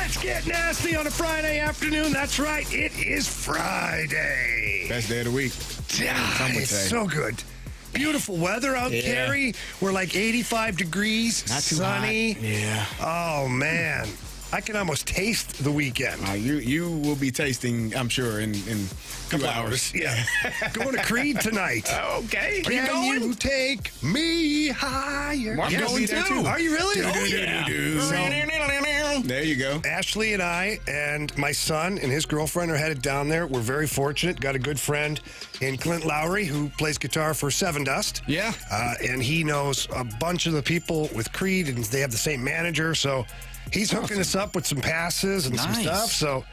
Let's get nasty on a Friday afternoon. That's right, it is Friday. Best day of the week. It's so good. Beautiful weather out, Carey. We're like 85 degrees, Not too sunny. hot. Yeah. Oh, man. I can almost taste the weekend. You will be tasting, I'm sure, in a couple hours. Yeah. Going to Creed tonight. Okay. Can you take me higher? Mark's Yes, going there, too. Are you really? Oh, yeah. There you go. Ashley and I and my son and his girlfriend are headed down there. We're very fortunate. Got a good friend in Clint Lowry who plays guitar for Seven Dust. Yeah. And he knows a bunch of the people with Creed, and they have the same manager. So he's hooking us up with some passes and some stuff. So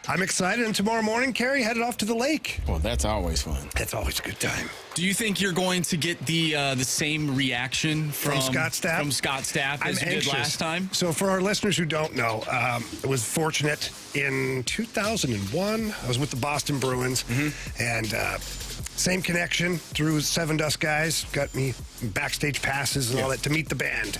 I'm excited. And tomorrow morning, Carey headed off to the lake. Well, that's always fun. That's always a good time. Do you think you're going to get the same reaction from Scott Stapp? From Scott Stapp as you did last time? So for our listeners who don't know, I was fortunate in 2001. I was with the Boston Bruins, and same connection through Seven Dust guys. Got me backstage passes and all that to meet the band.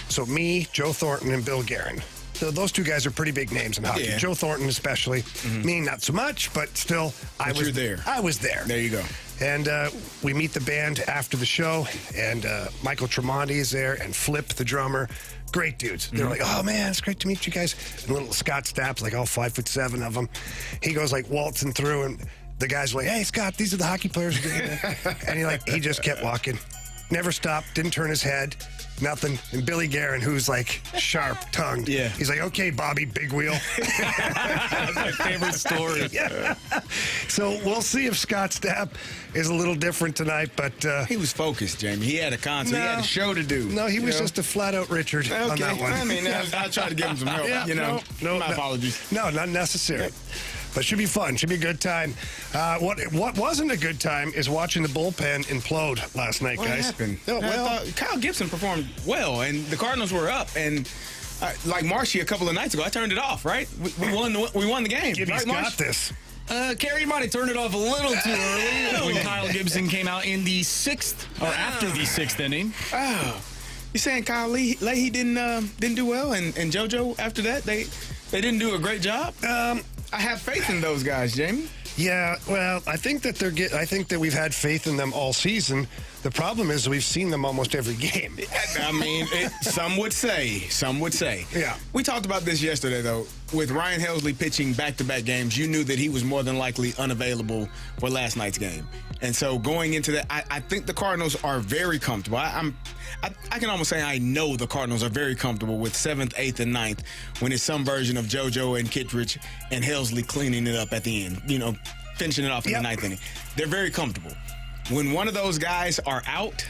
So me, Joe Thornton, and Bill Guerin. So those two guys are pretty big names in hockey. Yeah. Joe Thornton especially. Me, not so much, but still, I was there. I was there. There you go. And we meet the band after the show, and Michael Tremonti is there, and Flip, the drummer. Great dudes. They're like, oh, man, it's great to meet you guys. And little Scott Stapp's like all 5'7" of them. He goes like waltzing through, and the guys were like, hey, Scott, these are the hockey players. And he just kept walking. Never stopped, didn't turn his head. Nothing. And Billy Guerin, who's like sharp-tongued. Yeah. He's like, okay, Bobby, big wheel. That's my favorite story. Yeah. So we'll see if Scott Stapp is a little different tonight, but... he was focused, Jamie. He had a concert. He had a show to do. No, he was just a flat-out Richard on that one. I mean, I tried to give him some help. My apologies. No, not necessary. But should be fun. Should be a good time. What wasn't a good time is watching the bullpen implode last night, guys. What happened? Oh, well, Kyle Gibson performed well, and the Cardinals were up. And like Marshy a couple of nights ago, I turned it off. Right? We won the game. Gibby's right, got this. Carey might have turned it off a little too early when Kyle Gibson came out in the sixth, or after the sixth inning. Oh, you saying Kyle Leahy didn't do well, and JoJo after that they didn't do a great job? I have faith in those guys, Jamie. Yeah, well, I think that we've had faith in them all season. The problem is we've seen them almost every game. I mean, some would say. Yeah. We talked about this yesterday, though. With Ryan Helsley pitching back-to-back games, you knew that he was more than likely unavailable for last night's game. And so going into that, I think the Cardinals are very comfortable. I can almost say I know the Cardinals are very comfortable with 7th, 8th, and 9th when it's some version of JoJo and Kittredge and Helsley cleaning it up at the end, finishing it off in the 9th inning. They're very comfortable. When one of those guys are out,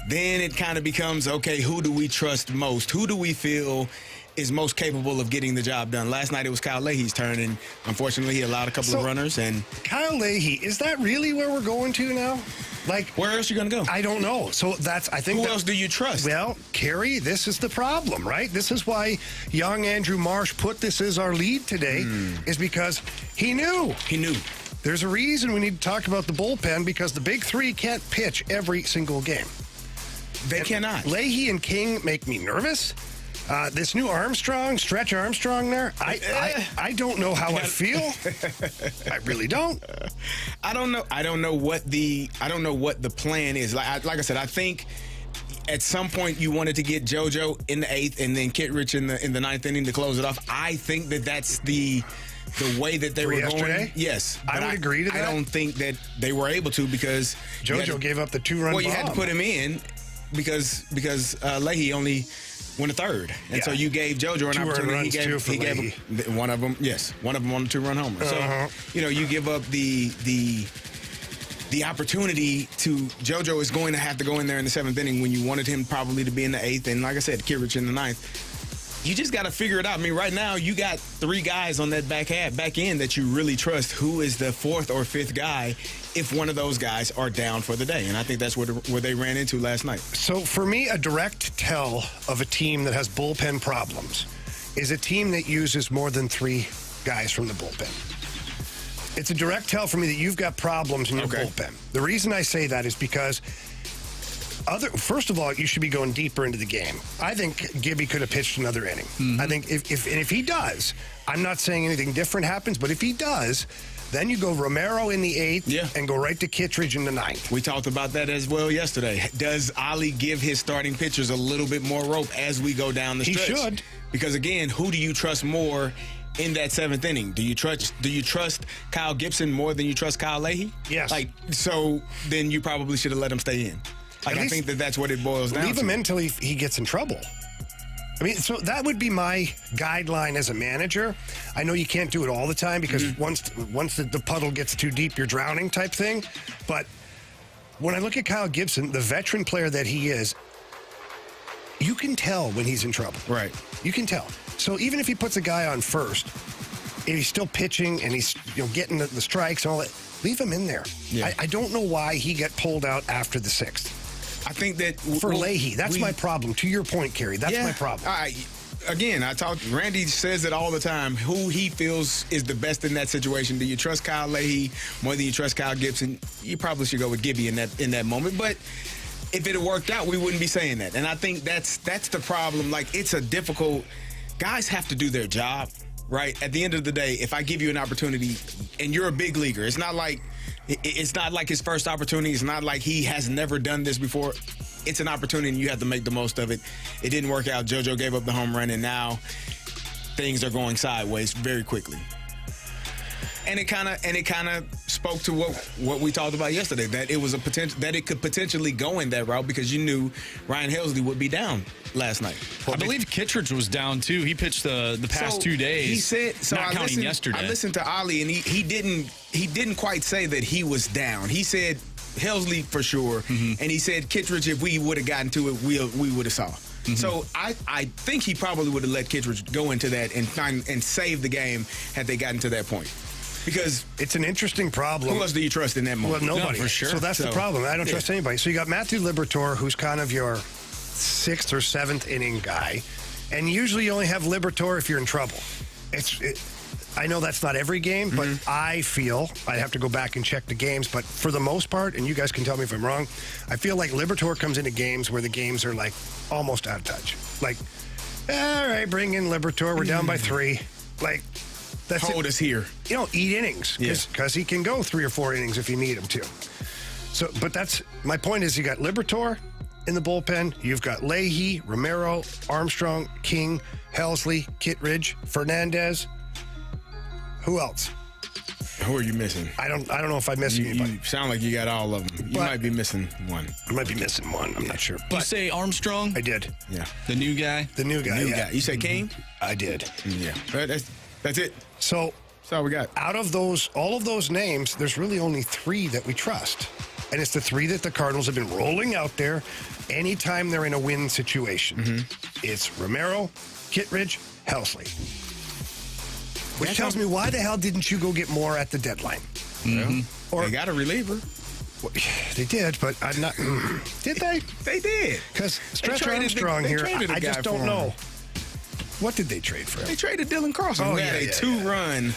then it kind of becomes, okay, who do we trust most? Who do we feel is most capable of getting the job done? Last night it was Kyle Leahy's turn, and unfortunately he allowed a couple of runners. And Kyle Leahy, is that really where we're going to now? Like, where else are you going to go? I don't know. So I think. Who else do you trust? Well, Carey, this is the problem, right? This is why young Andrew Marsh put this as our lead today, is because he knew. There's a reason we need to talk about the bullpen, because the big three can't pitch every single game. They cannot. Leahy and King make me nervous. This new Stretch Armstrong there, I don't know how I feel. I really don't. I don't know what the plan is. Like I said, I think at some point you wanted to get JoJo in the 8th and then Kittredge in the 9th inning to close it off. I think that's the way that they were going. Yes. I would agree to that. I don't think that they were able to, because JoJo gave up the 2-run bomb. You had to put him in because Leahy only went a third, and so you gave JoJo an opportunity. He gave one of them. Yes, one of them on the 2-run homer. So you give up the opportunity to JoJo is going to have to go in there in the 7th inning when you wanted him probably to be in the 8th, and like I said, Kittredge in the 9th. You just got to figure it out. I mean, right now you got 3 guys on that back end that you really trust. Who is the 4th or 5th guy if one of those guys are down for the day? And I think that's where they ran into last night. So for me, a direct tell of a team that has bullpen problems is a team that uses more than 3 guys from the bullpen. It's a direct tell for me that you've got problems in your bullpen. The reason I say that is because First of all, you should be going deeper into the game. I think Gibby could have pitched another inning. I think if he does, I'm not saying anything different happens, but if he does, then you go Romero in the 8th and go right to Kittredge in the 9th. We talked about that as well yesterday. Does Oli give his starting pitchers a little bit more rope as we go down the stretch? He should. Because, again, who do you trust more in that 7th inning? Do you trust Kyle Gibson more than you trust Kyle Leahy? Yes. So then you probably should have let him stay in. I think that's what it boils down to. Leave him in until he gets in trouble. I mean, so that would be my guideline as a manager. I know you can't do it all the time because once the puddle gets too deep, you're drowning type thing. But when I look at Kyle Gibson, the veteran player that he is, you can tell when he's in trouble. Right. You can tell. So even if he puts a guy on first, and he's still pitching and he's getting the strikes and all that, leave him in there. Yeah. I don't know why he got pulled out after the 6th. I think that For Leahy, that's my problem. To your point, Carey, that's my problem. Randy says it all the time. Who he feels is the best in that situation. Do you trust Kyle Leahy more than you trust Kyle Gibson? You probably should go with Gibby in that moment. But if it had worked out, we wouldn't be saying that. And I think that's the problem. Like, it's a difficult. Guys have to do their job, right? At the end of the day, if I give you an opportunity and you're a big leaguer, it's not like his first opportunity. It's not like he has never done this before. It's an opportunity, and you have to make the most of it. It didn't work out. JoJo gave up the home run, and now things are going sideways very quickly. And it kind of spoke to what we talked about yesterday, that it was a potential that it could potentially go in that route because you knew Ryan Helsley would be down last night. I believe Kittredge was down too. He pitched the past 2 days. He said, not counting yesterday. I listened to Oli, and he didn't quite say that he was down. He said Helsley for sure, and he said Kittredge, if we would have gotten to it, we would have saw. So I think he probably would have let Kittredge go into that and save the game had they gotten to that point. Because it's an interesting problem. Who else do you trust in that moment? Well, nobody. No, for sure. So that's the problem. I don't trust anybody. So you got Matthew Liberatore, who's kind of your 6th or 7th inning guy. And usually you only have Liberatore if you're in trouble. I know that's not every game, but I feel, I'd have to go back and check the games, but for the most part, and you guys can tell me if I'm wrong, I feel like Liberatore comes into games where the games are like almost out of touch. Like, all right, bring in Liberatore. We're down by 3. Like, that's hold us here. Eat innings because he can go 3 or 4 innings if you need him to. So, but that's my point is you got Liberatore in the bullpen. You've got Leahy, Romero, Armstrong, King, Helsley, Kittredge, Fernandez. Who else? Who are you missing? I don't know if I'm missing anybody. You sound like you got all of them. You might be missing one. I might be missing one. I'm not sure. Did you say Armstrong? I did. Yeah. The new guy? The new guy. Yeah. You say King? I did. Yeah. That's it. So that's all we got. Out of all of those names, there's really only 3 that we trust. And it's the 3 that the Cardinals have been rolling out there anytime they're in a win situation. It's Romero, Kittredge, Helsley. Which tells me, why the hell didn't you go get more at the deadline? Or they got a reliever. Well, they did, but I'm not. Did they? They did. Because Stretch Armstrong here, I just don't know. What did they trade for him? They traded Dylan Carlson. Oh, who had a 2-run,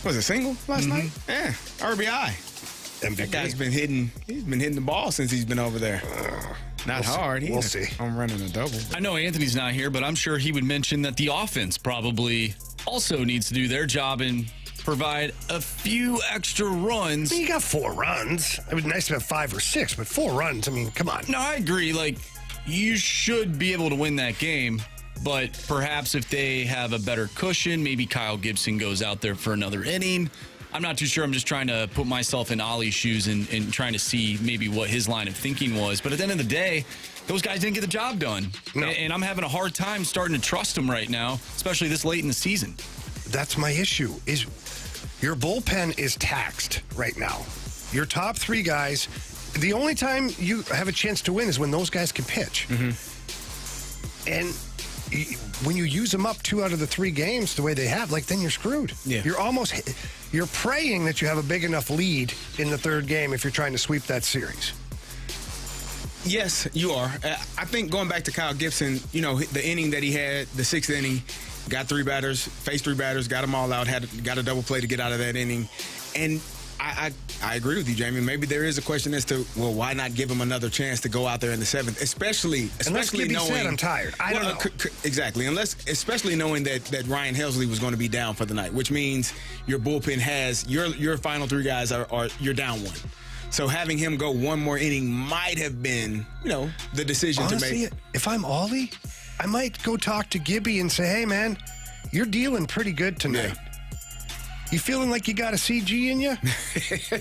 was it single last night? Yeah, RBI. MVP. That guy's been hitting. He's been hitting the ball since he's been over there. Not hard. We'll see. I'm running a double. I know Anthony's not here, but I'm sure he would mention that the offense probably also needs to do their job and provide a few extra runs. I mean, you got 4 runs. It was nice to have 5 or 6, but 4 runs, I mean, come on. No, I agree. Like, you should be able to win that game, but perhaps if they have a better cushion, maybe Kyle Gibson goes out there for another inning. I'm not too sure. I'm just trying to put myself in Oli's shoes and trying to see maybe what his line of thinking was. But at the end of the day, those guys didn't get the job done. No. And I'm having a hard time starting to trust them right now, especially this late in the season. That's my issue, is your bullpen is taxed right now. Your top 3 guys, the only time you have a chance to win is when those guys can pitch. And when you use them up 2 out of the 3 games the way they have, like, then you're screwed. Yeah. You're praying that you have a big enough lead in the 3rd game if you're trying to sweep that series. Yes, you are. I think going back to Kyle Gibson, the inning that he had, the 6th inning, got 3 batters, faced 3 batters, got them all out, got a double play to get out of that inning. And I agree with you, Jamie. Maybe there is a question as to, well, why not give him another chance to go out there in the seventh, especially Gibby knowing said I'm tired. I don't know. Exactly. Especially knowing that Ryan Helsley was going to be down for the night, which means your bullpen has your final three guys are you're down one. So having him go one more inning might have been, the decision Honestly, to make. If I'm Oli, I might go talk to Gibby and say, hey, man, you're dealing pretty good tonight. Yeah. You feeling like you got a CG in you?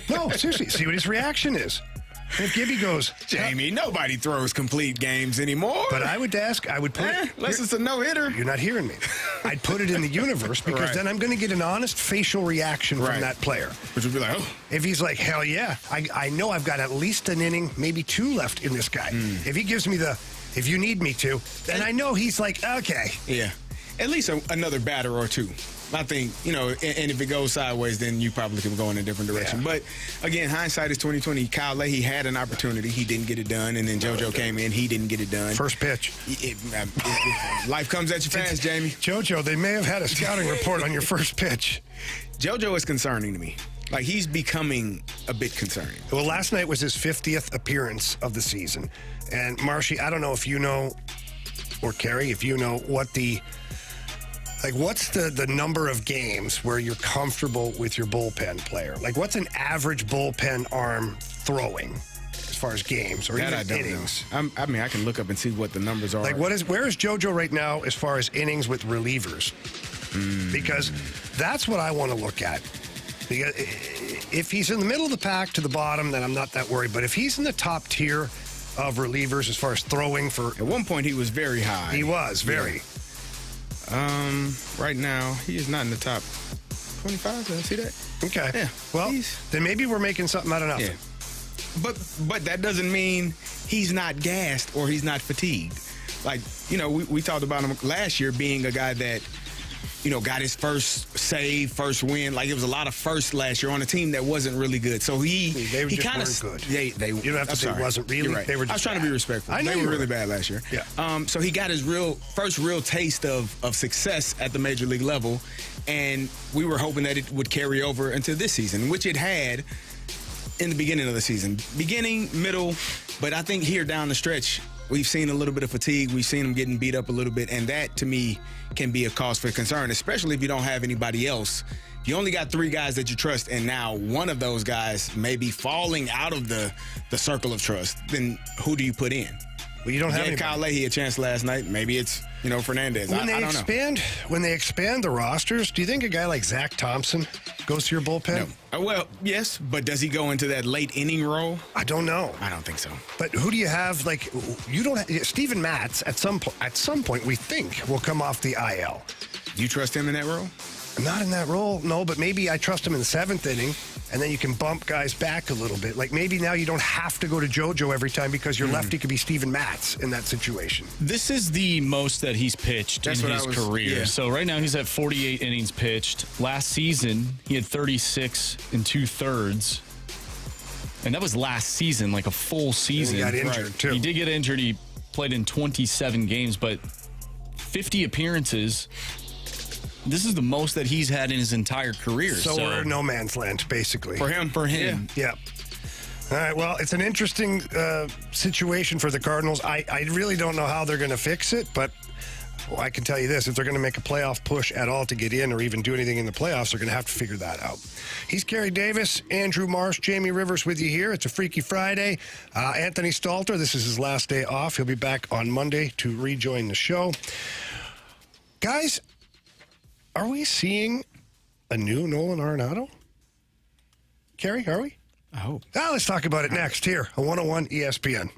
No, seriously, see what his reaction is. And if Gibby goes, Jamie, nobody throws complete games anymore. But I would put it, unless it's a no-hitter. You're not hearing me. I'd put it in the universe because then I'm going to get an honest facial reaction from that player. Which would be like, oh. If he's like, hell yeah, I know I've got at least an inning, maybe two left in this guy. If he gives me if you need me to, then I know he's like, okay. Yeah. At least another batter or two. I think, and if it goes sideways, then you probably can go in a different direction. Yeah. But, again, hindsight is 2020. Kyle Leahy had an opportunity. He didn't get it done. And then JoJo came in. He didn't get it done. First pitch. Life comes at you fast, Jamie. JoJo, they may have had a scouting report on your first pitch. JoJo is concerning to me. Like, he's becoming a bit concerning. Well, last night was his 50th appearance of the season. And, Marshy, I don't know if you know, or Carey, if you know what what's the number of games where you're comfortable with your bullpen player? Like, what's an average bullpen arm throwing as far as games or That even I don't innings? know. I can look up and see what the numbers are. Like, where is JoJo right now as far as innings with relievers? Because that's what I want to look at. Because if he's in the middle of the pack to the bottom, then I'm not that worried. But if he's in the top tier of relievers as far as throwing for... At one point, he was very high. He was, very. Yeah. Right now, he is not in the top 25. Did I see that? Okay. Yeah. Well, then maybe we're making something out of nothing. Yeah. But that doesn't mean he's not gassed or he's not fatigued. Like, we talked about him last year being a guy that, got his first save, first win. Like, it was a lot of firsts last year on a team that wasn't really good. So he kind of good. They you don't have to say it wasn't really. Right. They were just I was trying to be respectful. I know they were really bad last year. Yeah. So he got his first real taste of success at the major league level, and we were hoping that it would carry over into this season, which it had in the beginning of the season. Beginning, middle, but I think here down the stretch, we've seen a little bit of fatigue. We've seen him getting beat up a little bit, and that, to me, can be a cause for concern, especially if you don't have anybody else. If you only got three guys that you trust, and now one of those guys may be falling out of the circle of trust, then who do you put in? Well, you don't have Kyle Leahy a chance last night. Maybe it's, Fernandez. I don't know. When they expand the rosters, do you think a guy like Zach Thompson goes to your bullpen? No. Well, yes, but does he go into that late inning role? I don't know. I don't think so. But who do you have? Like, you don't. Steven Matz at some point we think will come off the IL. Do you trust him in that role? Not in that role, no. But maybe I trust him in the seventh inning, and then you can bump guys back a little bit. Like maybe now you don't have to go to JoJo every time because your lefty could be Steven Matz in that situation. This is the most that he's pitched in his career. Yeah. So right now he's at 48 innings pitched. Last season he had 36 and 2/3, and that was last season, like a full season. He got injured too. He did get injured. He played in 27 games, but 50 appearances. This is the most that he's had in his entire career. So we're in no man's land, basically. For him. Yeah. All right, well, it's an interesting situation for the Cardinals. I really don't know how they're going to fix it, but I can tell you this. If they're going to make a playoff push at all to get in or even do anything in the playoffs, they're going to have to figure that out. He's Carey Davis, Andrew Marsh, Jamie Rivers with you here. It's a Freaky Friday. Anthony Stalter, this is his last day off. He'll be back on Monday to rejoin the show. Guys, are we seeing a new Nolan Arenado? Carey, are we? I hope. Let's talk about it next here on 101 ESPN.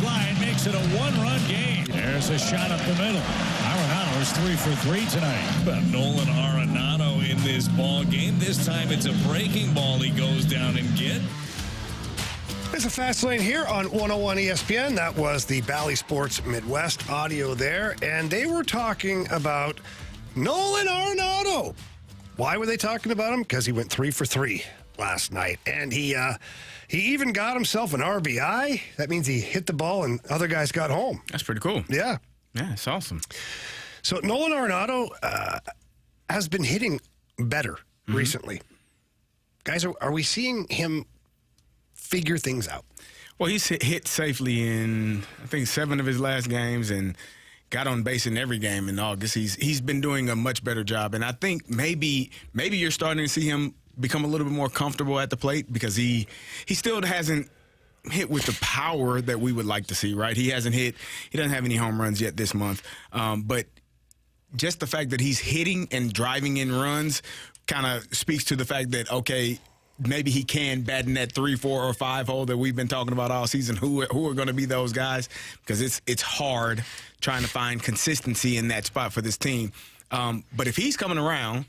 line, makes it a one-run game. There's a shot up the middle. Arenado is 3 for 3 tonight. But Nolan Arenado in this ball game. This time it's a breaking ball he goes down and get. It's a fast lane here on 101 ESPN. That was the Bally Sports Midwest audio there. And they were talking about Nolan Arenado. Why were they talking about him? Because he went 3 for 3 last night. And he even got himself an RBI. That means he hit the ball and other guys got home. That's pretty cool. Yeah. Yeah, it's awesome. So Nolan Arenado has been hitting better recently. Guys, are we seeing him figure things out? Well, he's hit safely in, I think, 7 of his last games and got on base in every game in August. He's been doing a much better job. And I think maybe you're starting to see him become a little bit more comfortable at the plate because he still hasn't hit with the power that we would like to see, right? He doesn't have any home runs yet this month. But just the fact that he's hitting and driving in runs kind of speaks to the fact that, okay, maybe he can bat in that 3, 4, or 5 hole that we've been talking about all season. Who are going to be those guys? Because it's hard trying to find consistency in that spot for this team. But if he's coming around,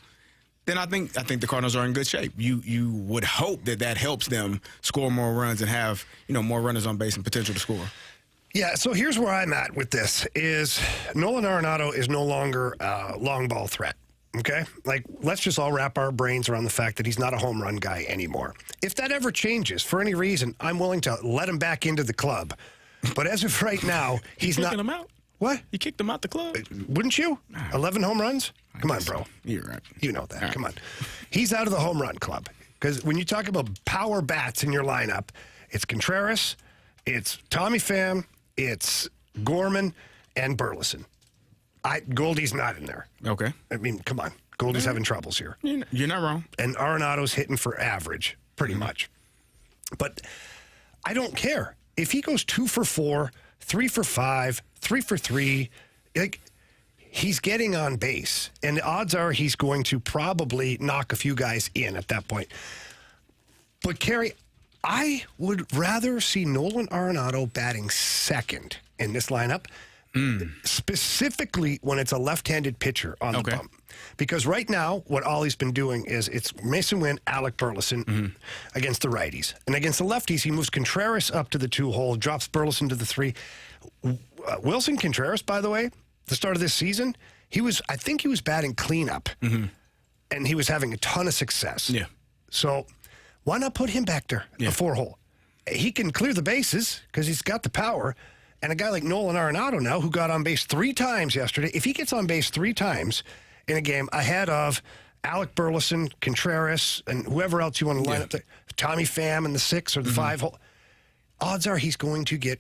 then I think the Cardinals are in good shape. You would hope that helps them score more runs and have more runners on base and potential to score. Yeah, so here's where I'm at with this is Nolan Arenado is no longer a long ball threat. Okay? Like, let's just all wrap our brains around the fact that he's not a home run guy anymore. If that ever changes for any reason, I'm willing to let him back into the club. But as of right now, he's not. Kicking him out? What? You kicked him out the club? Wouldn't you? 11 home runs? Come on, bro. You're right. You know that. Right. Come on. He's out of the home run club. Because when you talk about power bats in your lineup, it's Contreras, it's Tommy Pham, it's Gorman, and Burleson. Goldie's not in there. Okay. I mean, come on. Goldie's having troubles here. You're not wrong. And Arenado's hitting for average, pretty much. But I don't care. If he goes 2 for 4, 3 for 5, 3 for 3, like, he's getting on base. And the odds are he's going to probably knock a few guys in at that point. But, Carey, I would rather see Nolan Arenado batting second in this lineup, specifically when it's a left-handed pitcher on the bump. Because right now, what Ollie's been doing is it's Mason Wynn, Alec Burleson against the righties. And against the lefties, he moves Contreras up to the 2 hole, drops Burleson to the 3. Wilson Contreras, by the way, the start of this season, I think he was batting cleanup. And he was having a ton of success. Yeah. So why not put him back there, the 4 hole? He can clear the bases because he's got the power. And a guy like Nolan Arenado now, who got on base 3 times yesterday, if he gets on base 3 times in a game ahead of Alec Burleson, Contreras, and whoever else you want to line up there, Tommy Pham in the 6 or the 5 hole, odds are he's going to get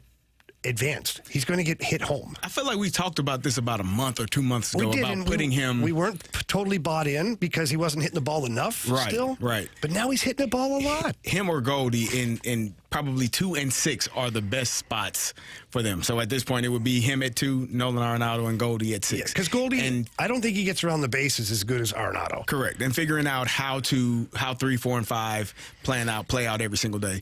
advanced. He's going to get hit home. I feel like we talked about this about a month or 2 months ago about putting him. We weren't totally bought in because he wasn't hitting the ball enough still. Right. But now he's hitting the ball a lot. Him or Goldie in probably 2 and 6 are the best spots for them. So at this point, it would be him at 2, Nolan Arenado, and Goldie at 6. Because Goldie, I don't think he gets around the bases as good as Arenado. Correct. And figuring out how 3, 4, and 5 play out every single day.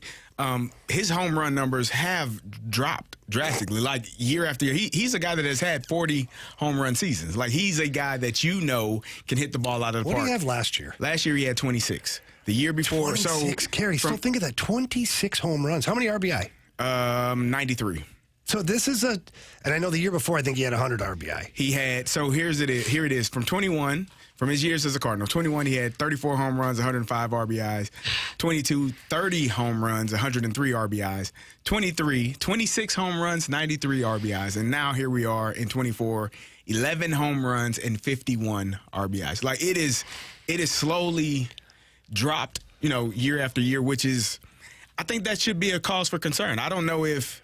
His home run numbers have dropped drastically, like year after year. He's a guy that has had 40 home run seasons. Like, he's a guy that can hit the ball out of the park. What did he have last year? Last year he had 26. The year before, 26. Carey, still think of that. 26 home runs. How many RBI? 93. So this is and I know the year before, I think he had 100 RBI. He had, here it is, from 21, from his years as a Cardinal. 21, he had 34 home runs, 105 RBIs. 22, 30 home runs, 103 RBIs. 23, 26 home runs, 93 RBIs. And now here we are in 24, 11 home runs and 51 RBIs. Like, it is slowly dropped, year after year, which is, I think that should be a cause for concern. I don't know if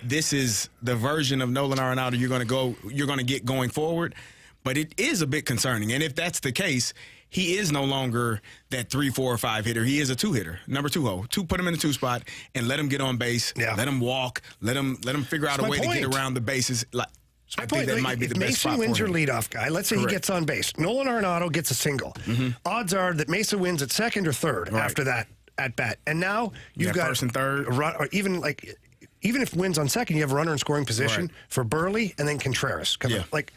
this is the version of Nolan Arenado you're going to get going forward, but it is a bit concerning. And if that's the case, he is no longer that 3, 4, or 5 hitter. He is a 2 hitter, number 2 hole. Put him in the 2 spot and let him get on base. Yeah. Let him walk. Let him figure out a way to get around the bases. I think that might be the best spot for him. Mason Wynn's your leadoff guy. Let's say he gets on base. Nolan Arenado gets a single. Odds are that Mason Wynn's at second or third after that at bat. And now you've got first and third, or even even if wins on second, you have a runner in scoring position Right. for Burley and then Contreras. Come Yeah. on. Like,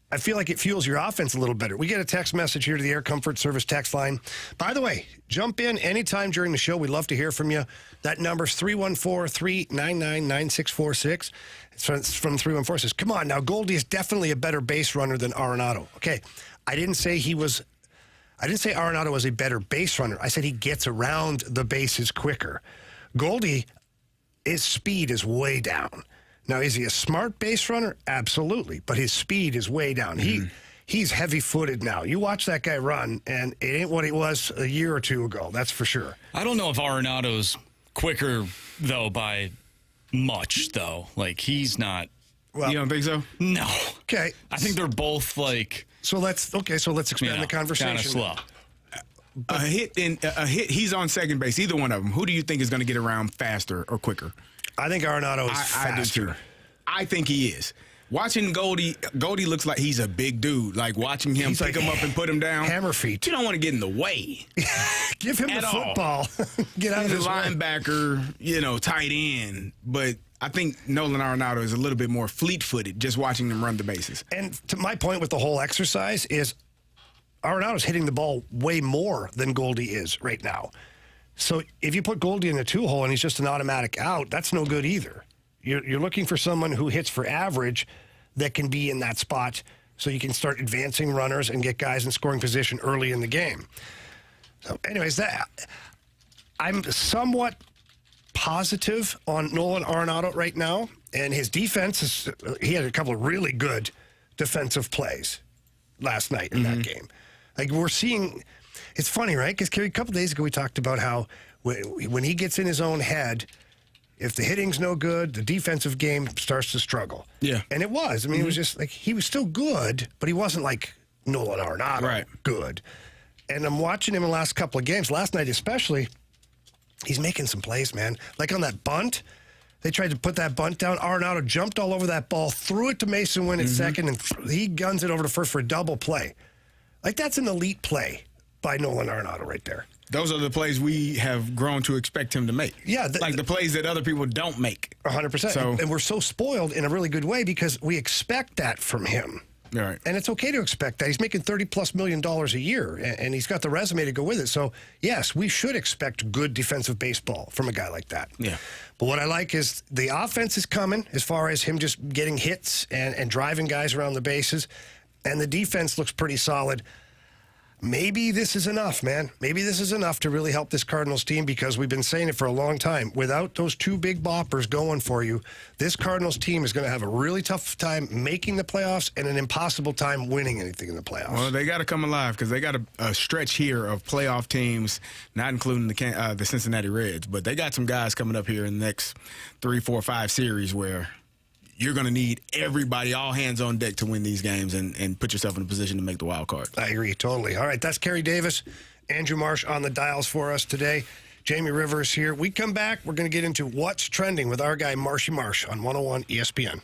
I feel like it fuels your offense a little better. We get a text message here to the Air Comfort Service text line. By the way, jump in anytime during the show. We'd love to hear from you. That number's 314-399-9646. It's from 314. It says, come on, now Goldie is definitely a better base runner than Arenado. Okay, I didn't say Arenado was a better base runner. I said he gets around the bases quicker. Goldie, his speed is way down. Now, is he a smart base runner? Absolutely. But his speed is way down. He's heavy-footed now. You watch that guy run, and it ain't what he was a year or two ago. That's for sure. I don't know if Arenado's quicker, though, by much, though. Like, he's not. Well, You don't think so? No. okay. I think they're both, like, So let's expand the conversation. kind of slow. A hit. He's on second base. Either one of them. Who do you think is going to get around faster or quicker? I think Arenado is I do faster. too. I think he is. Watching Goldie looks like he's a big dude. Like watching him He's pick like him up and put him down. Hammer feet. You don't want to get in the way. Give him At the all. football. Get out of He's his a way. linebacker, tight end. But I think Nolan Arenado is a little bit more fleet-footed just watching him run the bases. And to my point with the whole exercise is Arenado's hitting the ball way more than Goldie is right now. So if you put Goldie in the two-hole and he's just an automatic out, that's no good either. You're looking for someone who hits for average that can be in that spot so you can start advancing runners and get guys in scoring position early in the game. So anyways, I'm somewhat positive on Nolan Arenado right now, and his defense he had a couple of really good defensive plays last night in that game. Like we're seeing, it's funny, right? Because Carey, a couple days ago we talked about how when he gets in his own head, if the hitting's no good, the defensive game starts to struggle. Yeah. And it was. I mean, it was just like he was still good, but he wasn't like Nolan Arenado good. And I'm watching him in the last couple of games, last night especially. He's making some plays, man. Like on that bunt, they tried to put that bunt down. Arenado jumped all over that ball, threw it to Mason Wynn at second, and he guns it over to first for a double play. Like that's an elite play by Nolan Arenado right there. Those are the plays we have grown to expect him to make. Yeah. Like the plays that other people don't make. 100%. So- And we're so spoiled in a really good way because we expect that from him. All right. And it's okay to expect that. He's making $30+ million a year, and he's got the resume to go with it. So, yes, we should expect good defensive baseball from a guy like that. Yeah. But what I like is the offense is coming as far as him just getting hits and driving guys around the bases, and the defense looks pretty solid. Maybe this is enough, man. Maybe this is enough to really help this Cardinals team because we've been saying it for a long time. Without those two big boppers going for you, this Cardinals team is going to have a really tough time making the playoffs and an impossible time winning anything in the playoffs. Well, they got to come alive because they got a stretch here of playoff teams, not including the Cincinnati Reds. But they got some guys coming up here in the next 3, 4, 5 series where you're going to need everybody, all hands on deck to win these games and put yourself in a position to make the wild card. I agree, totally. All right, that's Carey Davis, Andrew Marsh on the dials for us today. Jamie Rivers here. We come back, we're going to get into what's trending with our guy Marshy Marsh on 101 ESPN.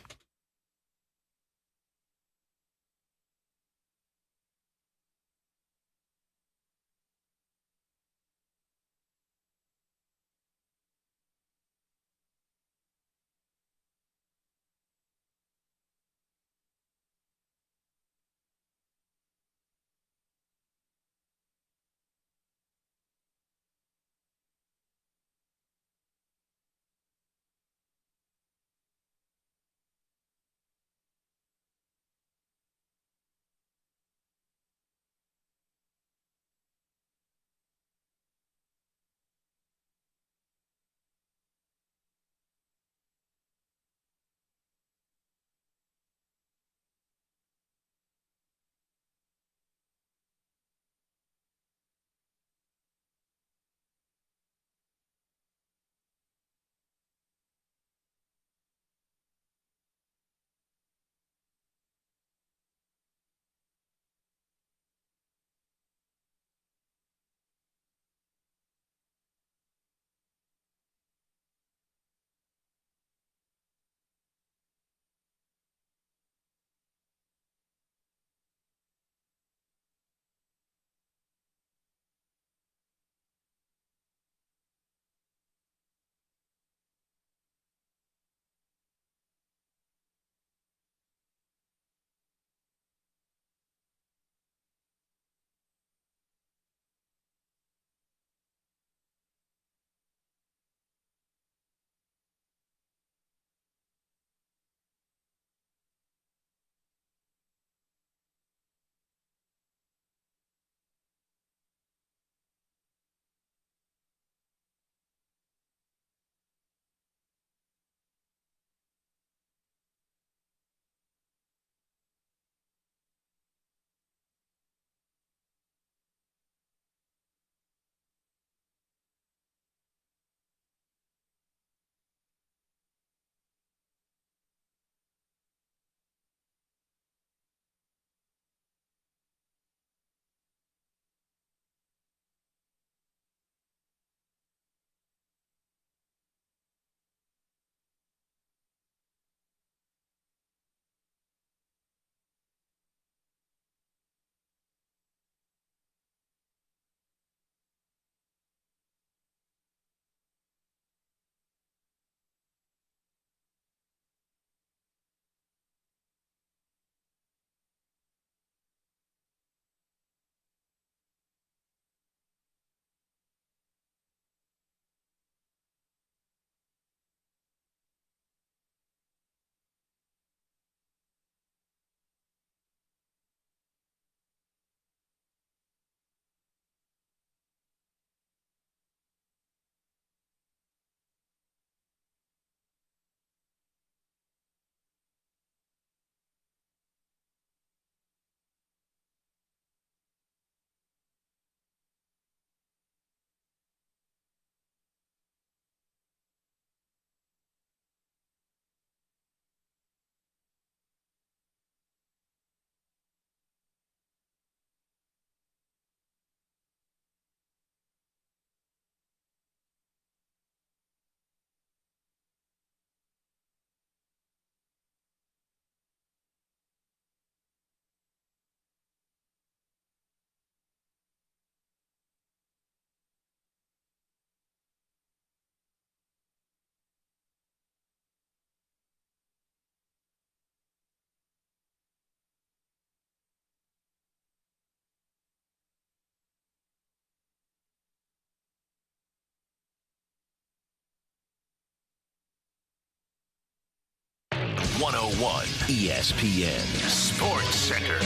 101 ESPN Sports Center.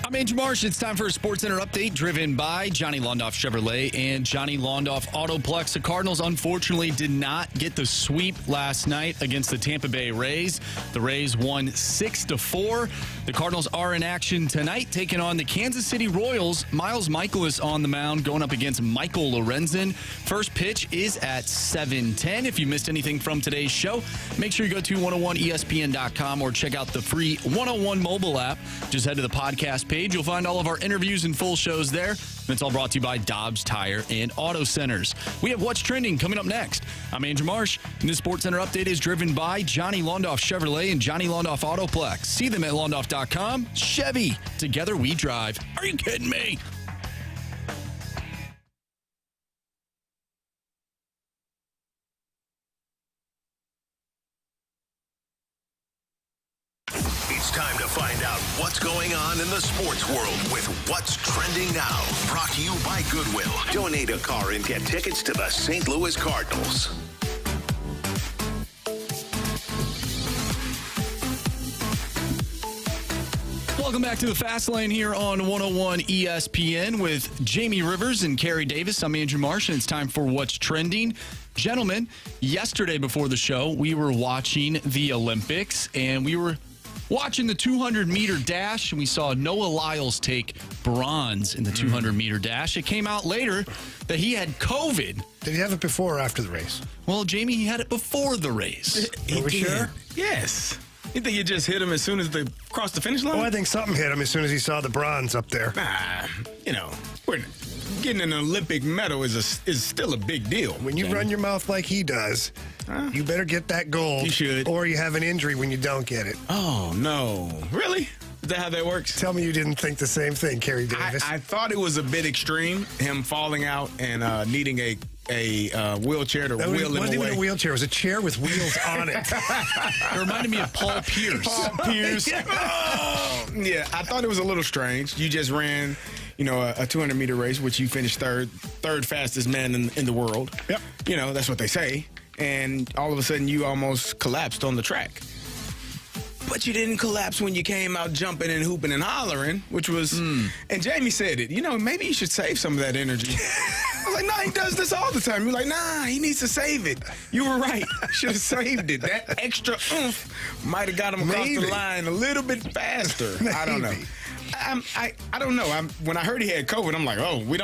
I'm Andrew Marsh. It's time for a Sports Center update driven by Johnny Londoff Chevrolet and Johnny Londoff Autoplex. The Cardinals, unfortunately, did not get the sweep last night against the Tampa Bay Rays. The Rays won 6-4. The Cardinals are in action tonight, taking on the Kansas City Royals. Miles Michaelis on the mound, going up against Michael Lorenzen. First pitch is at 7:10. If you missed anything from today's show, make sure you go to 101ESPN.com or check out the free 101 mobile app. Just head to the podcast page. You'll find all of our interviews and full shows there. And it's all brought to you by Dobbs Tire and Auto Centers. We have What's Trending coming up next. I'm Andrew Marsh, and this Sports Center update is driven by Johnny Londoff Chevrolet and Johnny Londoff Autoplex. See them at londoff.com. Chevy, together we drive. Are you kidding me? It's time to find out what's going on in the sports world with What's Trending Now. Brought to you by Goodwill. Donate a car and get tickets to the St. Louis Cardinals. Welcome back to the Fast Lane here on 101 ESPN with Jamie Rivers and Carey Davis. I'm Andrew Marsh, and it's time for What's Trending. Gentlemen, yesterday before the show, we were watching the Olympics, and we were watching the 200-meter dash, and we saw Noah Lyles take bronze in the 200-meter dash. It came out later that he had COVID. Did he have it before or after the race? Well, Jamie, he had it before the race. Are we sure? Yes. You think you just hit him as soon as they crossed the finish line? Oh, I think something hit him as soon as he saw the bronze up there. We're getting an Olympic medal is still a big deal. When you run your mouth like he does, you better get that gold. You should. Or you have an injury when you don't get it. Oh, no. Really? Is that how that works? Tell me you didn't think the same thing, Carey Davis. I thought it was a bit extreme, him falling out and needing a wheelchair to wheel him away. It wasn't even a wheelchair. It was a chair with wheels on it. It reminded me of Paul Pierce. Yeah, I thought it was a little strange. You just ran, a 200-meter race, which you finished third fastest man in the world. Yep. That's what they say. And all of a sudden, you almost collapsed on the track. But you didn't collapse when you came out jumping and hooping and hollering, which was, and Jamie said it, maybe you should save some of that energy. I was like, nah, he does this all the time. You're like, nah, he needs to save it. You were right. Should have saved it. That extra oomph might have got him across the line a little bit faster. I don't know. I don't know. When I heard he had COVID, I'm like, oh, we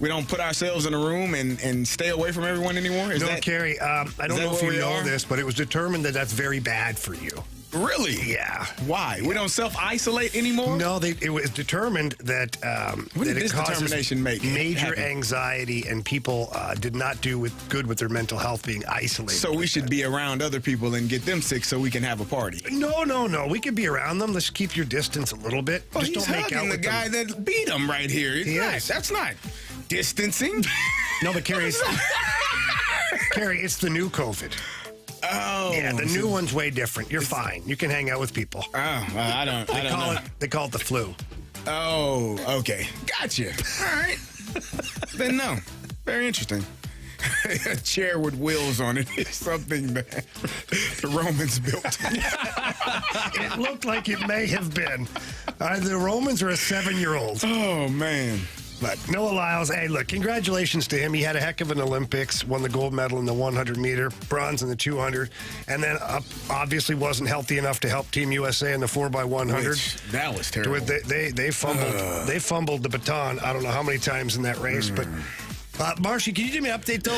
don't put ourselves in a room and stay away from everyone anymore? Carey, I don't know if you know this, but it was determined that that's very bad for you. Really? Yeah. Why? We don't self-isolate anymore? No, it was determined that What did that this it causes determination make major happen? anxiety, and people did not do good with their mental health being isolated. So we should be around other people and get them sick so we can have a party. No. We could be around them. Let's keep your distance a little bit. Well, Just he's don't make out hugging the with guy them. that beat him right here. That's not distancing. No, but Carey, it's the new COVID. Oh. Yeah, the new one's way different. You're fine. You can hang out with people. Oh, well, I don't know. They call it the flu. Oh, okay. Gotcha. All right. Then no. Very interesting. A chair with wheels on it is something that the Romans built. It looked like it may have been. The Romans are a 7-year-old. Oh, man. But Noah Lyles, hey, look, congratulations to him. He had a heck of an Olympics, won the gold medal in the 100-meter, bronze in the 200, and then obviously wasn't healthy enough to help Team USA in the 4x100. That was terrible. They fumbled the baton I don't know how many times in that race, but... Marshy, can you give me an update, though?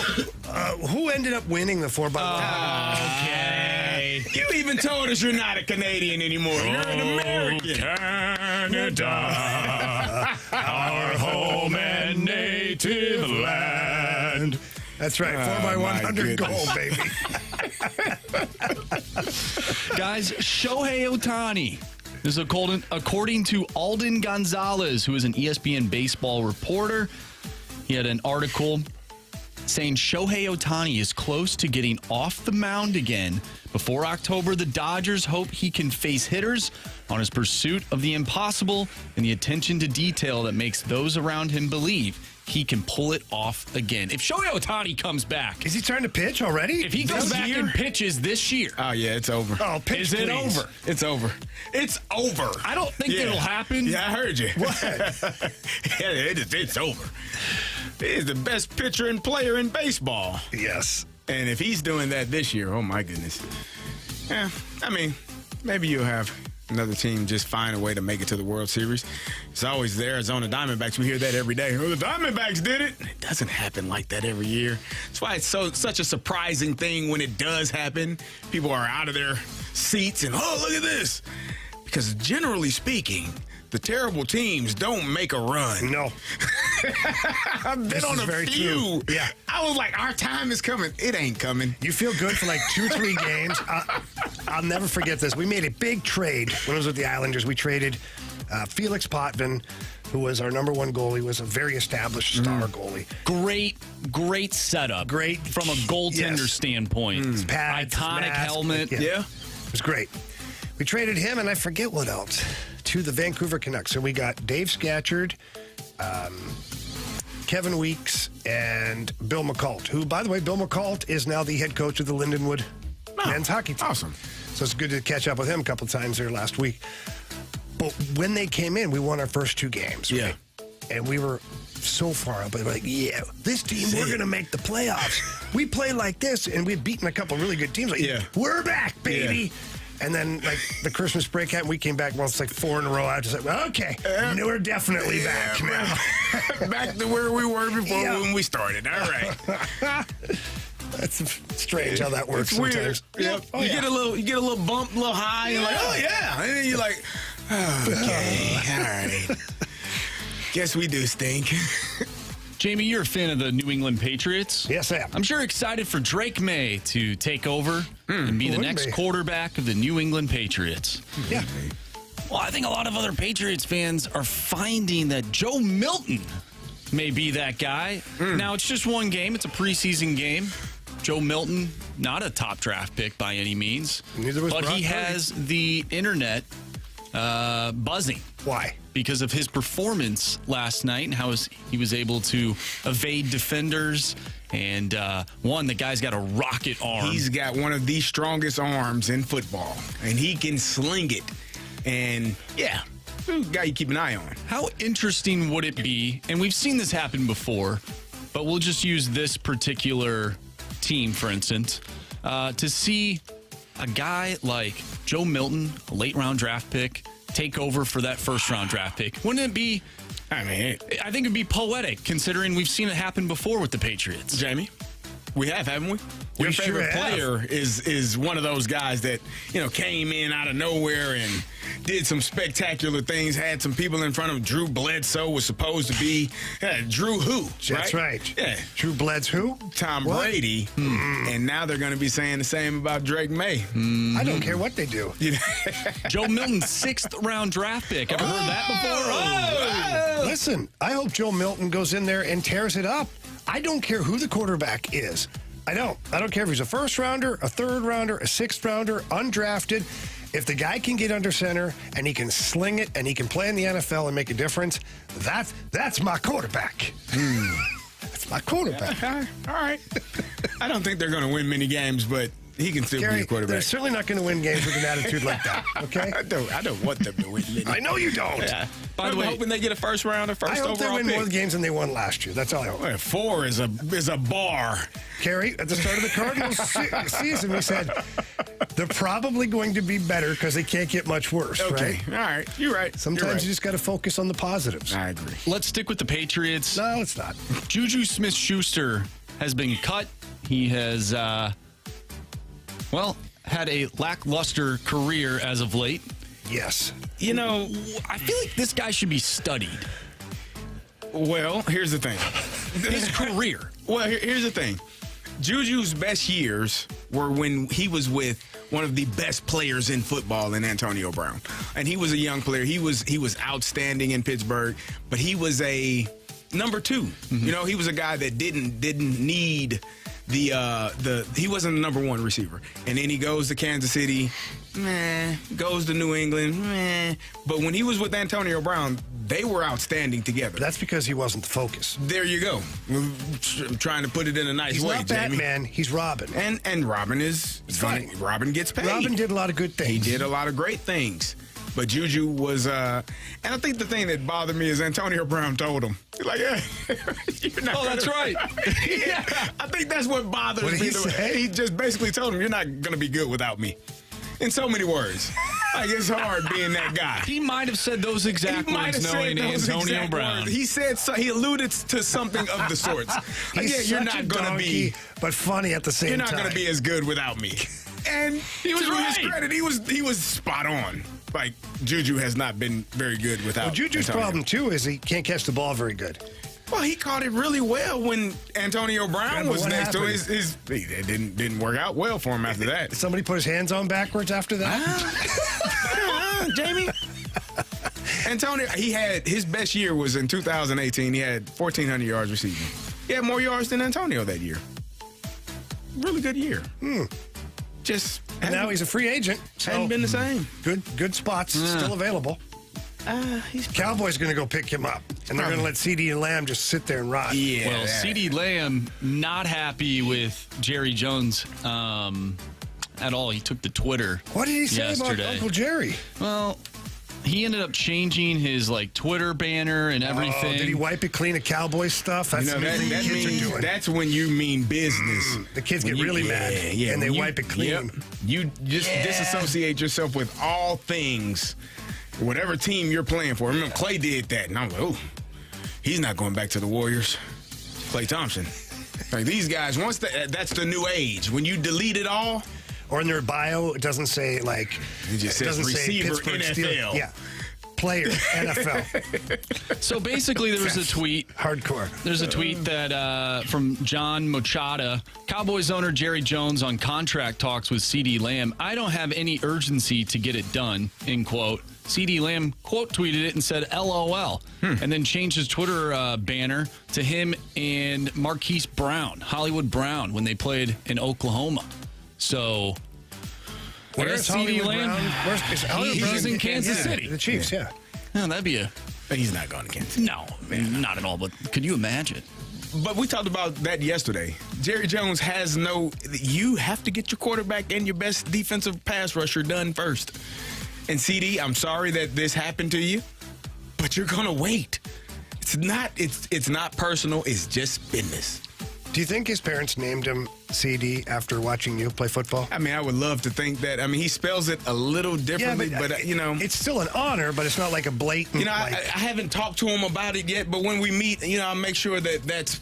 Who ended up winning the 4x100? Okay. You even told us you're not a Canadian anymore. You're an American. Canada, our home and native land. That's right, 4x100 gold, baby. Guys, Shohei Ohtani. This is according to Alden Gonzalez, who is an ESPN baseball reporter. He had an article saying Shohei Ohtani is close to getting off the mound again. Before October, the Dodgers hope he can face hitters on his pursuit of the impossible and the attention to detail that makes those around him believe he can pull it off again. If Shohei Ohtani comes back, Is he trying to pitch already? if he goes back and pitches this year, Oh, yeah, it's over. Oh, pitch, is it please. over? It's over. It's over. I don't think it'll happen. Yeah, I heard you. What? It's over. He's the best pitcher and player in baseball. Yes. And if he's doing that this year, oh, my goodness. Yeah, I mean, maybe you'll have another team just find a way to make it to the World Series. It's always the Arizona Diamondbacks. We hear that every day. Oh, the Diamondbacks did it. It doesn't happen like that every year. That's why it's such a surprising thing when it does happen. People are out of their seats and, oh, look at this. Because generally speaking, the terrible teams don't make a run. No. I've been on a very few. true. Yeah. I was like, our time is coming. It ain't coming. You feel good for like 2-3 games. I'll never forget this. We made a big trade when I was with the Islanders. We traded Felix Potvin, who was our number one goalie, was a very established star goalie. Great setup. Great. From a goaltender Yes. standpoint. Pads, Iconic mask. helmet. Yeah. It was great. We traded him, and I forget what else, to the Vancouver Canucks. So we got Dave Scatchard, Kevin Weeks, and Bill McCult, who, by the way, Bill McCult is now the head coach of the Lindenwood men's hockey team. Awesome. So it's good to catch up with him a couple times there last week. But when they came in, we won our first 2 games. Right? Yeah. And we were so far up. We were like, yeah, this team, we're going to make the playoffs. We play like this, and we've beaten a couple really good teams. Like, Yeah. we're back, baby. Yeah. And then, like, the Christmas break happened. We came back, well, it's like 4 in a row. I was just like, well, okay, we're definitely back now. Back to where we were before Yeah. when we started. All right. That's strange how that works It's weird. sometimes. Yep. Oh, you yeah. get a little bump, a little high, and you're like, oh yeah. And then you're like, okay, all right. Guess we do stink. Jamie, you're a fan of the New England Patriots. Yes, I am. I'm sure excited for Drake May to take over and be the Wouldn't next be. quarterback of the New England Patriots. Yeah. Well, I think a lot of other Patriots fans are finding that Joe Milton may be that guy. Now, it's just one game. It's a preseason game. Joe Milton, not a top draft pick by any means. Neither was but Brock he Purdy. has the internet buzzing Why? because of his performance last night and how he was able to evade defenders. And the guy's got a rocket arm. He's got one of the strongest arms in football, and he can sling it. And yeah, a guy you keep an eye on. How interesting would it be, and we've seen this happen before, but we'll just use this particular team, for instance, to see a guy like Joe Milton, a late-round draft pick, take over for that first-round draft pick. Wouldn't it be, I mean, I think it'd be poetic, considering we've seen it happen before with the Patriots. Jamie, we have, haven't we? Your We sure favorite have. player is one of those guys that, came in out of nowhere and did some spectacular things, had some people in front of him. Drew Bledsoe was supposed to be Drew who? That's right. Yeah. Drew Bledsoe who? Tom What? Brady. And now they're going to be saying the same about Drake May. I don't care what they do. Joe Milton's 6th-round draft pick. Ever heard that before? Listen, I hope Joe Milton goes in there and tears it up. I don't care who the quarterback is. I don't care if he's a first rounder, a third rounder, a 6th rounder, undrafted. If the guy can get under center and he can sling it and he can play in the NFL and make a difference, that's my quarterback. That's my quarterback. All right. I don't think they're going to win many games, but he can still be Gary, a quarterback. they're certainly not going to win games with an attitude like that, okay? I don't want them to win many. I know you don't. Yeah. By the way, I'm hoping they get a first round or first I hope they overall win pick. more games than they won last year. That's all I hope. Well, 4 is a bar. Carey, at the start of the Cardinals season, we said they're probably going to be better because they can't get much worse, Okay. right? All right. You're right. Sometimes You're right. you just got to focus on the positives. I agree. let's stick with the Patriots. No, it's not. Juju Smith-Schuster has been cut. He has, had a lackluster career as of late. Yes. I feel like this guy should be studied. Well, here's the thing. His career. Well, here's the thing. Juju's best years were when he was with one of the best players in football in Antonio Brown. And he was a young player. He was outstanding in Pittsburgh, but he was a number 2. He was a guy that didn't need he wasn't the number one receiver. And then he goes to Kansas City, goes to New England, But when he was with Antonio Brown, they were outstanding together. That's because he wasn't the focus. There you go. I'm trying to put it in a nice He's way, not Jamie. Batman. He's Robin. And Robin is funny. Robin gets paid. Robin did a lot of good things. He did a lot of great things. But Juju was, and I think the thing that bothered me is Antonio Brown told him, like, yeah, you're not. Oh, that's right. Yeah, I think that's what bothers What did me. he say? He just basically told him, you're not going to be good without me. In so many words. Like, it's hard being that guy. He might have said those exact words knowing Antonio Brown. Words. He said he alluded to something of the sorts. Like, He's you're such not a going to donkey, be, but funny at the same you're time. not going to be as good without me. And He was to his right. credit, he was spot on. Like, Juju has not been very good without. Well, Juju's Antonio. problem, too, is he can't catch the ball very good. Well, he caught it really well when Antonio Brown but was what next to him. happened? It didn't work out well for him after that. Somebody put his hands on backwards after that? Jamie. Antonio, he had his best year was in 2018. He had 1,400 yards receiving. He had more yards than Antonio that year. Really good year. Just And now he's a free agent. So hadn't been the same. Good spots still available. Cowboys going to go pick him up, and they're going to let CD and Lamb just sit there and rot. Yeah. Well, CeeDee Lamb not happy with Jerry Jones at all. He took to Twitter. What did he say yesterday. about Uncle Jerry? Well, he ended up changing his Twitter banner and everything. Oh, did he wipe it clean of Cowboys stuff? That's You know, what the that kids means are doing. that's when you mean business. The kids get really mad, and they wipe it clean. Yep. You just disassociate yourself with all things, whatever team you're playing for. Remember, Clay did that, and I'm like, oh, he's not going back to the Warriors. Klay Thompson. Like, these guys, that's the new age. When you delete it all. Or in their bio, it doesn't say, It just says doesn't say receiver, Pittsburgh NFL. Steelers. Yeah. Player, NFL. So basically, there was a tweet. Hardcore. There's a tweet that from John Mochada. Cowboys owner Jerry Jones on contract talks with CeeDee Lamb. I don't have any urgency to get it done, end quote. CeeDee Lamb quote tweeted it and said LOL, and then changed his Twitter banner to him and Marquise Brown, Hollywood Brown, when they played in Oklahoma. So Where's CeeDee Hollywood Lamb? Brown? He's in Kansas City. The Chiefs, yeah. Yeah, that'd be He's not going to Kansas City. no, not at all. But could you imagine? But we talked about that yesterday. Jerry Jones has you have to get your quarterback and your best defensive pass rusher done first. And CD, I'm sorry that this happened to you, but you're going to wait. It's not personal. It's just business. Do you think his parents named him CD after watching you play football? I mean, I would love to think that. I mean, he spells it a little differently, but it's still an honor, but it's not like a blatant. I haven't talked to him about it yet, but when we meet, I'll make sure that's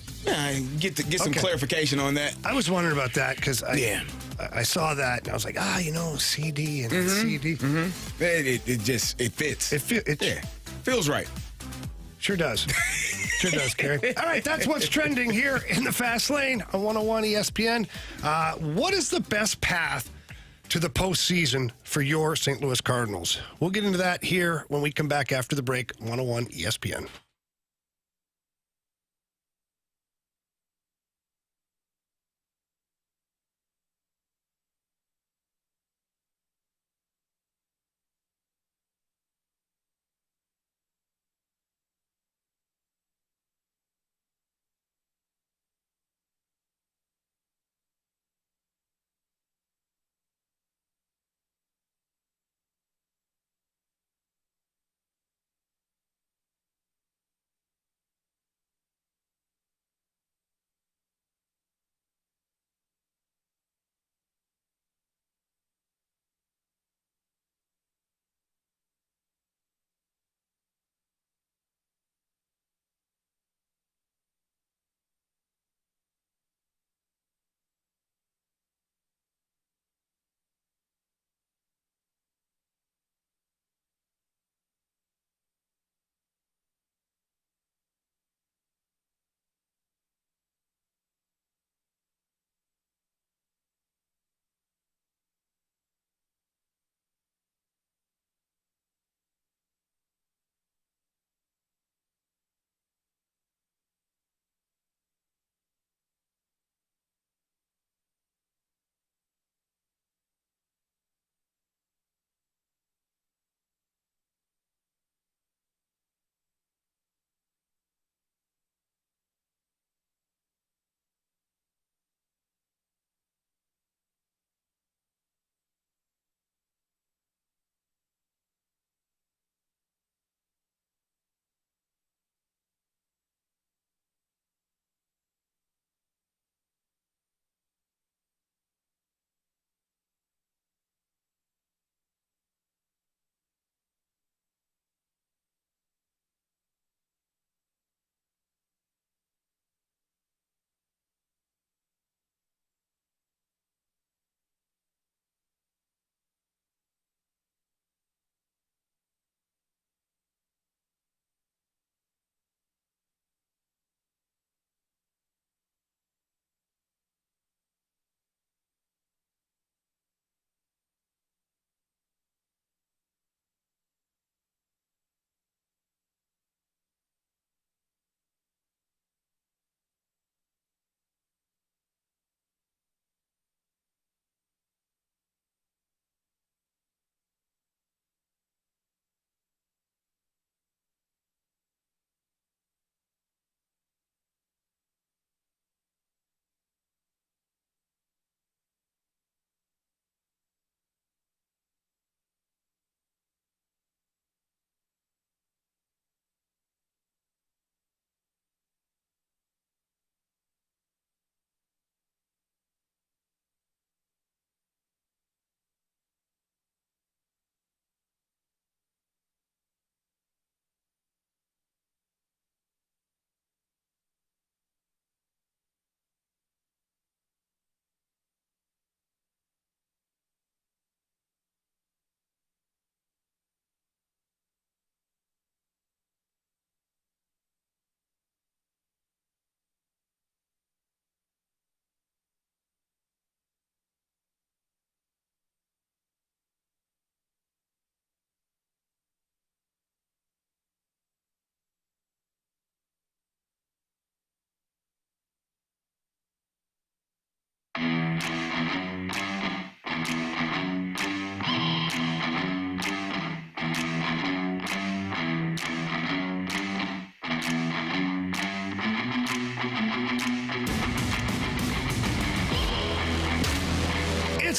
get some clarification on that. I was wondering about that because I saw that and I was like, CD and CD. Mm-hmm. It fits. It feels right. Sure does. Sure does, Carey. All right, that's what's trending here in the Fast Lane on 101 ESPN. What is the best path to the postseason for your St. Louis Cardinals? We'll get into that here when we come back after the break, 101 ESPN.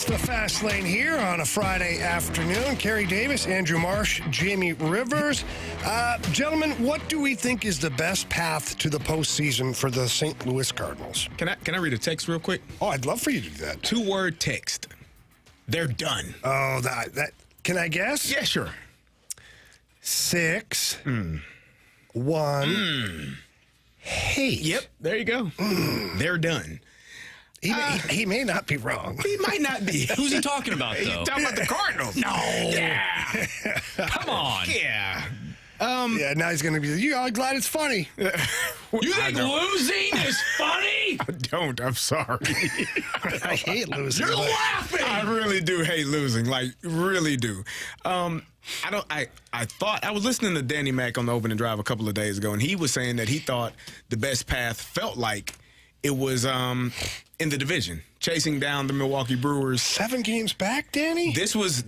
It's the Fast Lane here on a Friday afternoon. Carey Davis, Andrew Marsh, Jamie Rivers. Gentlemen, what do we think is the best path to the postseason for the St. Louis Cardinals? Can I read a text real quick? Oh, I'd love for you to do that. 2-word text. They're done. Oh, that can I guess? Yeah, sure. 6, 1, hate. Yep, there you go. They're done. He may not be wrong. He might not be. Who's he talking about, though? Talking about the Cardinals. No. Yeah. Come on. Yeah. Yeah, now he's going to be, I'm glad it's funny. You think losing is funny? I don't. I'm sorry. I hate losing. You're laughing. I really do hate losing. Like, really do. I thought I was listening to Danny Mac on the opening drive a couple of days ago, and he was saying that he thought the best path felt like it was in the division, chasing down the Milwaukee Brewers. 7 games back, Danny? This was.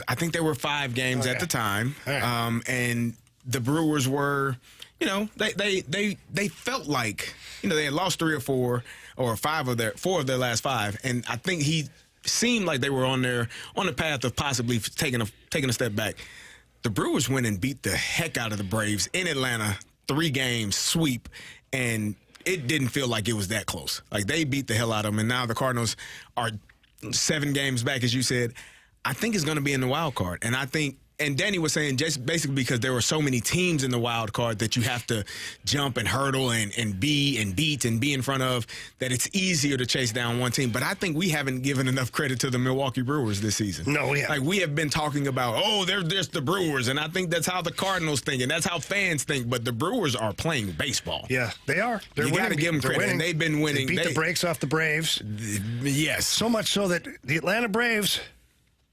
I think there were 5 games at the time, right. and the Brewers were, they felt like, they had lost 3 or 4 or 4 of their last 5, and I think he seemed like they were on the path of possibly taking a step back. The Brewers went and beat the heck out of the Braves in Atlanta, 3 games sweep, and it didn't feel like it was that close. Like, they beat the hell out of them, and now the Cardinals are 7 games back, as you said. I think it's going to be in the wild card, and Danny was saying just basically because there were so many teams in the wild card that you have to jump and hurdle and beat and be in front of, that it's easier to chase down one team. But I think we haven't given enough credit to the Milwaukee Brewers this season. No, we haven't. Like, we have been talking about, they're just the Brewers, and I think that's how the Cardinals think, and that's how fans think. But the Brewers are playing baseball. Yeah, they are. You got to give them credit, and they've been winning. They beat the brakes off the Braves. Yes. So much so that the Atlanta Braves,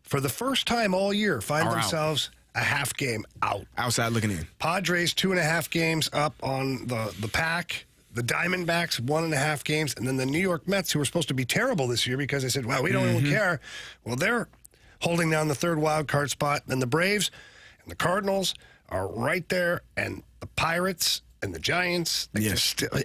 for the first time all year, find themselves a half game out. Outside looking in. Padres 2.5 games up on the pack. The Diamondbacks 1.5 games, and then the New York Mets, who were supposed to be terrible this year because they said, "Well, we don't even care." Well, they're holding down the 3rd wild card spot. Then the Braves and the Cardinals are right there, and the Pirates and the Giants,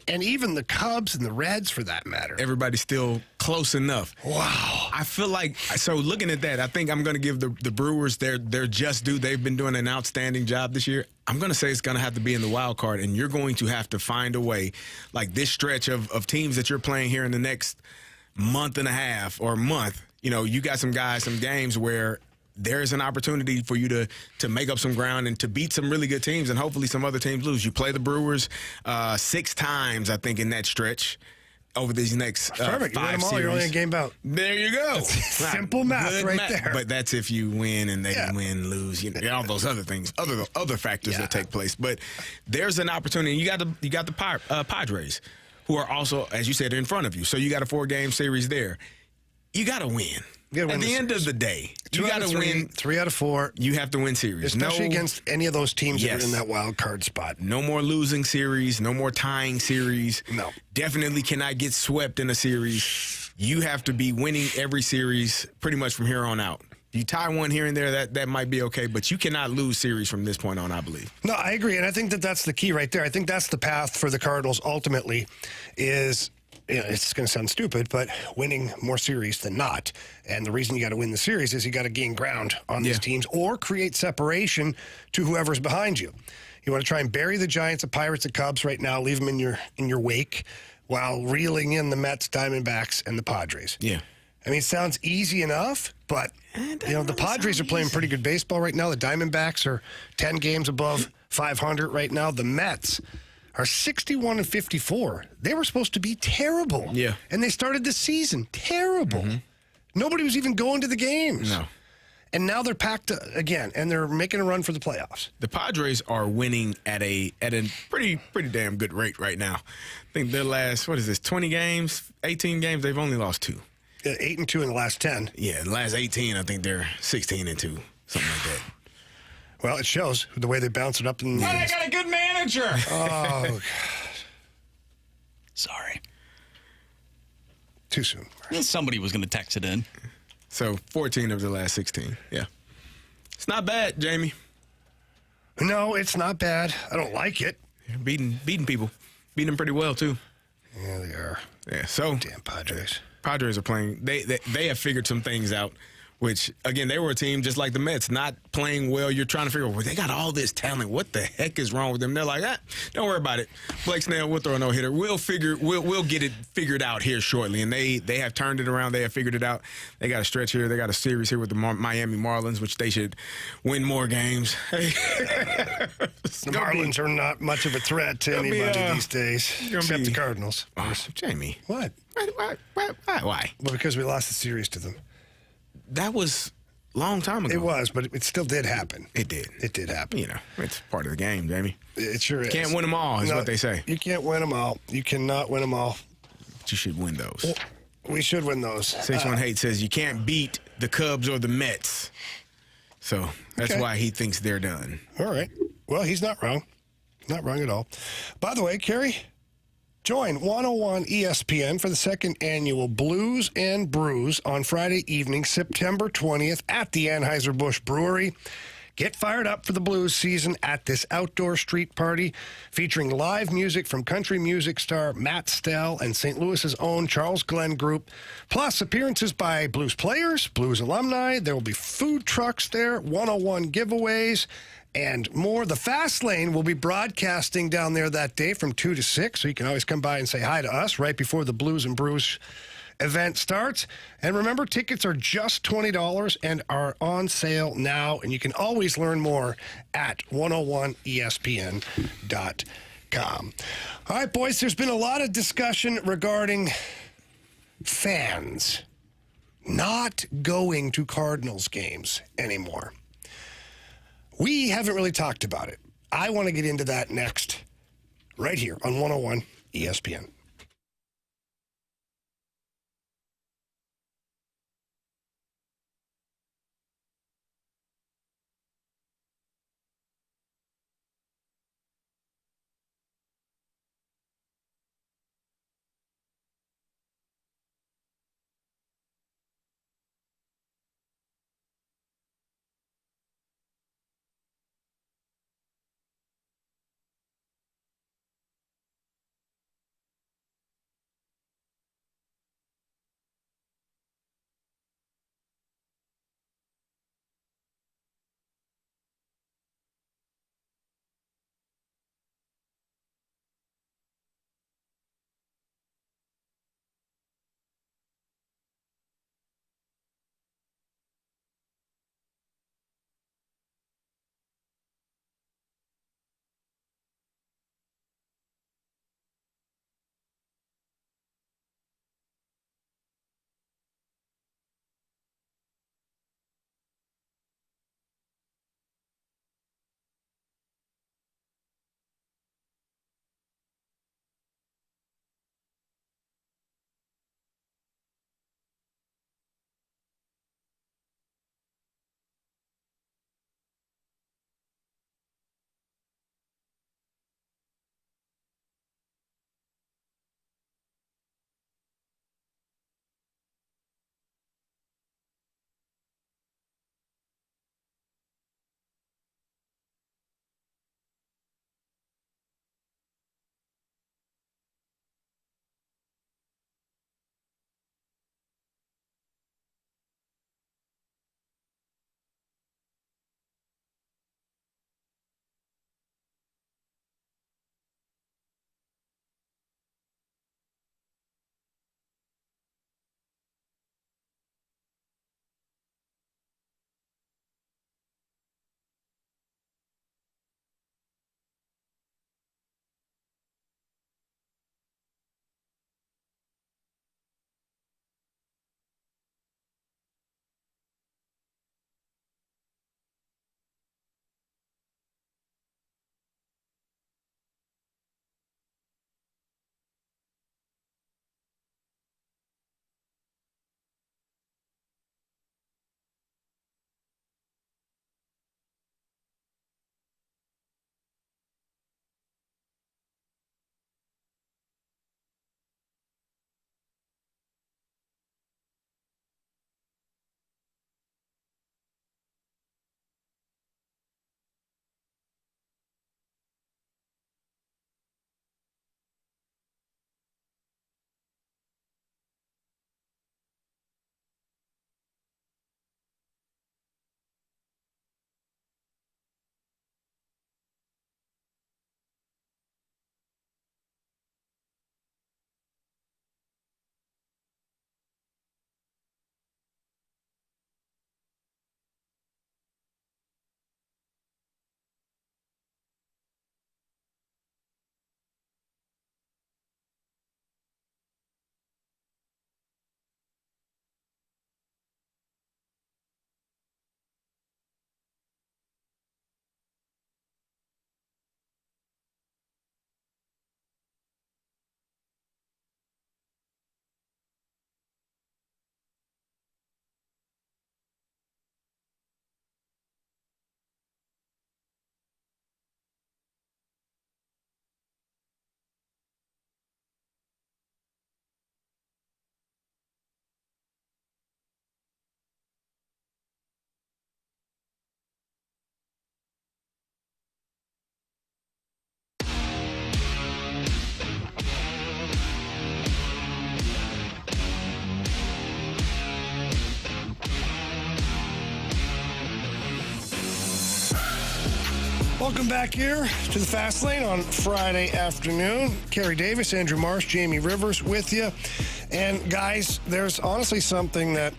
and even the Cubs and the Reds, for that matter. Everybody's still close enough. Wow. I feel like, so looking at that, I think I'm going to give the Brewers their just due. They've been doing an outstanding job this year. I'm going to say it's going to have to be in the wild card, and you're going to have to find a way, like this stretch of teams that you're playing here in the next month and a half or month. You got some games where there's an opportunity for you to make up some ground and to beat some really good teams, and hopefully some other teams lose. You play the Brewers 6 times, I think, in that stretch over these next perfect. 5 You win them all, series. You're only a game out. There you go. Simple math right there. But that's if you win and they win, lose, all those other things, other factors that take place. But there's an opportunity. You got the Padres, who are also, as you said, in front of you. So you got a 4-game series there. You got to win. At the end of the day, you got to win 3 out of 4. You have to win series, especially against any of those teams that are in that wild card spot. No more losing series, no more tying series. No, definitely cannot get swept in a series. You have to be winning every series pretty much from here on out. You tie one here and there, that might be okay, but you cannot lose series from this point on, I believe. No, I agree, and I think that's the key right there. I think that's the path for the Cardinals ultimately is. It's going to sound stupid, but winning more series than not. And the reason you got to win the series is you got to gain ground on these teams or create separation to whoever's behind you. You want to try and bury the Giants, the Pirates, the Cubs right now, leave them in your wake while reeling in the Mets, Diamondbacks, and the Padres. Yeah. I mean, it sounds easy enough, but the Padres are playing pretty good baseball right now. The Diamondbacks are 10 games above 500 right now. The Mets are 61-54. They were supposed to be terrible. Yeah. And they started the season terrible. Nobody was even going to the games. No. And now they're packed again, and they're making a run for the playoffs. The Padres are winning at a pretty damn good rate right now. I think their last, 20 games, 18 games, they've only lost 2. 8-2 in the last 10. Yeah, the last 18, I think they're 16-2, something like that. Well, it shows the way they bounce it up. But I got a good manager. Oh, God. Sorry. Too soon. Somebody was going to text it in. So 14 of the last 16. Yeah. It's not bad, Jamie. No, it's not bad. I don't like it. Beating people. Beating them pretty well, too. Yeah, they are. Yeah, so. Damn Padres. Padres are playing. They have figured some things out. Which, again, they were a team just like the Mets, not playing well. You're trying to figure out, well, they got all this talent. What the heck is wrong with them? They're like, don't worry about it. Blake Snell will throw a no-hitter. We'll get it figured out here shortly. And they have turned it around. They have figured it out. They got a stretch here. They got a series here with the Miami Marlins, which they should win more games. The Marlins are not much of a threat to anybody these days, except the Cardinals. Oh, Jamie. What? Why? Well, because we lost the series to them. That was a long time ago. It was, but it still did happen. It did. It did happen. You know, it's part of the game, Jamie. It sure is. Can't win them all, is what they say. You can't win them all. You cannot win them all. But you should win those. Well, we should win those. 618 says you can't beat the Cubs or the Mets. So that's why he thinks they're done. All right. Well, he's not wrong. Not wrong at all. By the way, Carey, join 101 ESPN for the second annual Blues and Brews on Friday evening, September 20th at the Anheuser-Busch Brewery. Get fired up for the blues season at this outdoor street party featuring live music from country music star Matt Stell and St. Louis's own Charles Glenn Group, plus appearances by blues players, blues alumni. There will be food trucks there, 101 giveaways, and more. The Fast Lane will be broadcasting down there that day from 2 to 6, so you can always come by and say hi to us right before the Blues and Brews event starts. And remember, tickets are just $20 and are on sale now, and you can always learn more at 101ESPN.com. All right, boys, there's been a lot of discussion regarding fans not going to Cardinals games anymore. We haven't really talked about it. I want to get into that next, right here on 101 ESPN. Welcome back here to the Fast Lane on Friday afternoon. Carey Davis, Andrew Marsh, Jamie Rivers with you. And guys, there's honestly something that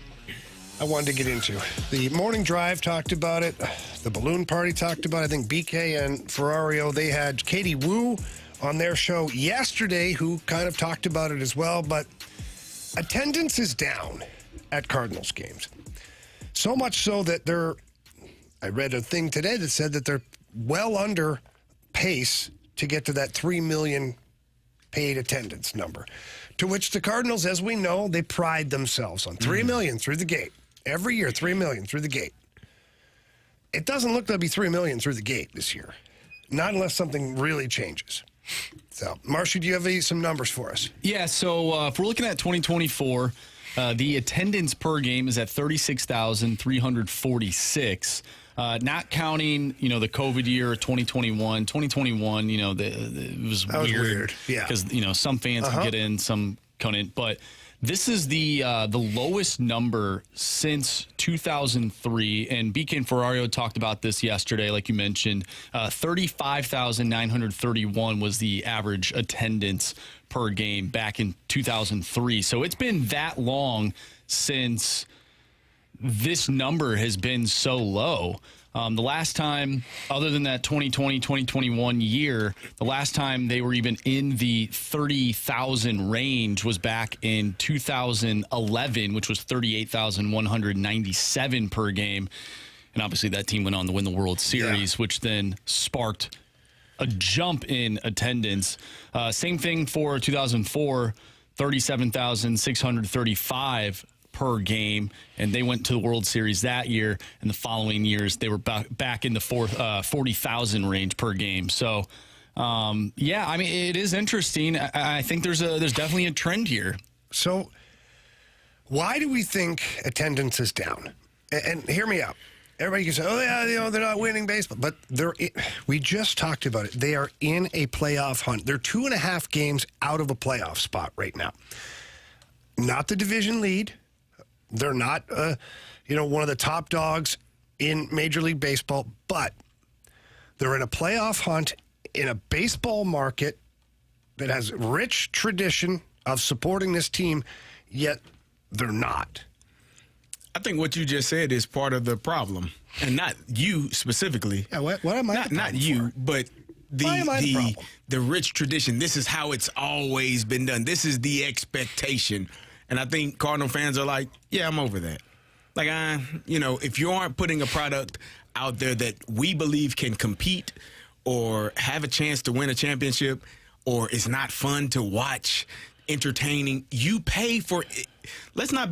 I wanted to get into. The morning drive talked about it. The balloon party talked about it. I think BK and Ferrario, they had Katie Wu on their show yesterday who kind of talked about it as well. But attendance is down at Cardinals games. So much so that I read a thing today that said that they're well under pace to get to that 3 million paid attendance number, to which the Cardinals, as we know, they pride themselves on 3 million through the gate. Every year, 3 million through the gate. It doesn't look like there'll be 3 million through the gate this year, not unless something really changes. So, Marcia, do you have some numbers for us? Yeah, so if we're looking at 2024, the attendance per game is at 36,346. Not counting, the COVID year 2021. 2021, it was weird. Yeah. Because, some fans could get in, some couldn't. But this is the lowest number since 2003. And BK and Ferrario talked about this yesterday, like you mentioned. 35,931 was the average attendance per game back in 2003. So it's been that long since this number has been so low. The last time, other than that 2020, 2021 year, the last time they were even in the 30,000 range was back in 2011, which was 38,197 per game. And obviously that team went on to win the World Series, which then sparked a jump in attendance. Same thing for 2004, 37,635 per game, and they went to the World Series that year. And the following years, they were back in the 40,000 range per game. So, it is interesting. I think there's definitely a trend here. So, why do we think attendance is down? And hear me out. Everybody can say, "Oh yeah, they're not winning baseball," but we just talked about it. They are in a playoff hunt. They're 2.5 games out of a playoff spot right now. Not the division lead. They're not, one of the top dogs in Major League Baseball, but they're in a playoff hunt in a baseball market that has rich tradition of supporting this team, yet they're not. I think what you just said is part of the problem, and not you specifically. Yeah, what am I? Not you, for? but the rich tradition. This is how it's always been done. This is the expectation. And I think Cardinal fans are like, yeah, I'm over that. Like, if you aren't putting a product out there that we believe can compete or have a chance to win a championship, or is not fun to watch, entertaining, you pay for it. Let's not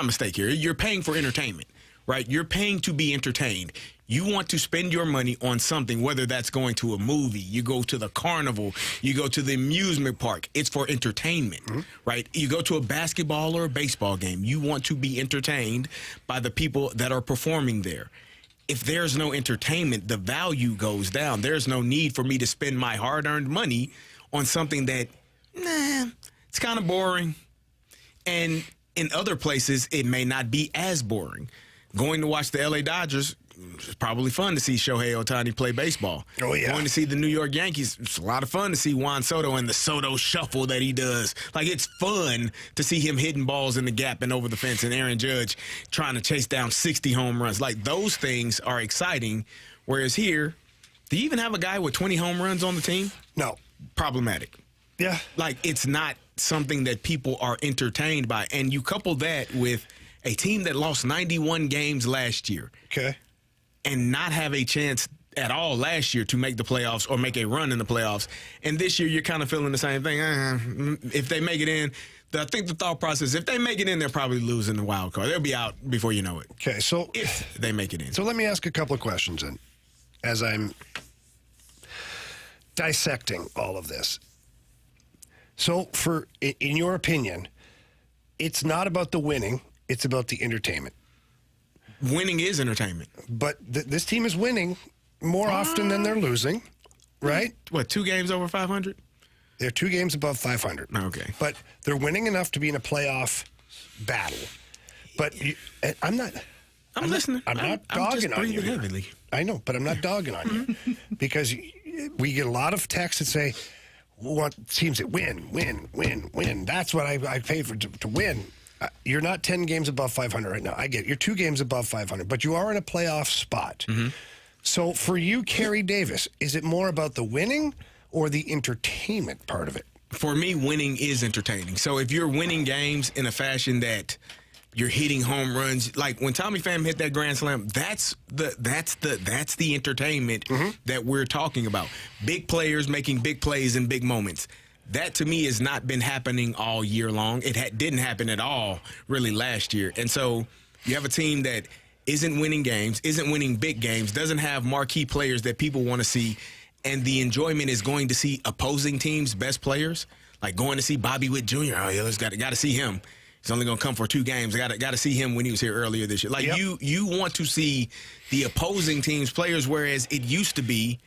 mistake here. You're paying for entertainment, right? You're paying to be entertained. You want to spend your money on something, whether that's going to a movie, you go to the carnival, you go to the amusement park. It's for entertainment, right? You go to a basketball or a baseball game. You want to be entertained by the people that are performing there. If there's no entertainment, the value goes down. There's no need for me to spend my hard-earned money on something that, it's kind of boring. And in other places, it may not be as boring. Going to watch the LA Dodgers, it's probably fun to see Shohei Ohtani play baseball. Oh, yeah. Going to see the New York Yankees, it's a lot of fun to see Juan Soto and the Soto shuffle that he does. Like, it's fun to see him hitting balls in the gap and over the fence, and Aaron Judge trying to chase down 60 home runs. Like, those things are exciting. Whereas here, do you even have a guy with 20 home runs on the team? No. Problematic. Yeah. Like, it's not something that people are entertained by. And you couple that with a team that lost 91 games last year. Okay. And not have a chance at all last year to make the playoffs or make a run in the playoffs. And this year, you're kind of feeling the same thing. If they make it in, I think the thought process, if they make it in, they're probably losing the wild card. They'll be out before you know it. Okay, so if they make it in. So let me ask a couple of questions then, as I'm dissecting all of this. So in your opinion, it's not about the winning, it's about the entertainment. Winning is entertainment. But this team is winning more often than they're losing, right? What, 2 games over 500? They're 2 games above 500. Okay. But they're winning enough to be in a playoff battle. But I'm not I'm listening. I'm not I'm dogging just on you. breathing heavily. I know, but I'm not dogging on you because we get a lot of texts that say, "We want teams that win. That's what I paid for to win." You're not 10 games above 500 right now. I get it. You're 2 games above 500, but you are in a playoff spot. So for you, Carey Davis, is it more about the winning or the entertainment part of it? For me, winning is entertaining. So if you're winning games in a fashion that you're hitting home runs, like when Tommy Pham hit that grand slam, that's the entertainment that we're talking about. Big players making big plays in big moments. That, to me, has not been happening all year long. It didn't happen at all, really, last year. And so you have a team that isn't winning games, isn't winning big games, doesn't have marquee players that people want to see, and the enjoyment is going to see opposing teams' best players, like going to see Bobby Witt Jr. Oh, yeah, got to see him. He's only going to come for 2 games. Got to see him when he was here earlier this year. Like, you want to see the opposing teams' players, whereas it used to be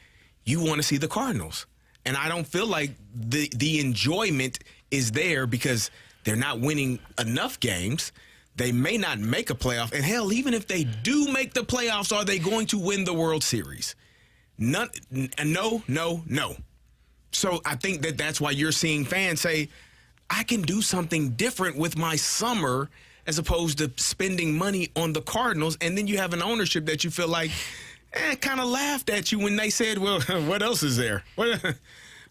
you want to see the Cardinals. And I don't feel like the enjoyment is there because they're not winning enough games. They may not make a playoff. And, hell, even if they do make the playoffs, are they going to win the World Series? No. So I think that's why you're seeing fans say, I can do something different with my summer as opposed to spending money on the Cardinals. And then you have an ownership that you feel like kind of laughed at you when they said, well, what else is there?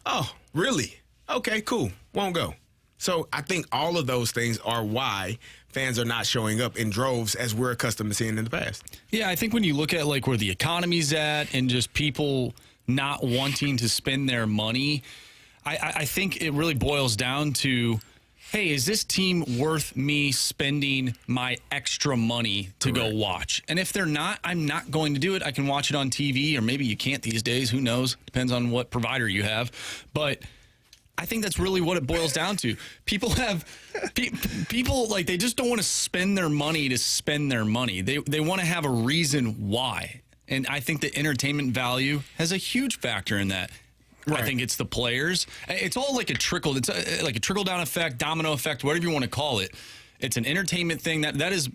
Oh, really? Okay, cool. Won't go. So I think all of those things are why fans are not showing up in droves as we're accustomed to seeing in the past. Yeah, I think when you look at like where the economy's at and just people not wanting to spend their money, I think it really boils down to, hey, is this team worth me spending my extra money to go watch? And if they're not, I'm not going to do it. I can watch it on TV, or maybe you can't these days. Who knows? Depends on what provider you have. But I think that's really what it boils down to. People like they just don't want to spend their money to spend their money. They want to have a reason why. And I think the entertainment value has a huge factor in that. Right. I think it's the players. It's all like a trickle. It's like a trickle-down effect, domino effect, whatever you want to call it. It's an entertainment thing. That is,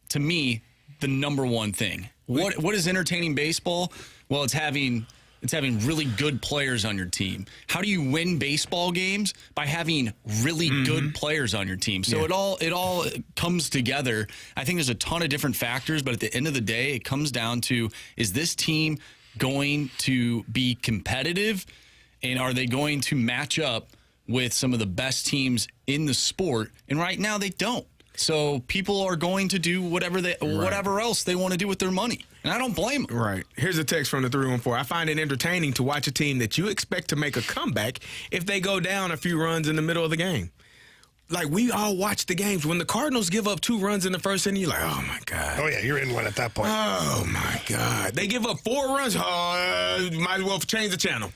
to me, the number one thing. What is entertaining baseball? Well, it's having really good players on your team. How do you win baseball games? By having really good players on your team. So it all comes together. I think there's a ton of different factors, but at the end of the day, it comes down to, is this team going to be competitive? And are they going to match up with some of the best teams in the sport? And right now they don't. So people are going to do whatever else they want to do with their money. And I don't blame them. Right. Here's a text from the 314. I find it entertaining to watch a team that you expect to make a comeback if they go down a few runs in the middle of the game. Like, we all watch the games. When the Cardinals give up 2 runs in the first inning, you're like, oh, my God. Oh, yeah, you're in one at that point. Oh, my God. They give up 4 runs. Might as well change the channel.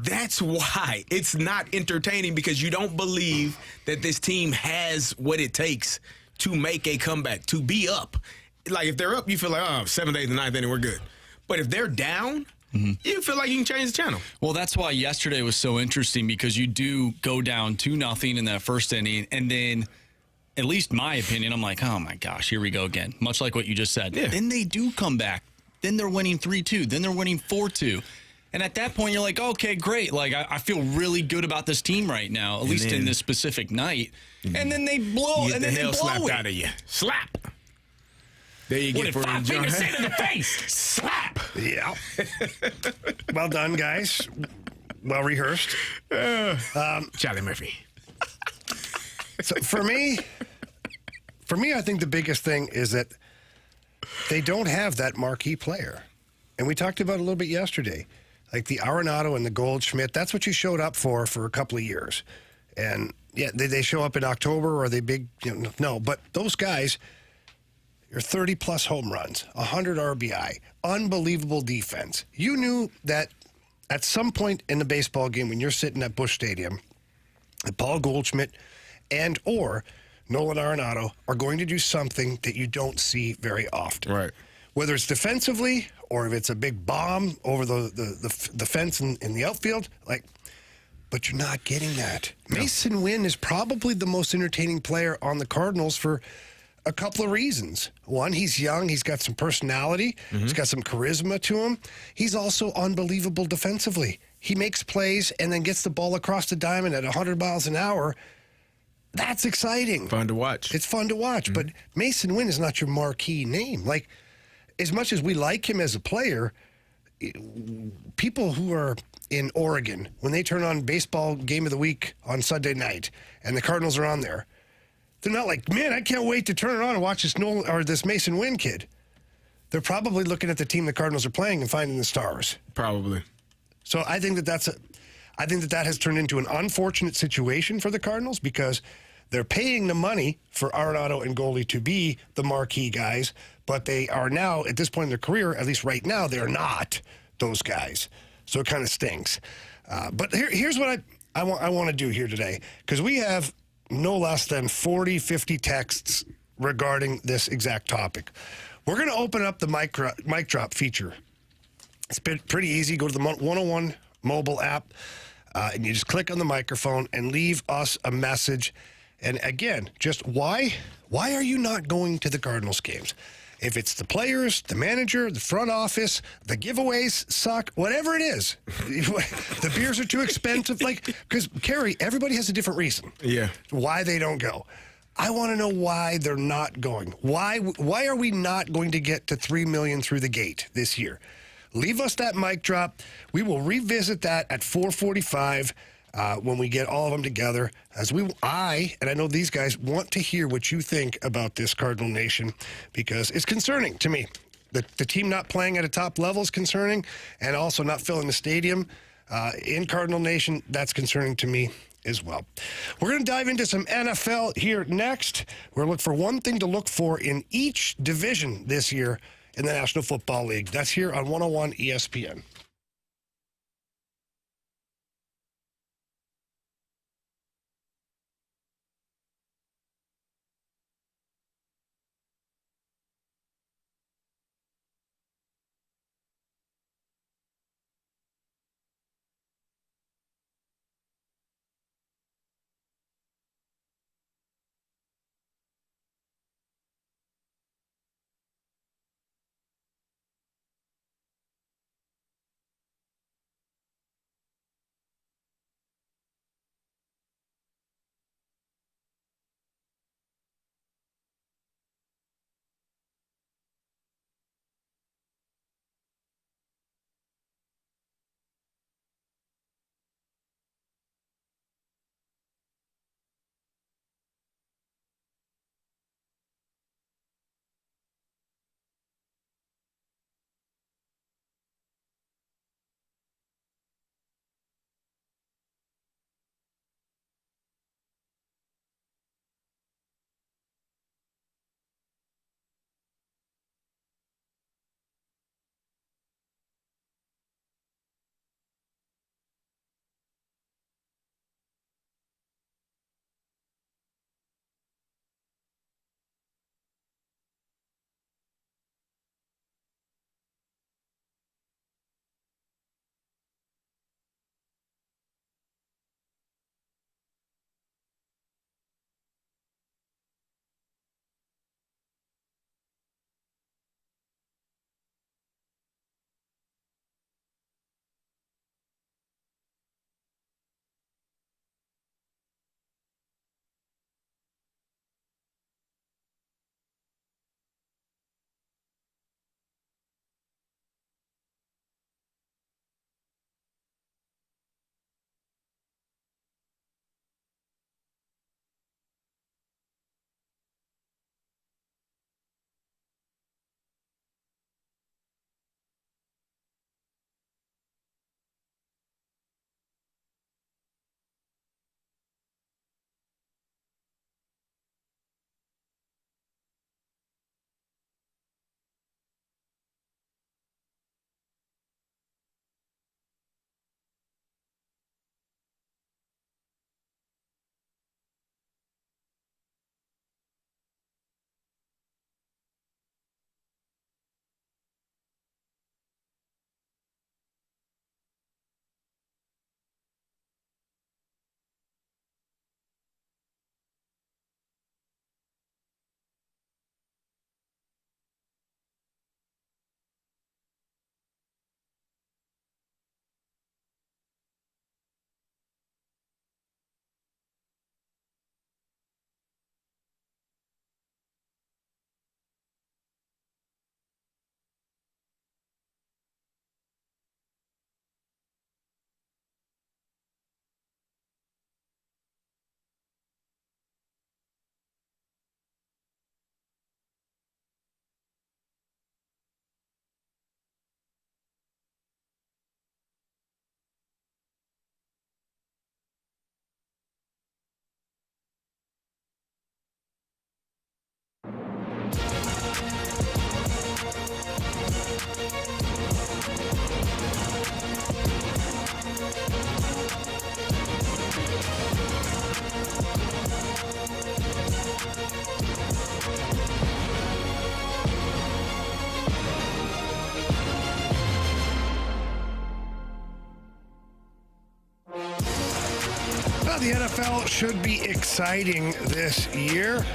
That's why it's not entertaining, because you don't believe that this team has what it takes to make a comeback, to be up. Like, if they're up, you feel like, 7th, 8th, and 9th inning, we're good. But if they're down, you feel like you can change the channel. Well, that's why yesterday was so interesting, because you do go down 2-0 in that first inning, and then, at least my opinion, I'm like, oh, my gosh, here we go again. Much like what you just said. Yeah. Then they do come back. Then they're winning 3-2. Then they're winning 4-2. And at that point, you're like, okay, great. Like, I feel really good about this team right now, at least in this specific night. And then they blow, Get and the then they hell blow slapped it. out of you. Slap. There you get What did for 5 the fingers say to the face? Slap. Yeah. Well done, guys. Well rehearsed. Charlie Murphy. So for me, I think the biggest thing is that they don't have that marquee player. And we talked about it a little bit yesterday. Like the Arenado and the Goldschmidt, that's what you showed up for a couple of years. And, yeah, they show up in October, or are they big? No, but those guys, you're 30-plus home runs, 100 RBI, unbelievable defense. You knew that at some point in the baseball game when you're sitting at Busch Stadium, that Paul Goldschmidt and or Nolan Arenado are going to do something that you don't see very often. Right. Whether it's defensively or if it's a big bomb over the fence in the outfield, but you're not getting that. No. Mason Wynn is probably the most entertaining player on the Cardinals for a couple of reasons. One, he's young. He's got some personality. He's got some charisma to him. He's also unbelievable defensively. He makes plays and then gets the ball across the diamond at 100 miles an hour. That's exciting. Fun to watch. It's fun to watch. But Mason Wynn is not your marquee name. Like, as much as we like him as a player, people who are in Oregon, when they turn on baseball game of the week on Sunday night and the Cardinals are on there, they're not like, man, I can't wait to turn it on and watch this Mason Wynn kid. They're probably looking at the team the Cardinals are playing and finding the stars. Probably. So I think that has turned into an unfortunate situation for the Cardinals because they're paying the money for Arenado and Goldie to be the marquee guys, but they are now, at this point in their career, at least right now, they're not those guys. So it kind of stinks. But here's what I want to do here today, because we have no less than 40, 50 texts regarding this exact topic. We're going to open up the mic drop feature. It's been pretty easy. Go to the 101 mobile app, and you just click on the microphone and leave us a message. And again, just why are you not going to the Cardinals games? If it's the players, the manager, the front office, the giveaways suck, whatever it is, the beers are too expensive. Because Carey, everybody has a different reason. Yeah. Why they don't go. I want to know why they're not going. Why are we not going to get to 3 million through the gate this year? Leave us that mic drop. We will revisit that at 4:45 when we get all of them together. I know these guys want to hear what you think about this Cardinal Nation, because it's concerning to me. The team not playing at a top level is concerning, and also not filling the stadium in Cardinal Nation, that's concerning to me as well. We're going to dive into some NFL here next. We're going to look for one thing to look for in each division this year in the National Football League. That's here on 101 ESPN. Well, the NFL should be exciting this year.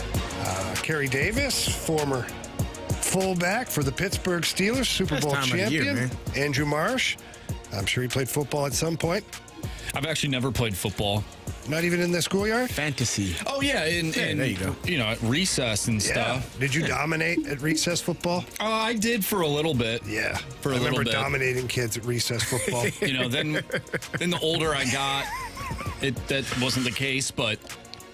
Carey Davis, former fullback for the Pittsburgh Steelers, Super Bowl champion. Andrew Marsh, I'm sure he played football at some point. I've actually never played football. Not even in the schoolyard? Fantasy. Oh, yeah. There you go. At recess and stuff. Did you dominate at recess football? I did for a little bit. Yeah. For a little bit. I remember dominating kids at recess football. Then the older I got, that wasn't the case, but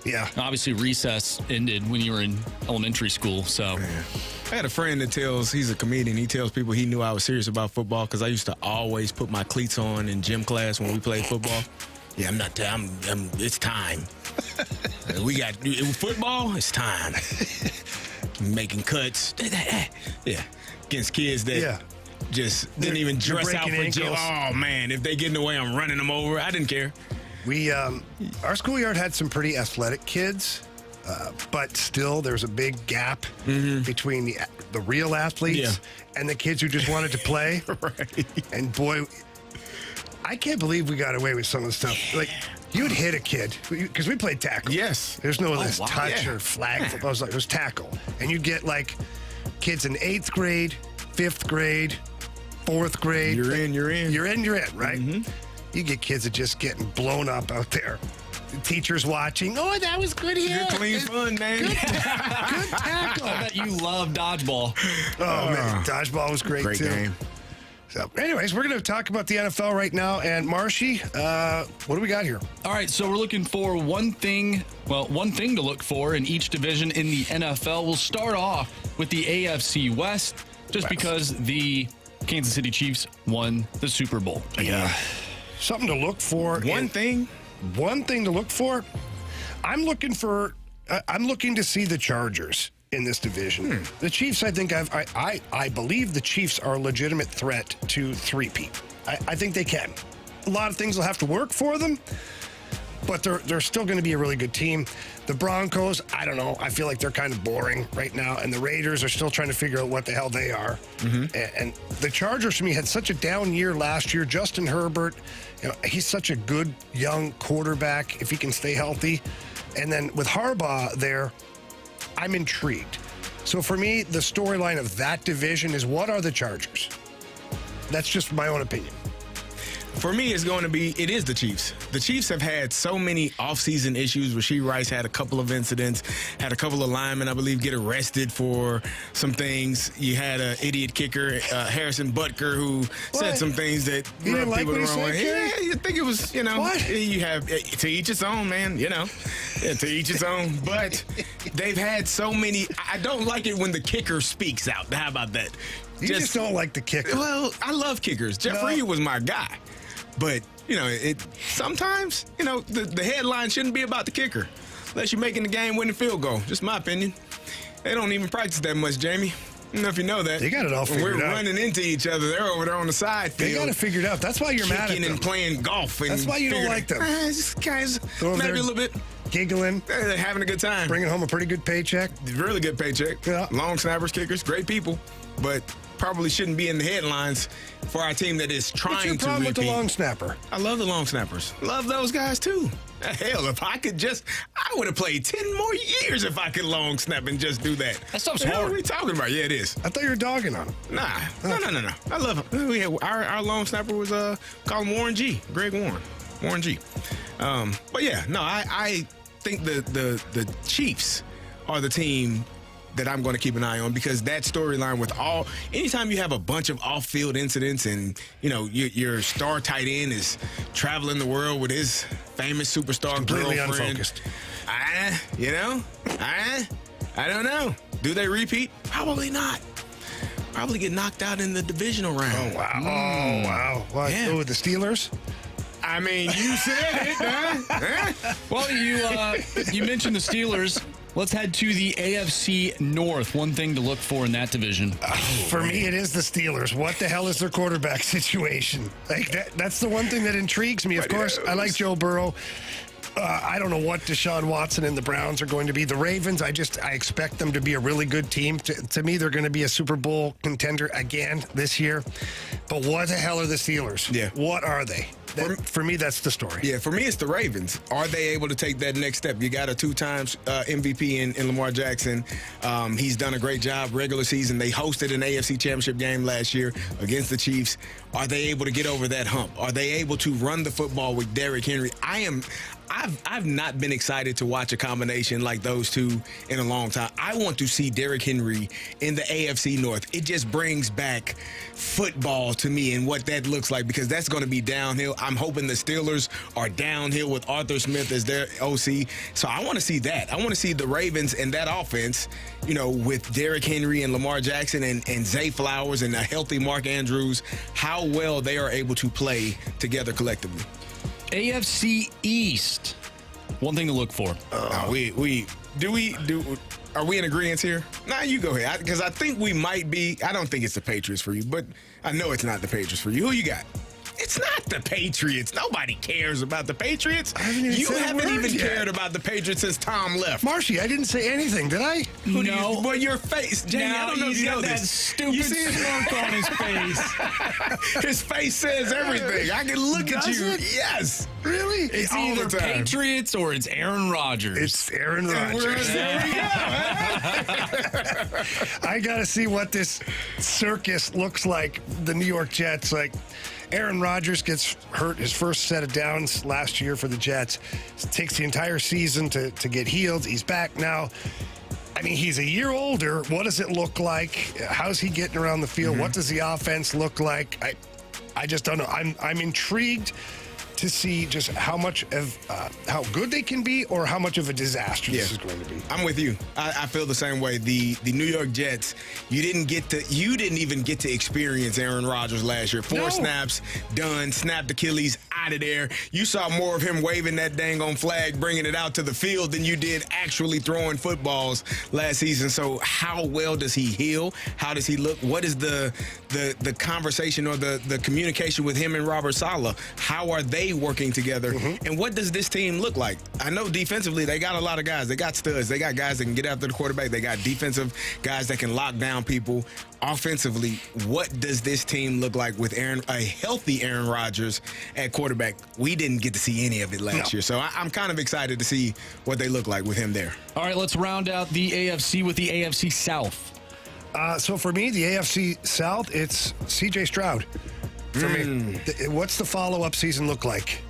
yeah, obviously recess ended when you were in elementary school, so. Yeah. I had a friend that he's a comedian. He tells people he knew I was serious about football because I used to always put my cleats on in gym class when we played football. Yeah, it's time. We got football, it's time. Making cuts. Yeah. Against kids that just didn't even dress out for gym. Oh, man, if they get in the way, I'm running them over. I didn't care. Our schoolyard had some pretty athletic kids. But still, there's a big gap between the real athletes and the kids who just wanted to play. Right. And boy, I can't believe we got away with some of the stuff. Like, you'd hit a kid, because we played tackle. Yes. There's no touch or flag football. It was tackle. And you'd get, like, kids in 8th grade, 5th grade, 4th grade. You're in, right? Mm-hmm. You get kids that just getting blown up out there. Teachers watching. Oh, that was good here. Good, clean fun, man. Good tackle. I bet you love dodgeball. Oh, man. Dodgeball was great, Great too. game. So, anyways, we're going to talk about the NFL right now. And, Marshy, what do we got here? All right, so we're looking for one thing to look for in each division in the NFL. We'll start off with the AFC West, just because the Kansas City Chiefs won the Super Bowl. Yeah. Something to look for. One thing to look for. I'm looking to see the Chargers in this division. The Chiefs, I think I believe the Chiefs are a legitimate threat to three-peat. I think they can. A lot of things will have to work for them, but they're still going to be a really good team. The Broncos, I don't know. I feel like they're kind of boring right now, and the Raiders are still trying to figure out what the hell they are. And the Chargers, for me, had such a down year last year. Justin Herbert, he's such a good young quarterback if he can stay healthy. And then with Harbaugh there, I'm intrigued. So for me, the storyline of that division is, what are the Chargers? That's just my own opinion. For me, it is the Chiefs. The Chiefs have had so many offseason issues. Rasheed Rice had a couple of incidents, had a couple of linemen, I believe, get arrested for some things. You had an idiot kicker, Harrison Butker, who said some things that rubbed people the wrong way. Yeah, you think it was, What? You have, to each its own, man, to each its own. But they've had so many. I don't like it when the kicker speaks out. How about that? You just don't like the kicker. Well, I love kickers. Jeff Reed was my guy. But, sometimes, the headline shouldn't be about the kicker unless you're making the game-winning field goal. Just my opinion. They don't even practice that much, Jamie. I don't know if you know that. They got it all figured out. We're running into each other. They're over there on the side field. They got it figured out. That's why you're mad at them. And playing golf. And that's why you don't like them. These guys maybe a little bit. Giggling. They're having a good time. Bringing home a pretty good paycheck. Really good paycheck. Yeah. Long snappers, kickers, great people. But probably shouldn't be in the headlines for our team that is trying to repeat. What's your problem with the long snapper? I love the long snappers. Love those guys, too. Hell, if I could I would have played 10 more years if I could long snap and just do that. That stuff's hard. hard. What are we talking about? Yeah, it is. I thought you were dogging on him. Nah. No. I love him. Our long snapper was, called Warren G. Greg Warren. Warren G. But yeah, no, I think the Chiefs are the team that I'm going to keep an eye on, because that storyline with anytime you have a bunch of off-field incidents and, your star tight end is traveling the world with his famous superstar completely girlfriend. Unfocused. I don't know. Do they repeat? Probably not. Probably get knocked out in the divisional round. Oh, wow. Oh, wow. What? Yeah. Oh, the Steelers? I mean, you said it, huh? Well, you mentioned the Steelers. Let's head to the AFC North. One thing to look for in that division. For me, it is the Steelers. What the hell is their quarterback situation? That's the one thing that intrigues me. Of course, I like Joe Burrow. I don't know what Deshaun Watson and the Browns are going to be. The Ravens, I expect them to be a really good team. To me, they're going to be a Super Bowl contender again this year. But what the hell are the Steelers? Yeah. What are they? For me, that's the story. Yeah, for me, it's the Ravens. Are they able to take that next step? You got a 2-time MVP in Lamar Jackson. He's done a great job regular season. They hosted an AFC Championship game last year against the Chiefs. Are they able to get over that hump? Are they able to run the football with Derrick Henry? I've not been excited to watch a combination like those two in a long time. I want to see Derrick Henry in the AFC North. It just brings back football to me and what that looks like, because that's going to be downhill. I'm hoping the Steelers are downhill with Arthur Smith as their OC. So I want to see that. I want to see the Ravens and that offense, with Derrick Henry and Lamar Jackson and Zay Flowers and a healthy Mark Andrews, how well they are able to play together collectively. AFC East. One thing to look for. Are we in agreement here? Nah, you go ahead. Because I think we might be. I don't think it's the Patriots for you, but I know it's not the Patriots for you. Who you got? It's not the Patriots. Nobody cares about the Patriots. You haven't even cared about the Patriots since Tom left. Marshy, I didn't say anything, did I? No. Well, your face, Jamie, I don't know if you know that this. stupid smirk on his face. His face says everything. I can look at Does you. it? Yes. Really? It's All either the time. Patriots or it's Aaron Rodgers. It's Aaron Rodgers. There we go. I got to see what this circus looks like. The New York Jets, Aaron Rodgers gets hurt his first set of downs last year for the Jets. It takes the entire season to get healed. He's back now. I mean, he's a year older. What does it look like? How's he getting around the field? What does the offense look like? I just don't know. I'm intrigued to see just how much of how good they can be, or how much of a disaster this is going to be. I'm with you. I feel the same way. The New York Jets, you didn't even get to experience Aaron Rodgers last year. 4 snaps, done, snapped Achilles, out of there. You saw more of him waving that dang on flag, bringing it out to the field than you did actually throwing footballs last season. So how well does he heal? How does he look? What is the conversation or the communication with him and Robert Saleh? How are they working together? And what does this team look like? I know defensively they got a lot of guys. They got studs. They got guys that can get after the quarterback. They got defensive guys that can lock down people. Offensively, what does this team look like with a healthy Aaron Rodgers at quarterback? We didn't get to see any of it last year, so I'm kind of excited to see what they look like with him there. All right, let's round out the AFC with the AFC South. So for me, the AFC South, it's C.J. Stroud. For me, what's the follow-up season look like?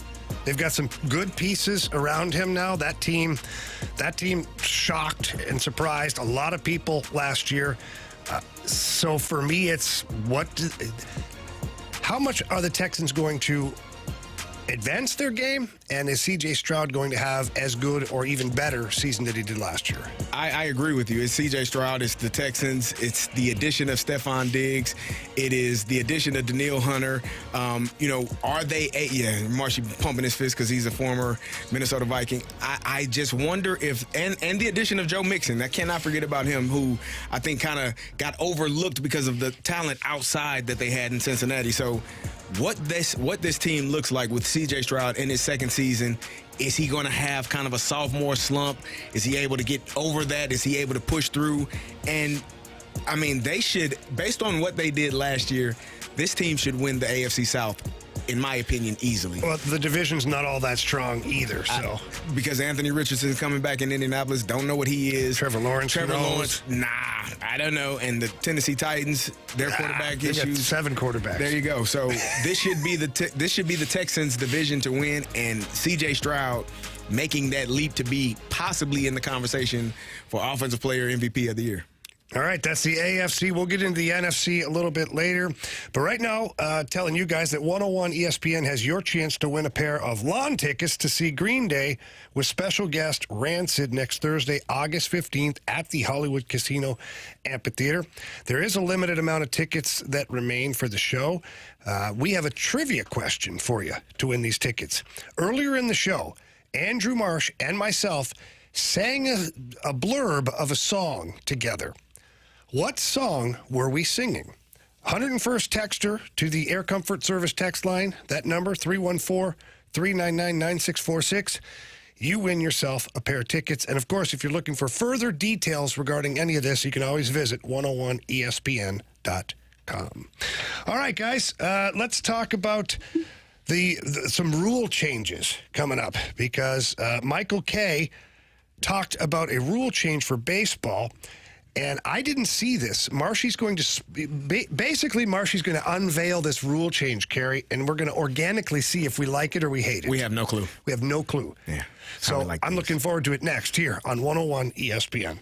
They've got some good pieces around him now. That team shocked and surprised a lot of people last year. So for me, it's how much are the Texans going to advance their game, and is C.J. Stroud going to have as good or even better season that he did last year? I agree with you. It's C.J. Stroud. It's the Texans. It's the addition of Stephon Diggs. It is the addition of Danielle Hunter. Are they Marshy pumping his fist because he's a former Minnesota Viking. I just wonder if, and the addition of Joe Mixon. I cannot forget about him, who I think kind of got overlooked because of the talent outside that they had in Cincinnati. So what this team looks like with C.J. Stroud in his second season, is he going to have kind of a sophomore slump? Is he able to get over that? Is he able to push through? And, I mean, they should, based on what they did last year, this team should win the AFC South, in my opinion, easily. Well, the division's not all that strong either, so. Because Anthony Richardson is coming back in Indianapolis, don't know what he is. Trevor Lawrence, nah, I don't know. And the Tennessee Titans, their quarterback they got issues. 7 quarterbacks. There you go. So this should be the Texans' division to win, and C.J. Stroud making that leap to be possibly in the conversation for Offensive Player MVP of the Year. All right, that's the AFC. We'll get into the NFC a little bit later. But right now, telling you guys that 101 ESPN has your chance to win a pair of lawn tickets to see Green Day with special guest Rancid next Thursday, August 15th at the Hollywood Casino Amphitheater. There is a limited amount of tickets that remain for the show. We have a trivia question for you to win these tickets. Earlier in the show, Andrew Marsh and myself sang a blurb of a song together. What song were we singing? 101st texter to the Air Comfort Service text line. That number, 314-399-9646. You win yourself a pair of tickets. And, of course, if you're looking for further details regarding any of this, you can always visit 101ESPN.com. All right, guys, let's talk about some rule changes coming up because Michael Kay talked about a rule change for baseball, and I didn't see this. Marshy's going to unveil this rule change, Carey, and we're going to organically see if we like it or we hate it. We have no clue. We have no clue. Yeah. So I'm looking forward to it next here on 101 ESPN.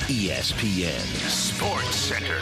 ESPN Sports Center.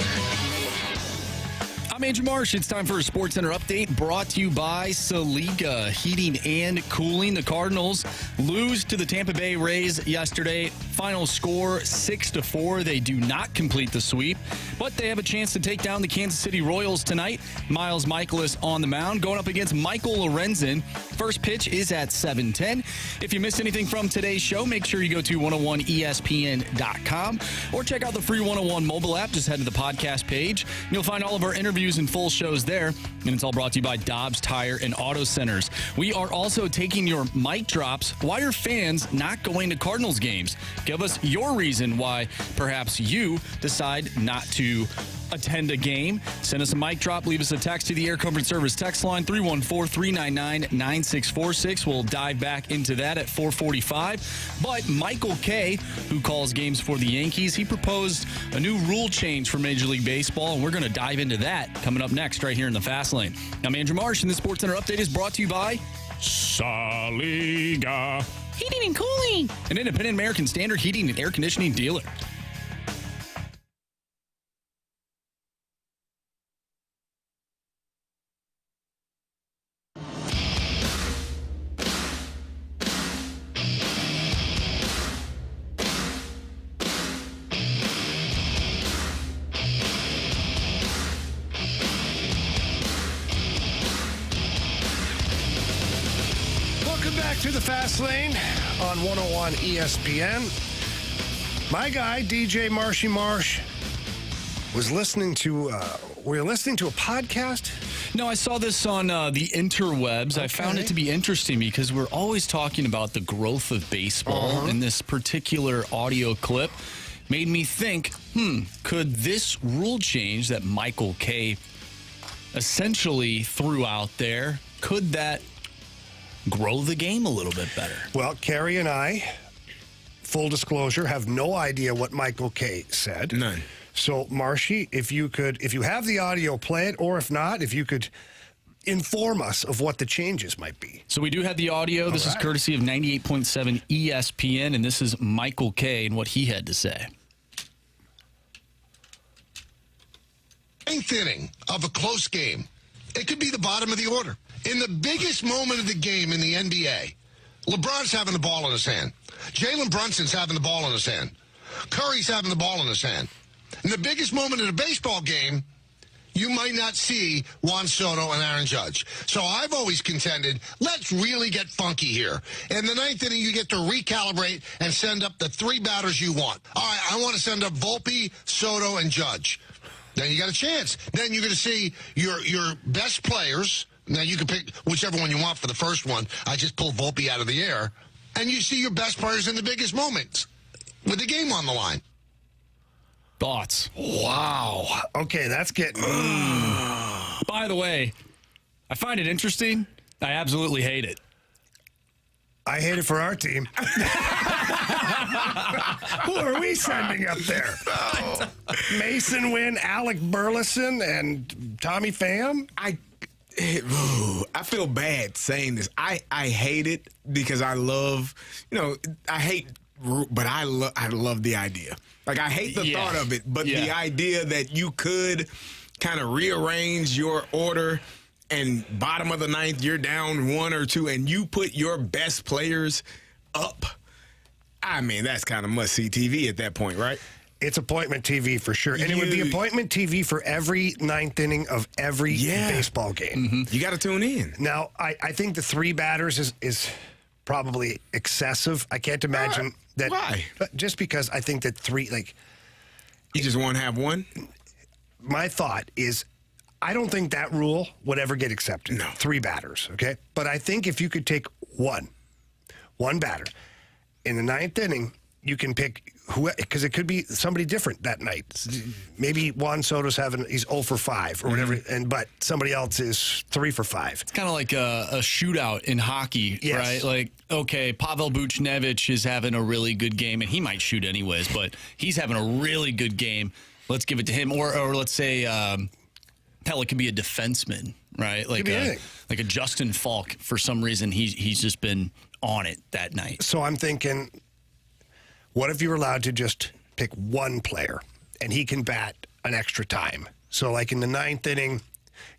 I'm Andrew Marsh. It's time for a Sports Center update brought to you by Saliga Heating and Cooling. The Cardinals lose to the Tampa Bay Rays yesterday. Final score 6-4. They do not complete the sweep, but they have a chance to take down the Kansas City Royals tonight. Miles Michaelis on the mound going up against Michael Lorenzen. First pitch is at 7:10. If you missed anything from today's show, make sure you go to 101ESPN.com or check out the free 101 mobile app. Just head to the podcast page. You'll find all of our interviews and full shows there, and it's all brought to you by Dobbs Tire and Auto Centers. We are also taking your mic drops. Why are fans not going to Cardinals games? Give us your reason why perhaps you decide not to attend a game. Send us a mic drop. Leave us a text to the Air Comfort Service text line 314-399-9646. We'll dive back into that at 4:45. But Michael Kay, who calls games for the Yankees, he proposed a new rule change for Major League Baseball, and we're going to dive into that coming up next right here in the Fast Lane. I'm Andrew Marsh, and the Sports Center update is brought to you by Saliga Heating and Cooling, an independent American Standard heating and air conditioning dealer. To the Fast Lane on 101 ESPN. My guy, DJ Marshy Marsh, was listening to, were you listening to a podcast? No, I saw this on the interwebs. I found it to be interesting because we're always talking about the growth of baseball, and this particular audio clip made me think, could this rule change that Michael Kay essentially threw out there, could that grow the game a little bit better? Well, Carey and I, full disclosure, have no idea what Michael Kay said. None. So, Marshy, if you have the audio, play it, or if not, if you could inform us of what the changes might be. So we do have the audio. This is courtesy of 98.7 ESPN, and this is Michael Kay and what he had to say. Ninth inning of a close game. It could be the bottom of the order. In the biggest moment of the game in the NBA, LeBron's having the ball in his hand. Jalen Brunson's having the ball in his hand. Curry's having the ball in his hand. In the biggest moment in a baseball game, you might not see Juan Soto and Aaron Judge. So I've always contended, let's really get funky here. In the ninth inning, you get to recalibrate and send up the three batters you want. All right, I want to send up Volpe, Soto, and Judge. Then you got a chance. Then you're going to see your best players. Now, you can pick whichever one you want for the first one. I just pulled Volpe out of the air. And you see your best players in the biggest moments with the game on the line. Thoughts? Wow. Okay, that's getting... By the way, I find it interesting. I absolutely hate it. I hate it for our team. Who are we sending up there? Mason Wynn, Alec Burleson, and Tommy Pham? I feel bad saying this. I hate it because I love, I hate, but I love the idea. Like, I hate the thought of it, but the idea that you could kind of rearrange your order and bottom of the ninth, you're down 1 or 2, and you put your best players up. I mean, that's kind of must-see TV at that point, right? It's appointment TV for sure. And it would be appointment TV for every ninth inning of every baseball game. Mm-hmm. You got to tune in. Now, I think the three batters is probably excessive. I can't imagine that. Why? Just because I think that three, You just want to have one? My thought is, I don't think that rule would ever get accepted. No. Three batters, okay? But I think if you could take one batter, in the ninth inning, you can pick who, because it could be somebody different that night. Maybe Juan Soto's he's 0 for 5 or whatever, but somebody else is 3 for 5. It's kind of like a shootout in hockey, right? Like, okay, Pavel Buchnevich is having a really good game, and he might shoot anyways, but he's having a really good game. Let's give it to him. Or let's say, hell, it could be a defenseman, right? Like a Justin Falk. For some reason, he's just been on it that night. So I'm thinking, what if you were allowed to just pick one player and he can bat an extra time? So, like in the ninth inning,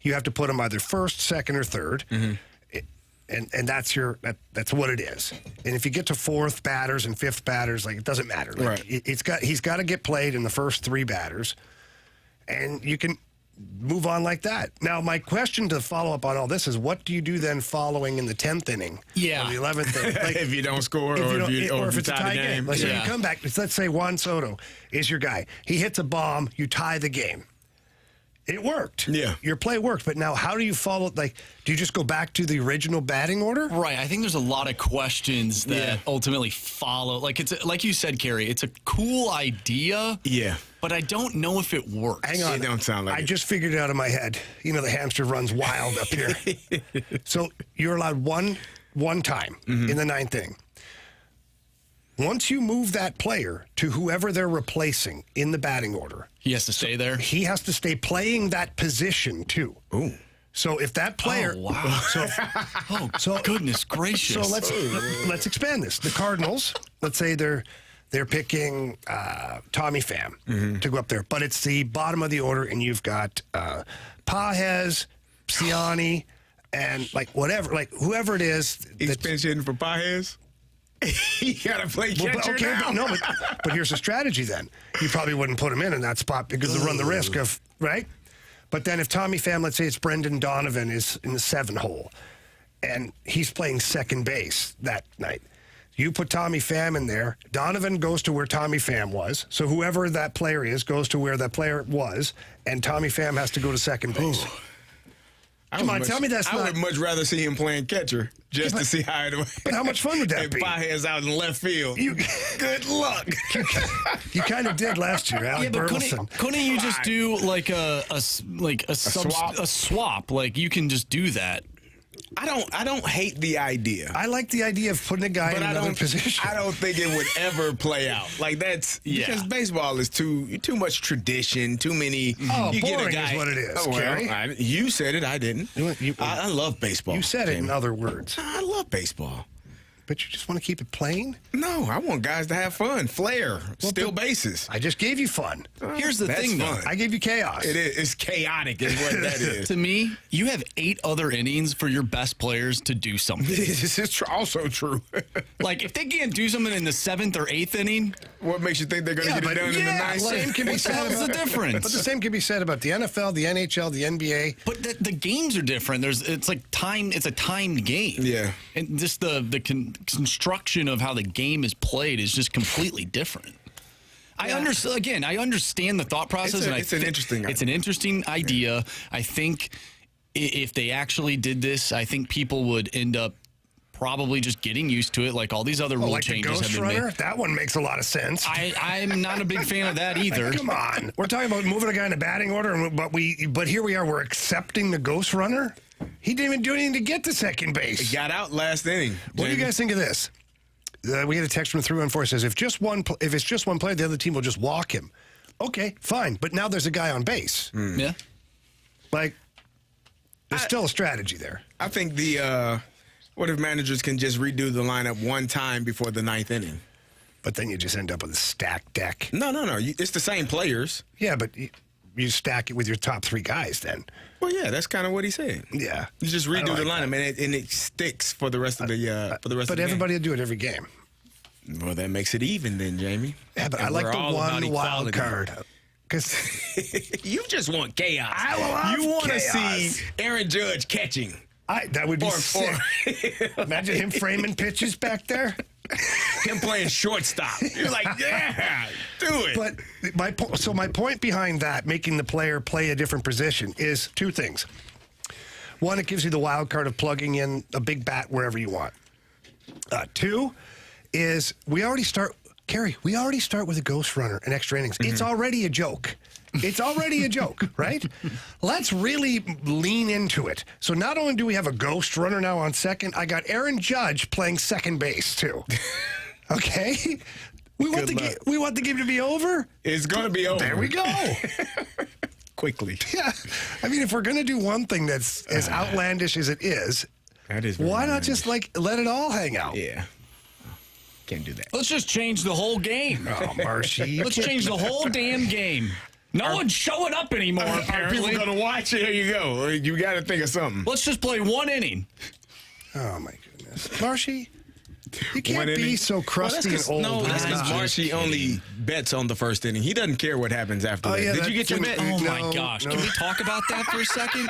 you have to put them either first, second, or third. And that's that's what it is. And if you get to fourth batters and fifth batters, like, it doesn't matter. Like, Right. he's got to get played in the first three batters, and you can move on like that. Now, my question to follow up on all this is, what do you do then following in the 10th inning? Yeah. Or the 11th inning? Like, if you don't score, if if it's a tie tie the game. Like, so Yeah. you come back, let's say Juan Soto is your guy. He hits a bomb, you tie the game. It worked. Yeah. Your play worked. But now, how do you follow? Like, do you just go back to the original batting order? Right. I think there's a lot of questions that ultimately follow. Like, like you said, Carey, it's a cool idea. Yeah. But I don't know if it works. Hang on. It don't sound like I it. just figured it out in my head. You know, the hamster runs wild up here. So you're allowed one time in the ninth inning. Once you move that player to whoever they're replacing in the batting order, He has to stay there. he has to stay playing that position too. Ooh. So if that player, Oh, wow. so Goodness gracious. So let's expand this. The Cardinals, let's say they're picking Tommy Pham to go up there, but it's the bottom of the order, and you've got Pages, Ciani, and like whatever, like whoever it is. He's pinch hitting for Pajes. He got to play catcher now. But here's the strategy then. You probably wouldn't put him in that spot because they run the risk of, right? But then if Tommy Pham, let's say it's Brendan Donovan, is in the 7 hole, and he's playing second base that night, you put Tommy Pham in there, Donovan goes to where Tommy Pham was, so whoever that player is goes to where that player was, and Tommy Pham has to go to second base. Come on, tell me that's I not... would much rather see him playing catcher just to see how it would. But how much fun would that be? Pajes out in left field. Good luck. You kind of did last year, Alec Burleson. Couldn't you just do like a swap? Like, you can just do that. I don't hate the idea. I like the idea of putting a guy in another position. I don't think it would ever play out. Like, that's because baseball is too much tradition, too many. Oh, you boring get a guy, is what it is, Oh, well, Carey. you said it. I didn't. I love baseball. You said it in Jamie. other words. I love baseball. But you just want to keep it plain? No, I want guys to have fun, flair, steal bases. I just gave you fun. Here's the That's thing, though. fun. I gave you chaos. It is. It's chaotic, is what that is. To me, you have 8 other innings for your best players to do something. This is also true. Like, if they can't do something in the 7th or 8th inning, What makes you think they're going to get it done in the ninth? same can be what the said hell's the about, difference? but the same can be said about the NFL, the NHL, the NBA. But the games are different. It's like time. It's a timed game. Yeah. And just the construction of how the game is played is just completely different. I understand. Again, I understand the thought process. It's an interesting It's an interesting idea. I think if they actually did this, I think people would end up probably just getting used to it, like all these other rule Like the changes have Ghost been Runner? made. That one makes a lot of sense. I'm not a big fan of that either. Come on. We're talking about moving a guy in a batting order, but here we are. We're accepting the Ghost Runner? He didn't even do anything to get to second base. He got out last inning. What do you Jamie. guys think of this? We had a text from 314 says if it's just one player, the other team will just walk him. Okay, fine, but now there's a guy on base. Yeah. Like, there's still a strategy there. I think what if managers can just redo the lineup one time before the ninth inning? But then you just end up with a stacked deck. No. It's the same players. Yeah, but you stack it with your top 3 guys then. Well, yeah, that's kind of what he said. Yeah, You just I redo like the that. lineup, and it sticks for the rest of the But everybody will do it every game. game. Well, that makes it even then, Jamie. Yeah, but And I like we're the all about one wild equality. card. Because You just want chaos. I love You want to chaos. see Aaron Judge catching. that would be Or- sick. Imagine him framing pitches back there. Him playing shortstop. You're like, yeah, do it. But my point behind that, making the player play a different position, is 2 things. One, it gives you the wild card of plugging in a big bat wherever you want. 2 is we already start with a Ghost Runner and extra innings. It's already a joke. It's already a joke, right? Let's really lean into it. So not only do we have a Ghost Runner now on second, I got Aaron Judge playing second base too. Okay? We want the game to be over. It's going to be over. There we go. Quickly. Yeah. I mean, if we're going to do one thing that's as outlandish as it is, That is very why not nice. just let it all hang out? Yeah. Can't do that. Let's just change the whole game. Oh, Marshy. Let's change the whole damn game. No one's showing up anymore, Are apparently. people going to watch it? Here you go. You got to think of something. Let's just play one inning. Oh, my goodness. Marshy, you can't One be inning? so crusty that's and old. No, with that's because that. Marshy only bets on the first inning. He doesn't care what happens after that. yeah, Did you get your bet? Oh, No, my gosh. no. Can we talk about that for a second?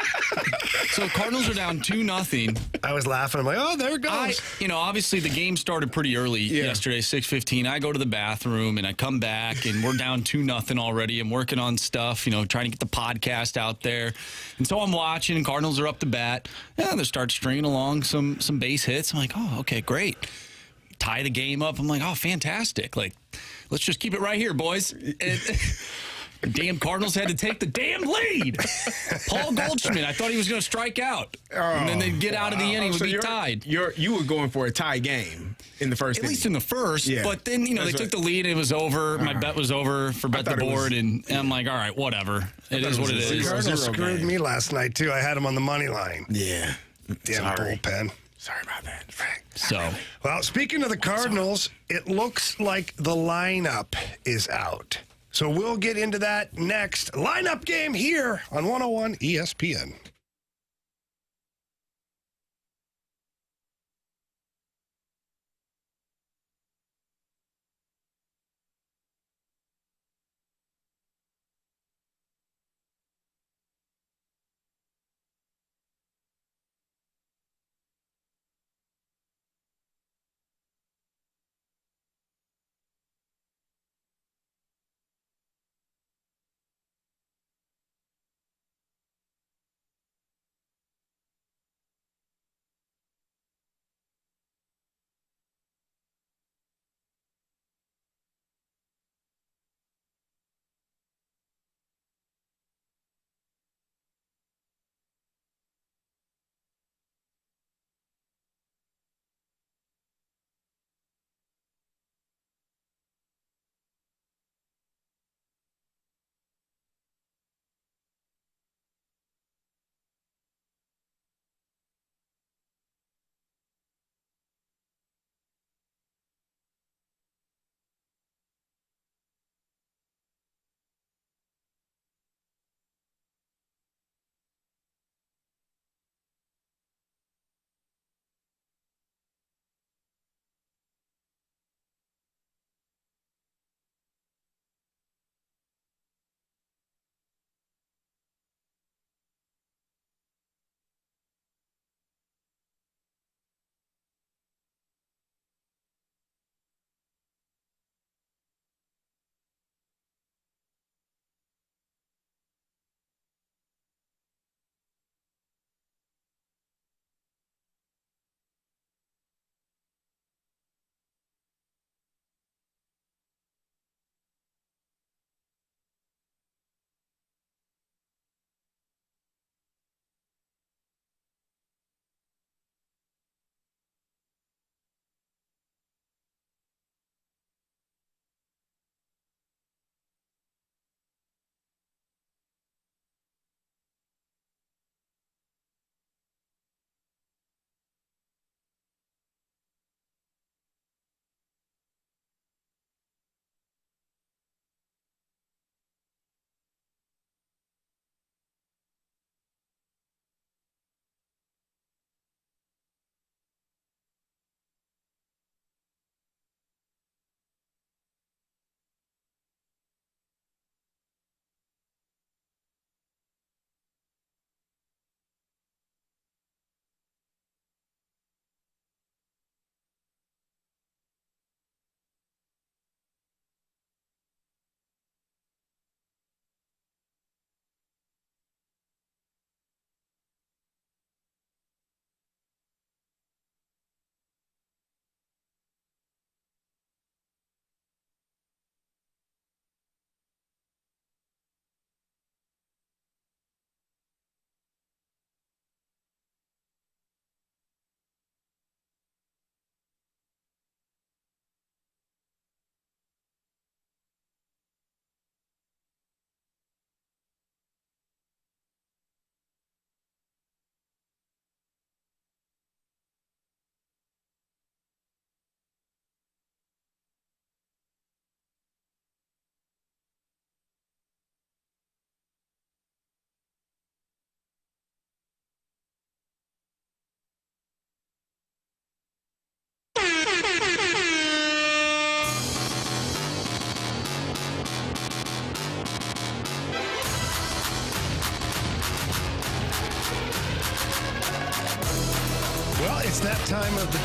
So Cardinals are down 2-0. I was laughing. I'm like, oh, there it goes. Obviously the game started pretty early yesterday, 6:15. I go to the bathroom and I come back and we're down 2-0 already. I'm working on stuff, trying to get the podcast out there. And so I'm watching and Cardinals are up to bat. Yeah, they start stringing along some base hits. I'm like, oh, okay, great. Tie the game up. I'm like, oh, fantastic. Like, let's just keep it right here, boys. And, the damn Cardinals had to take the damn lead. Paul Goldschmidt, I thought he was going to strike out. and then they'd get out of the inning, would be tied. You were going for a tie game in the first At inning. least in the first. Yeah. But then, they That's took right. the lead. It was over. My bet was over for Bet the thought it was- Board. And I'm like, all right, whatever. It is what it was a is. zero. Cardinals screwed game. me last night, too. I had him on the money line. Yeah. Damn Sorry. bullpen. Sorry about that. So, Well, speaking of the Cardinals, it looks like the lineup is out. So we'll get into that next. Lineup game here on 101 ESPN.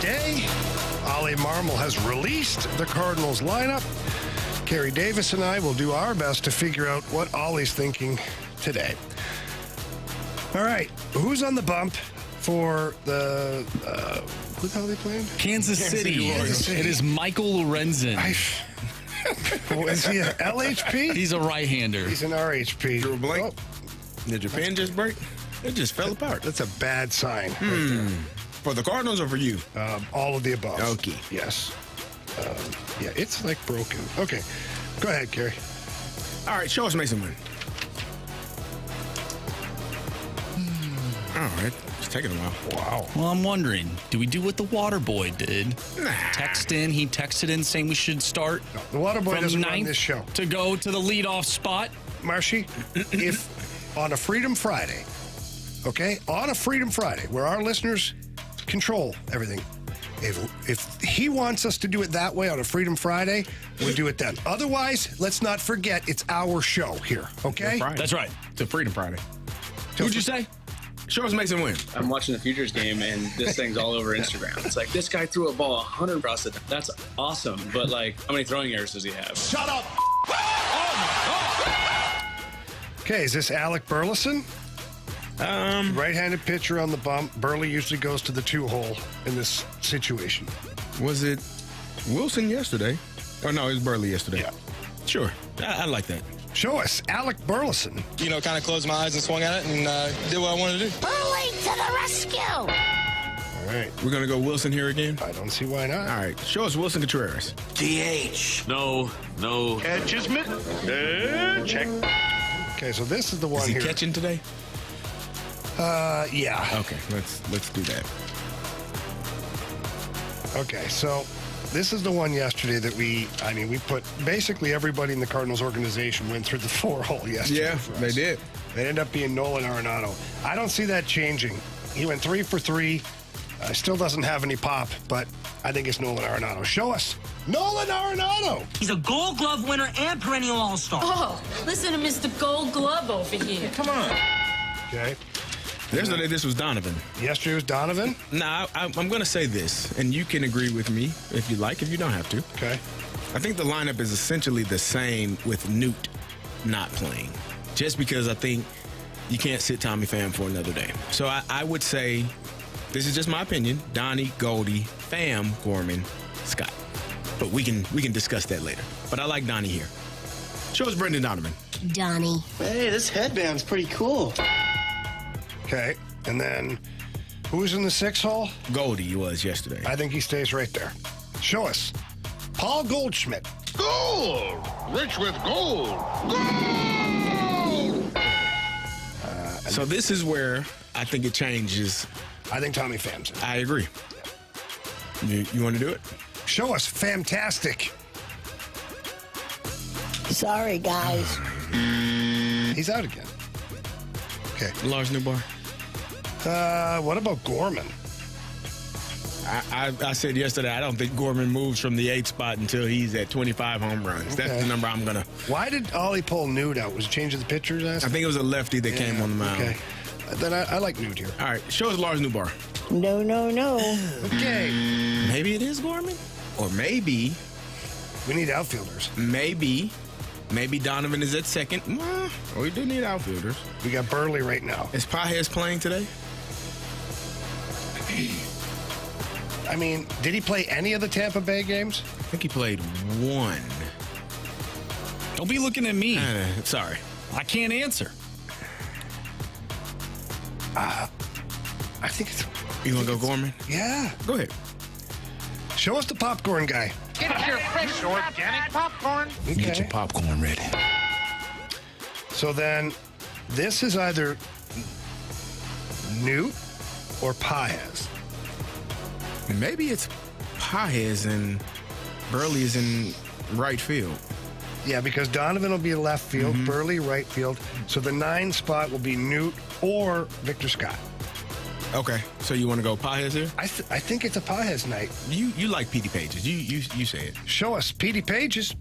day. Oli Marmol has released the Cardinals lineup. Carey Davis and I will do our best to figure out what Ollie's thinking today. All right, who's on the bump for the, who the hell are they playing? Kansas City. It is Michael Lorenzen. Is he an LHP? He's a right-hander. He's an RHP. Drew a blank. Did Japan just break? It just fell apart. That's a bad sign. Right there. For the Cardinals or for you? All of the above. Okay. Yes. Yeah, it's like broken. Okay. Go ahead, Carey. All right, show us Mason Wynn. All right, it's taking a while. Wow. Well, I'm wondering, do we do what the water boy did? Nah. He texted in saying we should start The water boy from doesn't run ninth this show. to go to the leadoff spot. Marshy, if on a Freedom Friday, okay, on a Freedom Friday, where our listeners control everything, if he wants us to do it that way on a Freedom Friday, we'll do it then. Otherwise, let's not forget it's our show here, okay? That's right. It's a Freedom Friday. Who'd you say? Show us Mason Wynn. I'm watching the Futures game, and this thing's all over Instagram. It's like, this guy threw a ball 100 across the. That's awesome, but like, how many throwing errors does he have? Shut up! Okay, is this Alec Burleson? Right-handed pitcher on the bump. Burley usually goes to the 2-hole in this situation. Was it Wilson yesterday? Oh, no, it was Burley yesterday. Yeah. Sure. I like that. Show us Alec Burleson. You know, kind of closed my eyes and swung at it and did what I wanted to do. Burley to the rescue! All right. We're going to go Wilson here again? I don't see why not. All right. Show us Wilson Contreras. DH. No. Catches me. Check. Okay, so this is the one Is he here. catching today? Yeah. Okay, let's do that. Okay, so this is the one yesterday that we put basically everybody in the Cardinals organization went through the 4-hole yesterday. Yeah, for us. they did. It ended up being Nolan Arenado. I don't see that changing. He went 3 for 3. Still doesn't have any pop, but I think it's Nolan Arenado. Show us Nolan Arenado. He's a Gold Glove winner and perennial All-Star. Oh, listen to Mr. Gold Glove over here. Come on. Okay. Yesterday, this was Donovan. Yesterday was Donovan. Now, I'm going to say this, and you can agree with me if you like, if you don't have to. Okay. I think the lineup is essentially the same with Newt not playing, just because I think you can't sit Tommy Pham for another day. So I would say, this is just my opinion, Donnie, Goldie, Pham, Gorman, Scott. But we can discuss that later. But I like Donnie here. Show us Brendan Donovan. Donnie. Hey, this headband's pretty cool. Okay. And then who's in the 6-hole? Goldie was yesterday. I think he stays right there. Show us Paul Goldschmidt. Gold! Rich with gold! Gold! So this is where I think it changes. I think Tommy Pham's in. I agree. You want to do it? Show us Fantastic. Sorry, guys. He's out again. Okay. Lars Newbar. What about Gorman? I said yesterday, I don't think Gorman moves from the 8th spot until he's at 25 home runs. That's Okay. the number I'm going to. Why did Ollie pull Nude out? Was it changing the pitchers? I think it was a lefty that came on the mound. Okay. Then I like Nude here. All right, show us Lars Newbar. No. Okay. Maybe it is Gorman. Or maybe We need outfielders. Maybe Donovan is at second. Well, we do need outfielders. We got Burley right now. Is Pages playing today? I mean, did he play any of the Tampa Bay games? I think he played one. Don't be looking at me. Sorry. I can't answer. I think it's. You want to go Gorman? Yeah. Go ahead. Show us the popcorn guy. Get your fresh organic popcorn. Okay. Get your popcorn ready. So then, this is either Newt or Pages. Maybe it's Pages and Burley is in right field. Yeah, because Donovan will be left field, Burley right field. So the 9 spot will be Newt or Victor Scott. Okay, so you want to go Pages here? I think it's a Pages night. You like Petey Pages. You say it. Show us Petey Pages.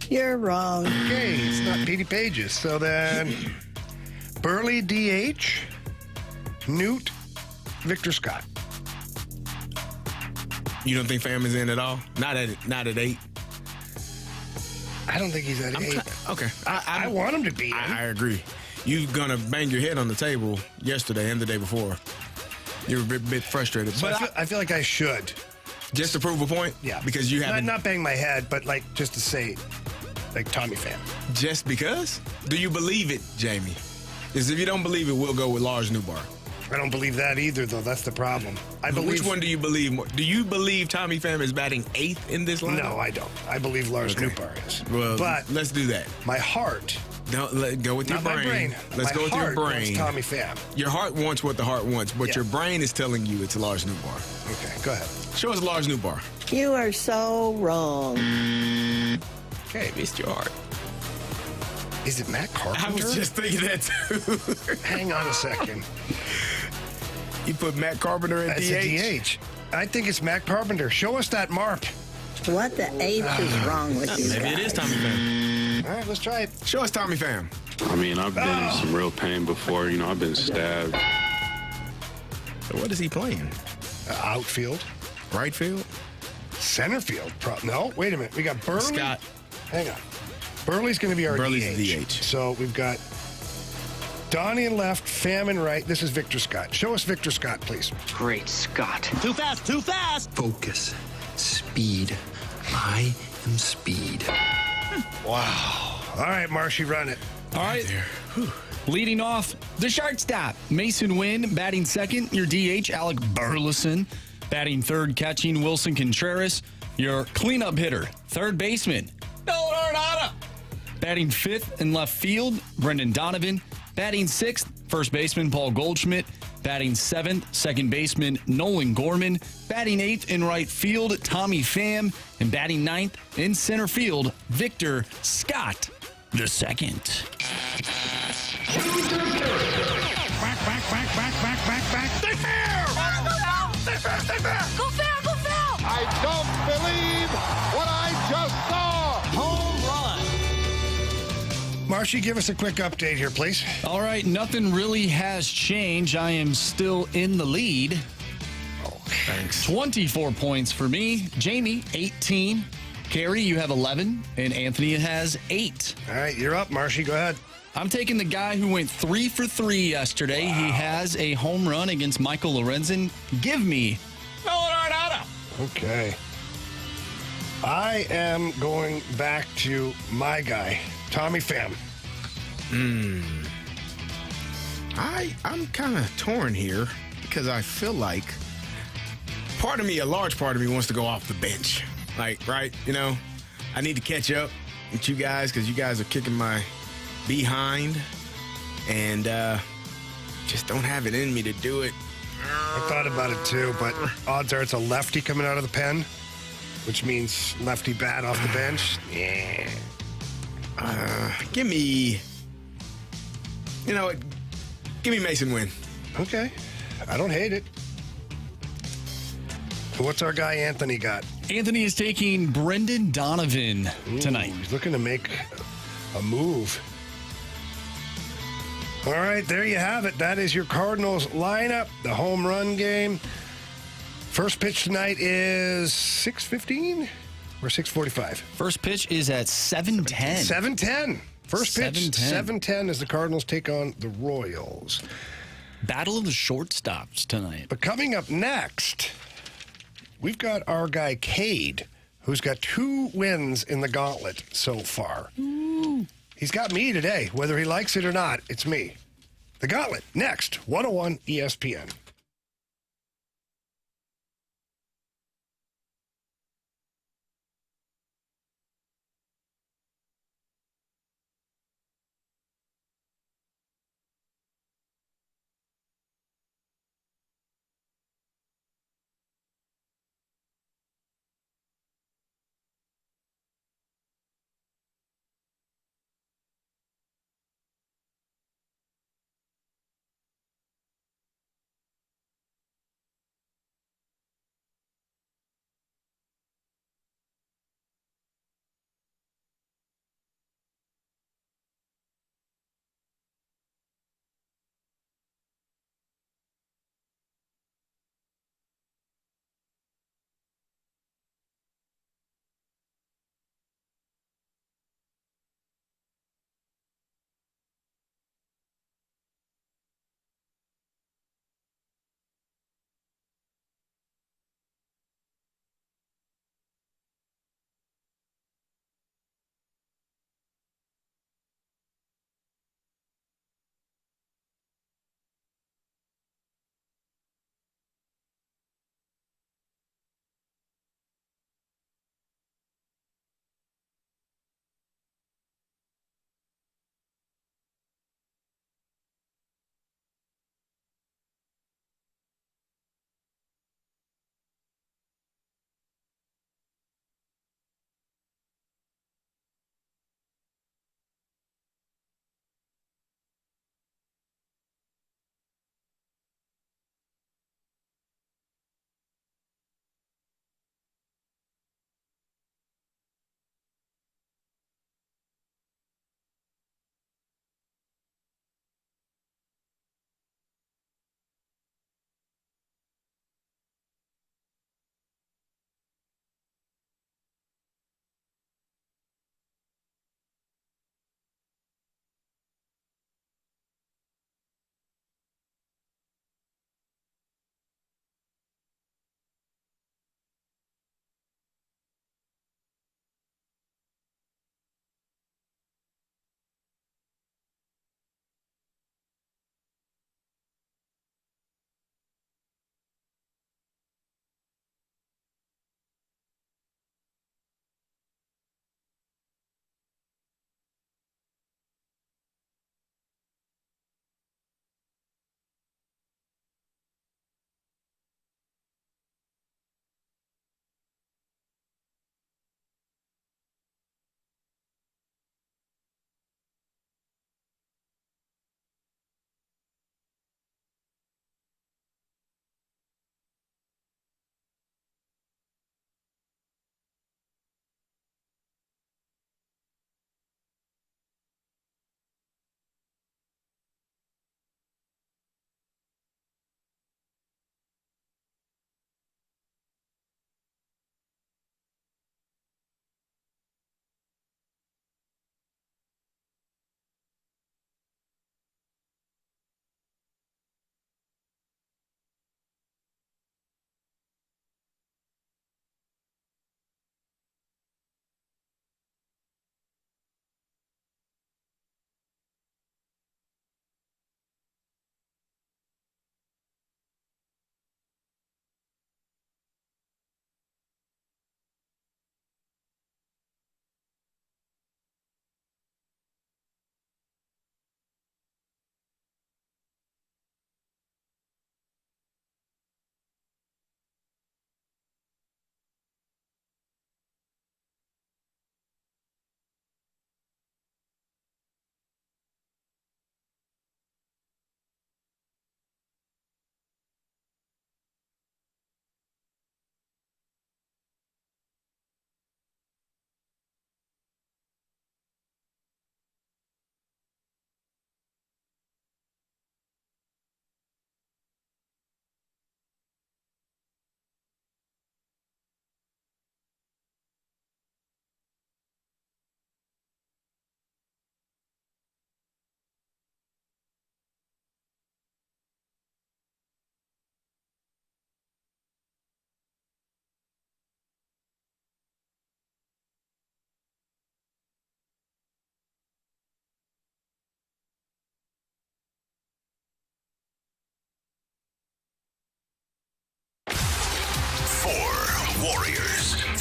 You're wrong. Okay, it's not Petey Pages. So then Burley DH, Newt, Victor Scott. You don't think Pham is in at all? Not at 8? I don't think he's at 8. Okay. I want him to be in. I agree. You're going to bang your head on the table yesterday and the day before. You were a bit frustrated. So But I feel like I should. just to prove a point? Yeah. Because you haven't. Not bang my head, but like just to say, like Tommy Pham. Just because? Do you believe it, Jamie? Because if you don't believe it, we'll go with Lars Newbar. I don't believe that either, though. That's the problem. I believe. Which one do you believe more? Do you believe Tommy Pham is batting 8th in this lineup? No, I don't. I believe Lars Newbar is. Well, but let's do that. My heart. Go with your Not my brain. Let's go with your brain. Wants Tommy Pham. Your heart wants what the heart wants, but your brain is telling you it's Lars Newbar. Okay, go ahead. Show us Lars Newbar. You are so wrong. Okay, missed your heart. Is it Matt Carpenter? I was just thinking that too. Hang on a second. You put Matt Carpenter at As DH? a DH. I think it's Matt Carpenter. Show us that mark. What the H is wrong with you? Maybe it is Tommy Pham. All right, let's try it. Show us Tommy Pham. I mean, I've been in some real pain before. You know, I've been stabbed. So what is he playing? Outfield. Right field? Center field. No, wait a minute. We got Burley. Scott. Hang on. Burley's going to be our Burley's DH. the DH. So we've got Donnie in left, Pham in right. This is Victor Scott. Show us Victor Scott, please. Great Scott. Too fast, too fast. Focus. Speed. I am speed. Wow. All right, Marshy, run it. All right. Leading off the shortstop, Mason Wynn. Batting second, your DH, Alec Burleson. Batting third, catching Wilson Contreras. Your cleanup hitter, third baseman, Nolan Arenado. Batting fifth in left field, Brendan Donovan. Batting sixth, first baseman, Paul Goldschmidt. Batting seventh, second baseman, Nolan Gorman. Batting eighth in right field, Tommy Pham. And batting ninth in center field, Victor Scott the second. Back. Stay fair! Stay fair! Go fair, go fair! I don't believe what I just saw! Home run. Marshy, give us a quick update here, please. All right, nothing really has changed. I am still in the lead. Oh, thanks. 24 points for me. Jamie, 18. Carey, you have 11. And Anthony has 8. All right, you're up, Marshy. Go ahead. I'm taking the guy who went 3 for 3 yesterday. Wow. He has a home run against Michael Lorenzen. Give me Nolan Arenado. Okay. I am going back to my guy, Tommy Pham. I'm kind of torn here because I feel like a large part of me wants to go off the bench. Like, right, you know, I need to catch up with you guys because you guys are kicking my behind and just don't have it in me to do it. I thought about it too, but odds are it's a lefty coming out of the pen, which means lefty bat off the bench. Yeah. Give me, you know what? Give me Mason Wynn. Okay. I don't hate it. What's our guy Anthony got? Anthony is taking Brendan Donovan tonight. He's looking to make a move. All right, there you have it. That is your Cardinals lineup, the home run game. First pitch tonight is 6:15 or 6:45? First pitch is at 7:10. 7:10. First pitch, 7:10 as the Cardinals take on the Royals. Battle of the shortstops tonight. But coming up next, we've got our guy Cade, who's got 2 wins in the Gauntlet so far. Ooh. He's got me today. Whether he likes it or not, it's me. The Gauntlet, next, 101 ESPN.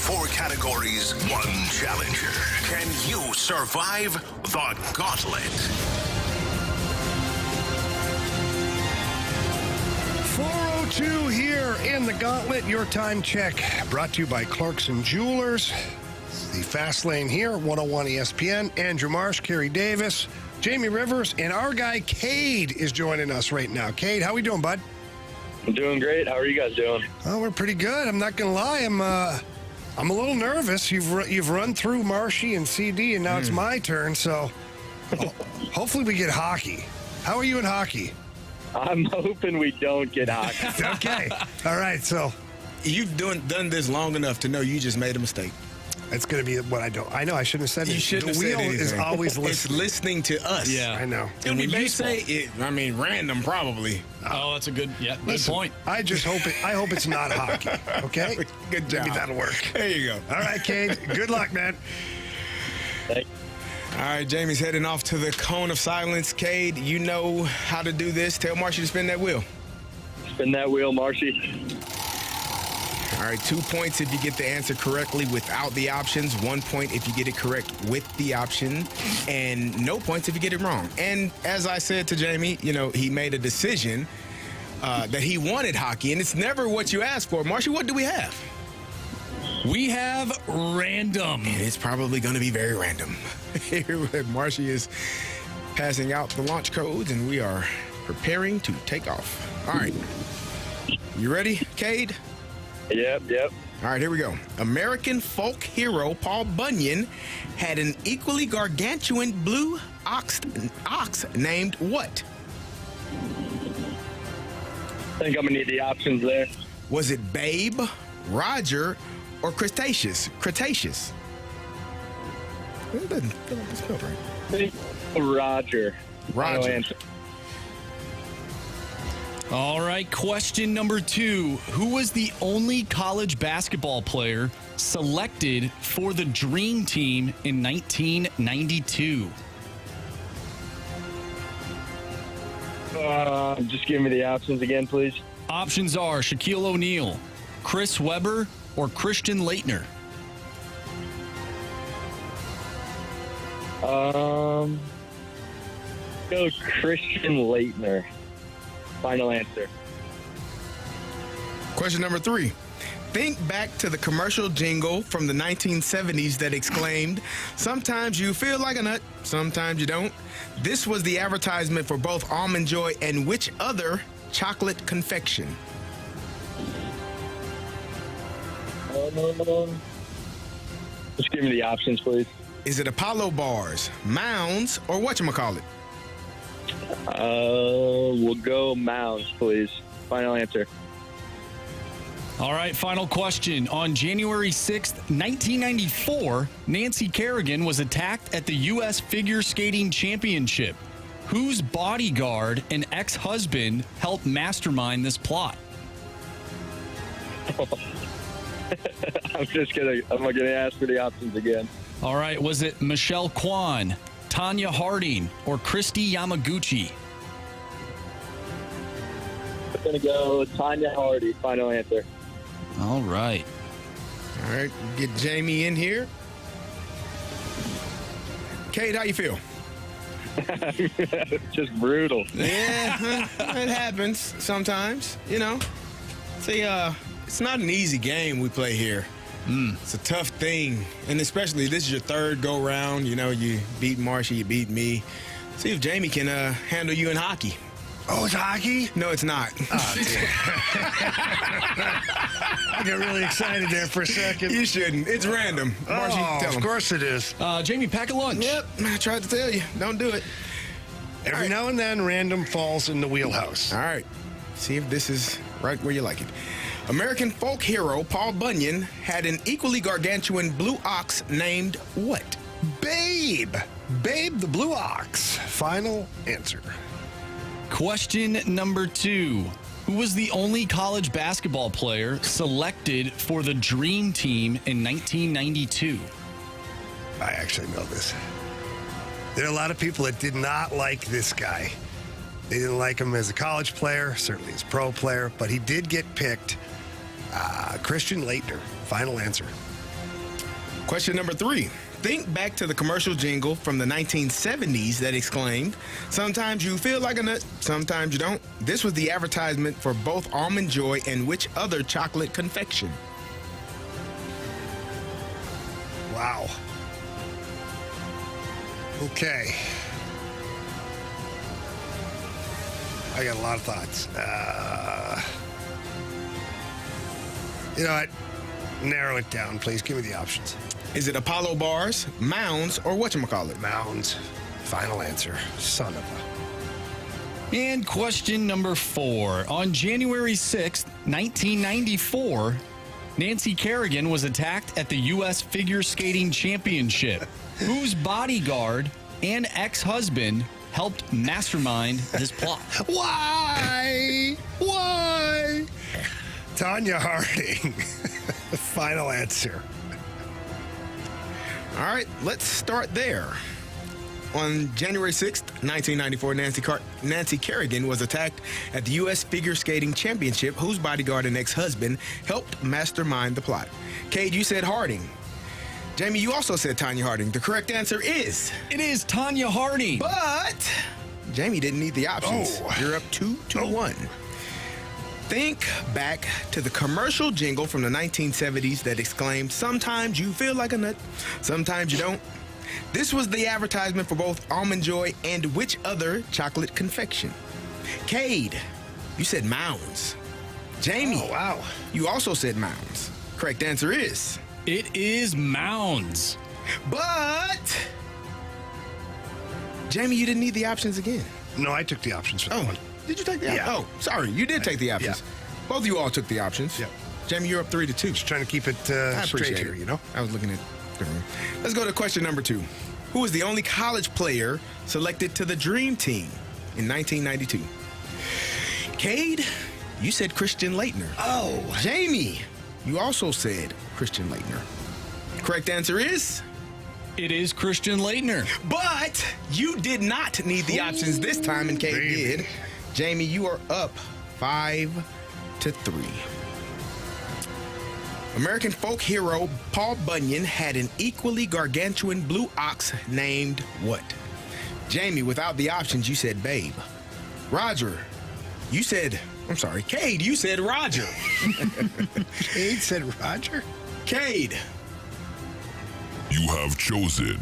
4 categories, 1 challenger. Can you survive the Gauntlet? 4:02 here in the Gauntlet. Your time check brought to you by Clarkson Jewelers. The Fast Lane here, 101 ESPN. Andrew Marsh, Carey Davis, Jamie Rivers, and our guy Cade is joining us right now. Cade, how we doing, bud? I'm doing great. How are you guys doing? Oh, we're pretty good. I'm not gonna lie. I'm a little nervous. You've run through Marshy and CD, and now it's my turn. So hopefully we get hockey. How are you in hockey? I'm hoping we don't get hockey. Okay. All right. So you've done this long enough to know you just made a mistake. It's going to be what I don't. I know I shouldn't have said it. You shouldn't have said The wheel anything. is always listening. It's listening to us. Yeah. I know. And when you say it, I mean random probably. Oh, that's a good Listen, point. I just hope it's not hockey. Okay. Good job. Maybe that'll work. There you go. All right, Cade. Good luck, man. Thank you. All right, Jamie's heading off to the cone of silence. Cade, you know how to do this. Tell Marshy to spin that wheel. Spin that wheel, Marshy. All right, 2 points if you get the answer correctly without the options. 1 point if you get it correct with the option. And no points if you get it wrong. And as I said to Jamie, he made a decision that he wanted hockey. And it's never what you ask for. Marshy, what do we have? We have random. And it's probably going to be very random. Here, Marshy is passing out the launch codes, and we are preparing to take off. All right. You ready, Cade? Yep. All right, here we go. American folk hero Paul Bunyan had an equally gargantuan blue ox named what? I think I'm going to need the options there. Was it Babe, Roger, or Cretaceous? Cretaceous. It doesn't feel like it's spelled right. I think Roger. Final Roger. answer. All right, question number 2. Who was the only college basketball player selected for the Dream Team in 1992? Just give me the options again, please. Options are Shaquille O'Neal, Chris Webber, or Christian Laettner. Go Christian Laettner. Final answer. Question number 3. Think back to the commercial jingle from the 1970s that exclaimed, "Sometimes you feel like a nut, sometimes you don't." This was the advertisement for both Almond Joy and which other chocolate confection? Just give me the options, please. Is it Apollo bars, Mounds, or whatchamacallit? We'll go Mounds, please. Final answer. All right, final question. On January 6th, 1994, Nancy Kerrigan was attacked at the U.S. Figure Skating Championship. Whose bodyguard and ex-husband helped mastermind this plot? I'm gonna ask for the options again. All right, was it Michelle Kwan, Tanya Harding, or Christy Yamaguchi? I'm gonna go Tanya Harding. Final answer. All right. All right, get Jamie in here. Kate, how you feel? Just brutal. Yeah, it happens sometimes, See, it's not an easy game we play here. It's a tough thing, and especially this is your third go-round. You beat Marsha, you beat me. See if Jamie can handle you in hockey. Oh, it's hockey? No, it's not. Oh, I got really excited there for a second. You shouldn't. It's random. Marshy, tell him. Of course it is. Jamie, pack a lunch. Yep, I tried to tell you. Don't do it. Every now and then, random falls in the wheelhouse. All right. See if this is right where you like it. American folk hero Paul Bunyan had an equally gargantuan blue ox named what? Babe. Babe the Blue Ox. Final answer. Question number 2. Who was the only college basketball player selected for the Dream Team in 1992? I actually know this. There are a lot of people that did not like this guy. They didn't like him as a college player, certainly as a pro player, but he did get picked. Christian Laettner. Final answer. Question number 3. Think back to the commercial jingle from the 1970s that exclaimed, "Sometimes you feel like a nut, sometimes you don't." This was the advertisement for both Almond Joy and which other chocolate confection? Wow. Okay. I got a lot of thoughts. You know what? Narrow it down, please. Give me the options. Is it Apollo Bars, Mounds, or whatchamacallit? Mounds. Final answer. Son of a... And question number 4. On January 6th, 1994, Nancy Kerrigan was attacked at the U.S. Figure Skating Championship. Whose bodyguard and ex-husband helped mastermind this plot? Why? Why? Tanya Harding. Final answer. All right, let's start there. On January 6th, 1994, Nancy Kerrigan was attacked at the U.S. Figure Skating Championship, whose bodyguard and ex-husband helped mastermind the plot. Cade, you said Harding. Jamie, you also said Tanya Harding. The correct answer is... It is Tanya Harding. But Jamie didn't need the options. Oh. You're up 2-1. Think back to the commercial jingle from the 1970s that exclaimed, "Sometimes you feel like a nut, sometimes you don't." This was the advertisement for both Almond Joy and which other chocolate confection? Cade, you said Mounds. Jamie, Oh, wow. you also said Mounds. Correct answer is... It is Mounds. But... Jamie, you didn't need the options again. No, I took the options for that one. Did you take the options? Yeah. Oh, sorry. You did take the options. Yeah. Both of you all took the options. Yep. Jamie, you're up 3-2. Just trying to keep it I straight appreciate here, it. you know? I was looking at different. Let's go to question number 2. Who was the only college player selected to the Dream Team in 1992? Cade, you said Christian Laettner. Oh. Jamie, you also said Christian Laettner. Correct answer is... It is Christian Laettner. But you did not need the options this time, and Cade did. Jamie, you are up 5-3. American folk hero Paul Bunyan had an equally gargantuan blue ox named what? Jamie, without the options, you said Babe. Roger, you said... I'm sorry, Cade, you said Roger. Cade said Roger? Cade. You have chosen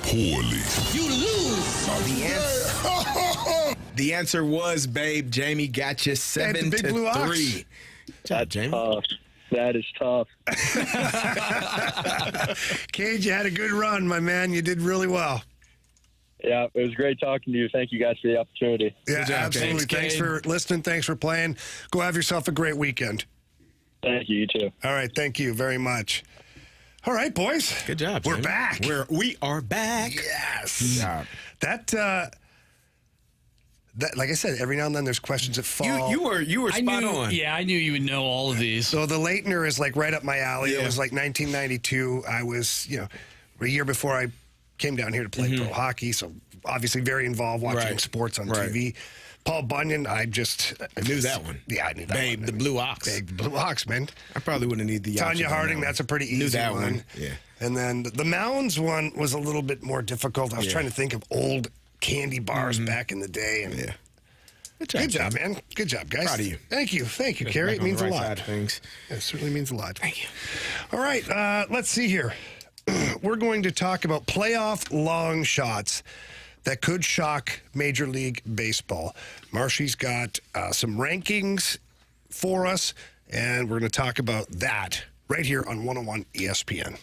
poorly. You lose. The answer was Babe. Jamie got you 7-3. That's Jamie. tough. That is tough. Cade, you had a good run, my man. You did really well. Yeah, it was great talking to you. Thank you guys for the opportunity. Yeah, job, absolutely. Thanks for listening. Thanks for playing. Go have yourself a great weekend. Thank you. You too. All right. Thank you very much. All right, boys. Good job. We're Jamie. back. We are back. Yes. Good job. That, like I said, every now and then there's questions that fall. You were spot on. Yeah, I knew you would know all of these. So the Laettner is like right up my alley. Yeah. It was like 1992. I was, a year before I came down here to play pro hockey. So obviously very involved watching sports on TV. Paul Bunyan, I knew that one. Yeah, I knew that Babe, one. the Blue Ox. Babe, the Blue Ox, man. I probably wouldn't need the Tanya options on Harding, that that's a pretty easy Knew that one. one. Yeah. And then the Mounds one was a little bit more difficult. I was trying to think of old candy bars back in the day. And Yeah. Good job, man. Good job, guys. Proud of you. Thank you, Carey. It means a lot. Things. It certainly means a lot. Thank you. All right, let's see here. We're going to talk about playoff long shots that could shock Major League Baseball. Marshy's got some rankings for us, and we're going to talk about that right here on 101 ESPN.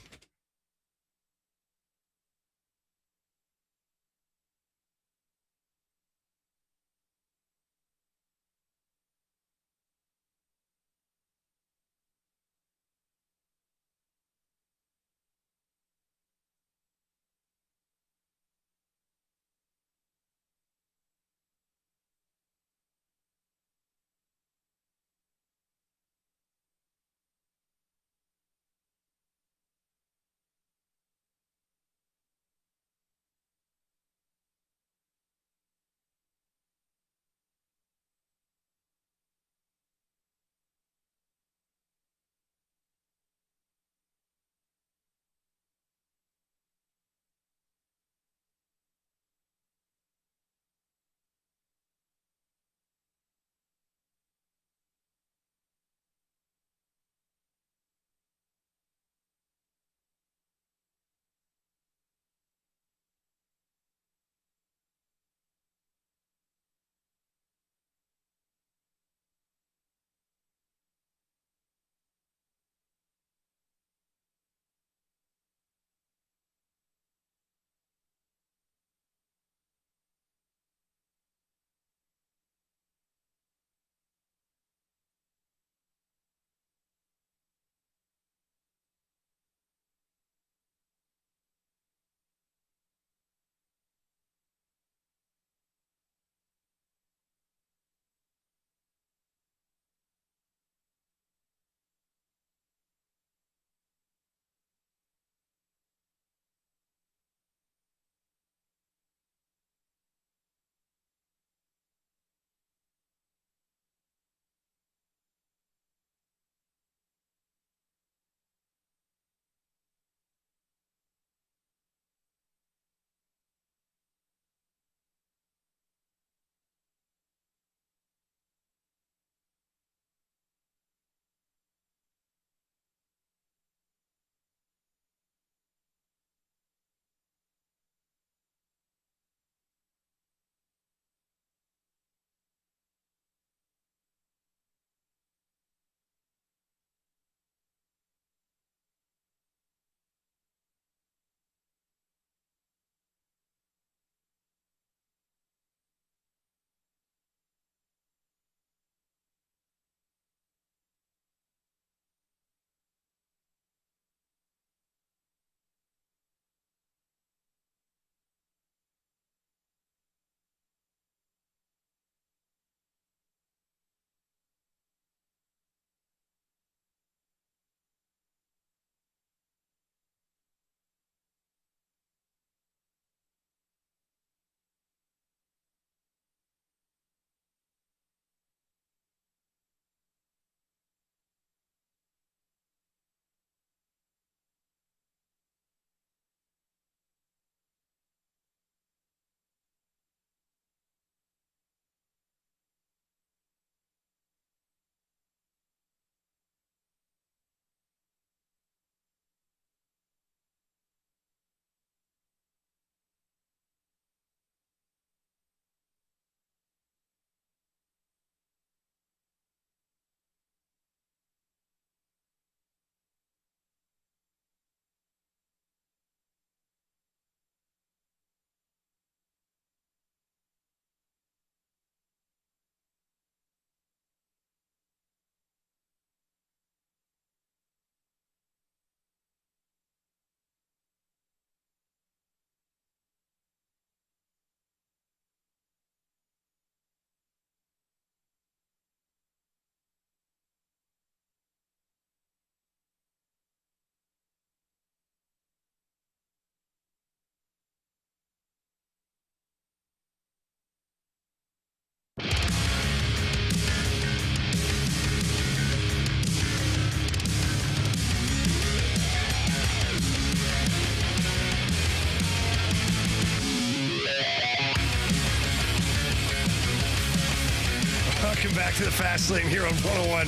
Welcome back to the Fast Lane here on 101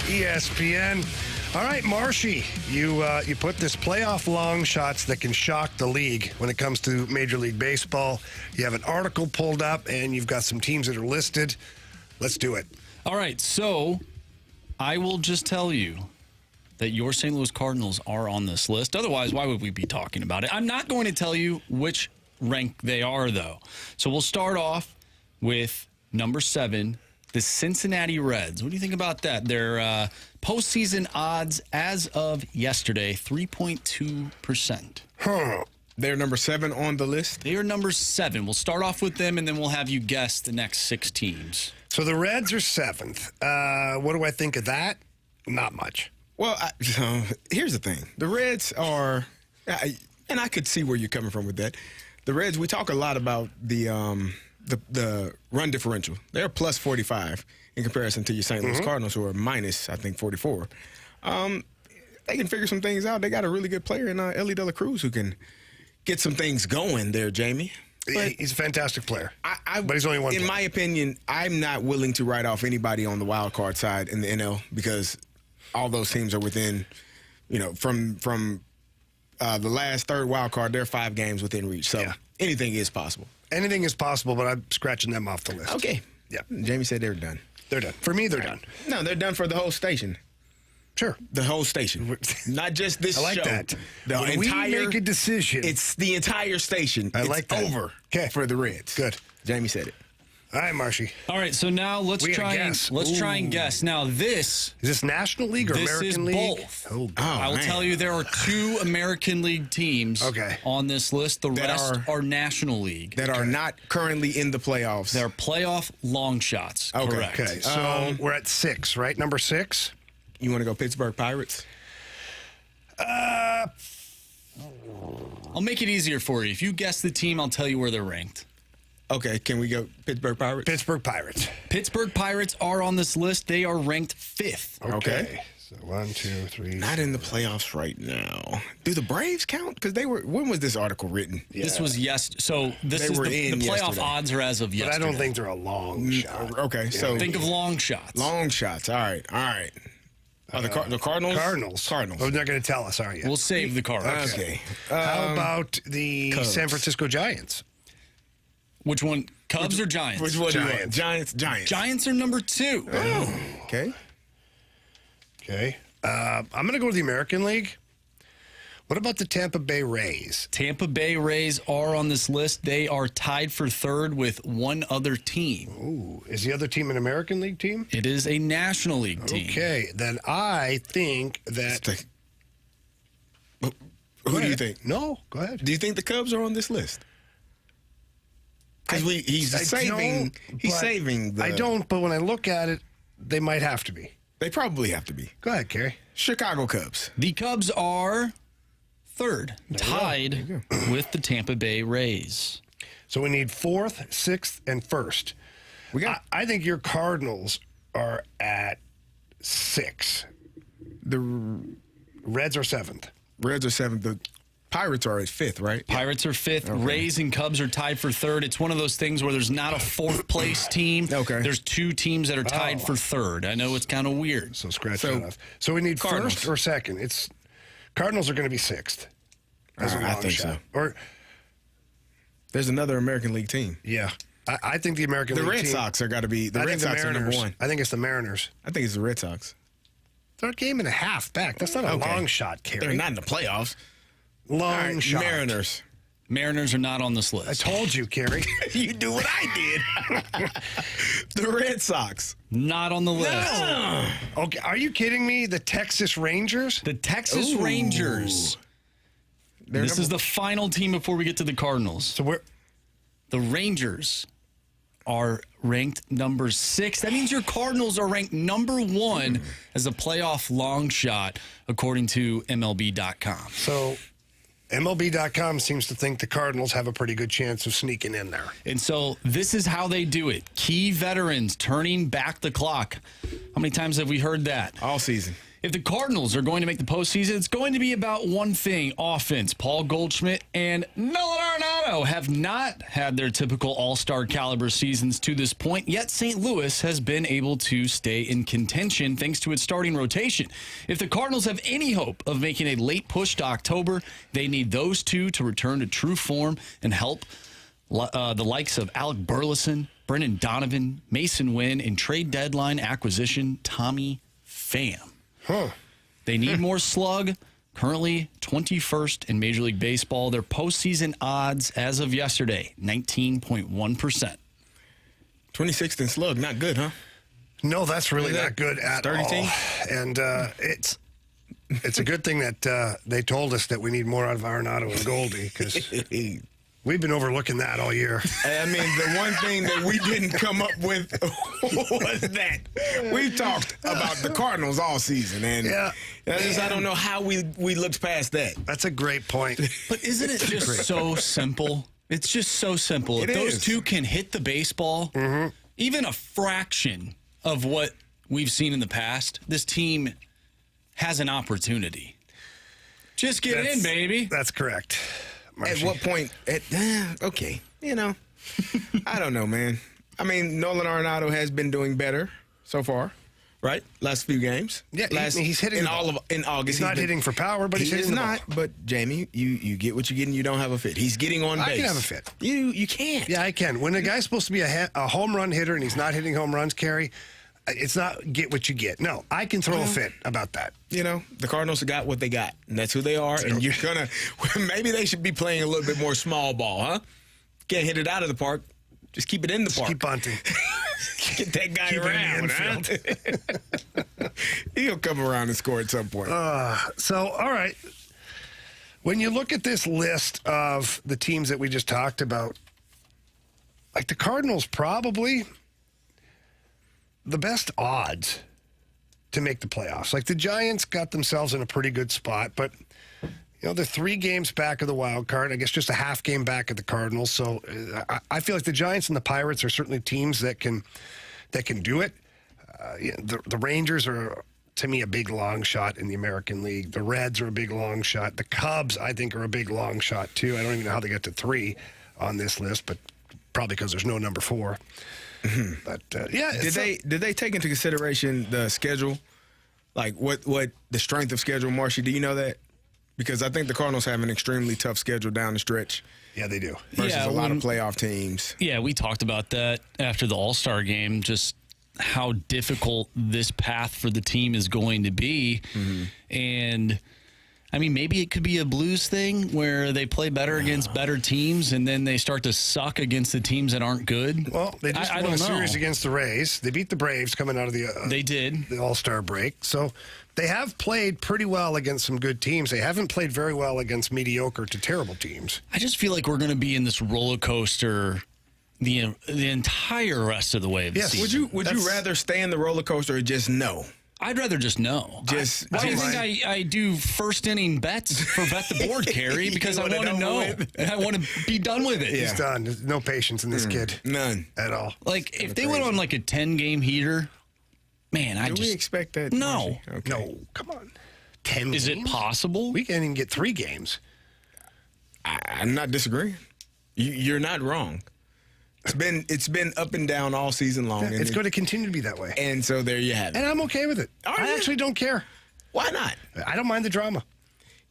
ESPN. All right, Marshy, you put this playoff long shots that can shock the league when it comes to Major League Baseball. You have an article pulled up, and you've got some teams that are listed. Let's do it. All right, so I will just tell you that your St. Louis Cardinals are on this list. Otherwise, why would we be talking about it? I'm not going to tell you which rank they are, though. So we'll start off with number 7, the Cincinnati Reds. What do you think about that? Their postseason odds as of yesterday, 3.2%. Huh. They're number 7 on the list? They are number 7. We'll start off with them, and then we'll have you guess the next 6 teams. So the Reds are 7th. What do I think of that? Not much. Well, here's the thing. The Reds are, and I could see where you're coming from with that. The Reds, we talk a lot about the run differential. They're plus 45 in comparison to your St. Louis Cardinals, who are minus, I think, 44. They can figure some things out. They got a really good player in Ellie De La Cruz who can get some things going there, Jamie. But he's a fantastic player. But he's only one. In my opinion, I'm not willing to write off anybody on the wild card side in the NL because all those teams are within, from the last third wild card, they're 5 games within reach. So anything is possible. Anything is possible, but I'm scratching them off the list. Okay. Yeah. Jamie said they were done. They're done. For me, they're done. No, they're done for the whole station. Sure. The whole station. Not just this show. I like that. The when entire, we make a decision. It's the entire station. I like that. It's over for the Reds. Good. Jamie said it. All right, Marshy. All right, so now let's try and guess. Now is this National League or American League? This is both. I will tell you there are 2 American League teams on this list. The rest are National League. That are not currently in the playoffs. They're playoff long shots. Okay. Correct. Okay, so we're at 6, right? Number 6. You want to go Pittsburgh Pirates? I'll make it easier for you. If you guess the team, I'll tell you where they're ranked. Okay, can we go Pittsburgh Pirates? Pittsburgh Pirates. Pittsburgh Pirates are on this list. They are ranked 5th. Okay. So 1, 2, 3. Not in the playoffs right now. Do the Braves count? Because they were. When was this article written? Yeah. This was So this is the playoff yesterday. Odds are as of yesterday. But I don't think they're a long shot. Okay, so think of long shots. Long shots. All right. The Cardinals? Cardinals. Oh, they're going to tell us, aren't you? We'll save the Cardinals. Okay. How about the Cubs. San Francisco Giants? Which one? Cubs or Giants? Which one? Giants. Giants. Giants are number 2. Oh. Okay. I'm going to go to the American League. What about the Tampa Bay Rays? Tampa Bay Rays are on this list. They are tied for 3rd with one other team. Ooh, is the other team an American League team? It is a National League team. Okay, then I think that... Who do you think? No, go ahead. Do you think the Cubs are on this list? Because he's saving. I don't, but when I look at it, they might have to be. They probably have to be. Go ahead, Carey. Chicago Cubs. The Cubs are 3rd, tied with the Tampa Bay Rays. So we need 4th, 6th, and 1st. I think your Cardinals are at 6. The Reds are 7th. Reds are 7th. The Pirates are at 5th, right? Pirates are 5th. Okay. Rays and Cubs are tied for 3rd. It's one of those things where there's not a 4th place team. Okay. There's 2 teams that are tied for 3rd. I know it's kind of weird. So scratch that off. So we need Cardinals. 1st or 2nd. It's Cardinals are going to be 6th. I think so. Or there's another American League team. Yeah. I think the American League Red team, Sox are got to be. The Red Sox are number 1. I think it's the Mariners. I think it's the Red Sox. They're a game and a half back. That's not a long shot, Carey. They're not in the playoffs. Long shot. Mariners. Mariners are not on this list. I told you, Carey. You do what I did. The Red Sox. Not on the list. No. Okay, are you kidding me? The Texas Rangers? The Texas Rangers. This is the final team before we get to the Cardinals. So the Rangers are ranked number 6. That means your Cardinals are ranked number 1 as a playoff long shot, according to MLB.com. So MLB.com seems to think the Cardinals have a pretty good chance of sneaking in there. And so this is how they do it. Key veterans turning back the clock. How many times have we heard that? All season. If the Cardinals are going to make the postseason, it's going to be about one thing, offense. Paul Goldschmidt and Nolan Arenado. Colorado have not had their typical all-star caliber seasons to this point, yet St. Louis has been able to stay in contention thanks to its starting rotation. If the Cardinals have any hope of making a late push to October, they need those two to return to true form and help the likes of Alec Burleson, Brendan Donovan, Mason Wynn, and trade deadline acquisition Tommy Pham. They need more slug. Currently 21st in Major League Baseball. Their postseason odds as of yesterday, 19.1%. 26th in slug, not good, huh? No, that's really not good at all. And it's a good thing that they told us that we need more out of Arenado and Goldie, because we've been overlooking that all year. I mean, the one thing that we didn't come up with was that we've talked about the Cardinals all season, and I don't know how we looked past that. That's a great point. But isn't it just so simple? It's just so simple. If those two can hit the baseball, even a fraction of what we've seen in the past, this team has an opportunity. Just get in, baby. That's correct. At what point? Okay, I don't know, man. I mean, Nolan Arenado has been doing better so far, right? Last few games. Yeah, he's hitting in August. He's not hitting for power, but he's hitting the ball. But Jamie, you get what you get, and you don't have a fit. He's getting on base. I can have a fit. You can't. Yeah, I can. When a guy's supposed to be a home run hitter and he's not hitting home runs, Carey, it's not get what you get. No, I can throw a fit about that. The Cardinals got what they got, and that's who they are. And you're gonna maybe they should be playing a little bit more small ball, huh? Can't hit it out of the park. Just keep it in the park. Keep bunting. Get that guy around. Huh? He'll come around and score at some point. So, all right. When you look at this list of the teams that we just talked about, like the Cardinals probably the best odds to make the playoffs. Like the Giants got themselves in a pretty good spot, but they're 3 games back of the wild card. I guess just a half game back of the Cardinals. So I feel like the Giants and the Pirates are certainly teams that can do it. The Rangers are, to me, a big long shot in the American League. The Reds are a big long shot. The Cubs, I think, are a big long shot too. I don't even know how they get to 3 on this list, but probably because there's no number 4. But did they take into consideration the schedule, like what the strength of schedule, Marshy? Do you know that? Because I think the Cardinals have an extremely tough schedule down the stretch. Yeah, they do. Versus a lot of playoff teams. Yeah, we talked about that after the All-Star game, just how difficult this path for the team is going to be. And I mean, maybe it could be a Blues thing where they play better against better teams and then they start to suck against the teams that aren't good. Well, they just won a series against the Rays. They beat the Braves coming out of the All-Star break. So they have played pretty well against some good teams. They haven't played very well against mediocre to terrible teams. I just feel like we're going to be in this roller coaster the entire rest of the way of the season. Would you rather stay in the roller coaster or just know? I'd rather just know. Why do you think I do first inning bets for Bet the Board, Carey? Because I want to know. And I want to be done with it. He's done. There's no patience in this kid. None. At all. Like, if they went on like a 10-game heater, man, Do we expect that? No. Okay. No, come on. 10 Is games? it possible? We can't even get 3 games. I'm not disagreeing. You're not wrong. It's been up and down all season long. Yeah, and it's going to continue to be that way. And so there you have it. And I'm okay with it. I actually don't care. Why not? I don't mind the drama.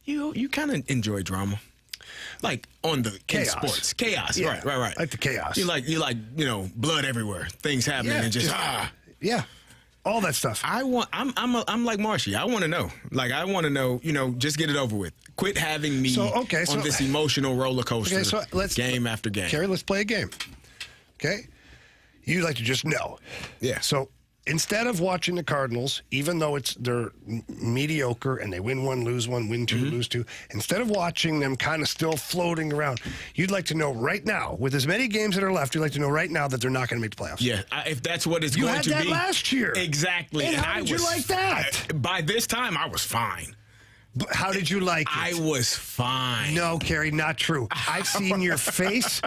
You kind of enjoy drama. Like on the chaos. In sports. Chaos. Yeah, Right. I like the chaos. You like blood everywhere. Things happening and just Yeah. All that stuff. I'm like Marshy. I want to know. Like I want to know, just get it over with. Quit having me on this emotional roller coaster game after game. Carey, let's play a game. Okay? You'd like to just know. Yeah. So instead of watching the Cardinals, even though they're mediocre and they win 1, lose 1, win 2, lose 2, instead of watching them kind of still floating around, you'd like to know right now, with as many games that are left, you'd like to know right now that they're not going to make the playoffs. Yeah, if that's what it's going to be. You had that last year. Exactly. And how did you like that? By this time, I was fine. But how did you like it? I was fine. No, Carey, not true. I've seen your face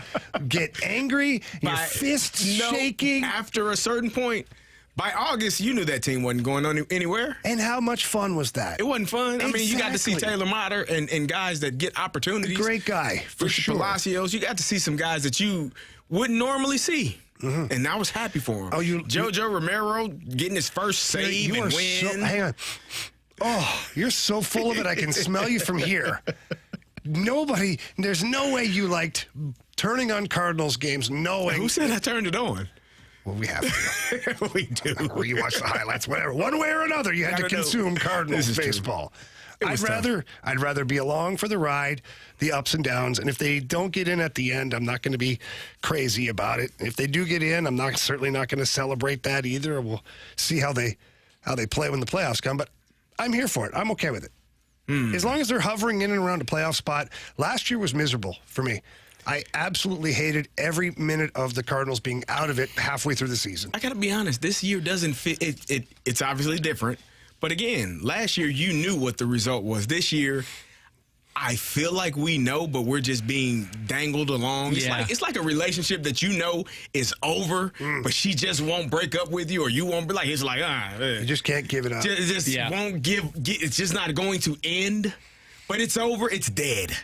get angry, your fists shaking. After a certain point, By August, you knew that team wasn't going on anywhere. And how much fun was that? It wasn't fun. Exactly. I mean, you got to see Taylor Motter and guys that get opportunities. Great guy, for sure. Palacios, you got to see some guys that you wouldn't normally see. Mm-hmm. And I was happy for him. Jojo Romero getting his first save and win. Hang on. Oh, you're so full of it. I can smell you from here. There's no way you liked turning on Cardinals games knowing. Who said I turned it on? Well, we have to. We do. Or you watch the highlights, whatever. One way or another, you had to consume Cardinals baseball. I'd rather be along for the ride, the ups and downs, and if they don't get in at the end, I'm not going to be crazy about it. If they do get in, I'm certainly not going to celebrate that either. We'll see how they play when the playoffs come, but I'm here for it. I'm okay with it. As long as they're hovering in and around a playoff spot. Last year was miserable for me. I absolutely hated every minute of the Cardinals being out of it halfway through the season. I got to be honest. This year doesn't fit. It's obviously different. But again, last year you knew what the result was. This year, I feel like we know, but we're just being dangled along. Yeah. It's like a relationship that you know is over, but she just won't break up with you, or you won't be like, it's like, You just can't give it up. Won't it's just not going to end. But it's over. It's dead.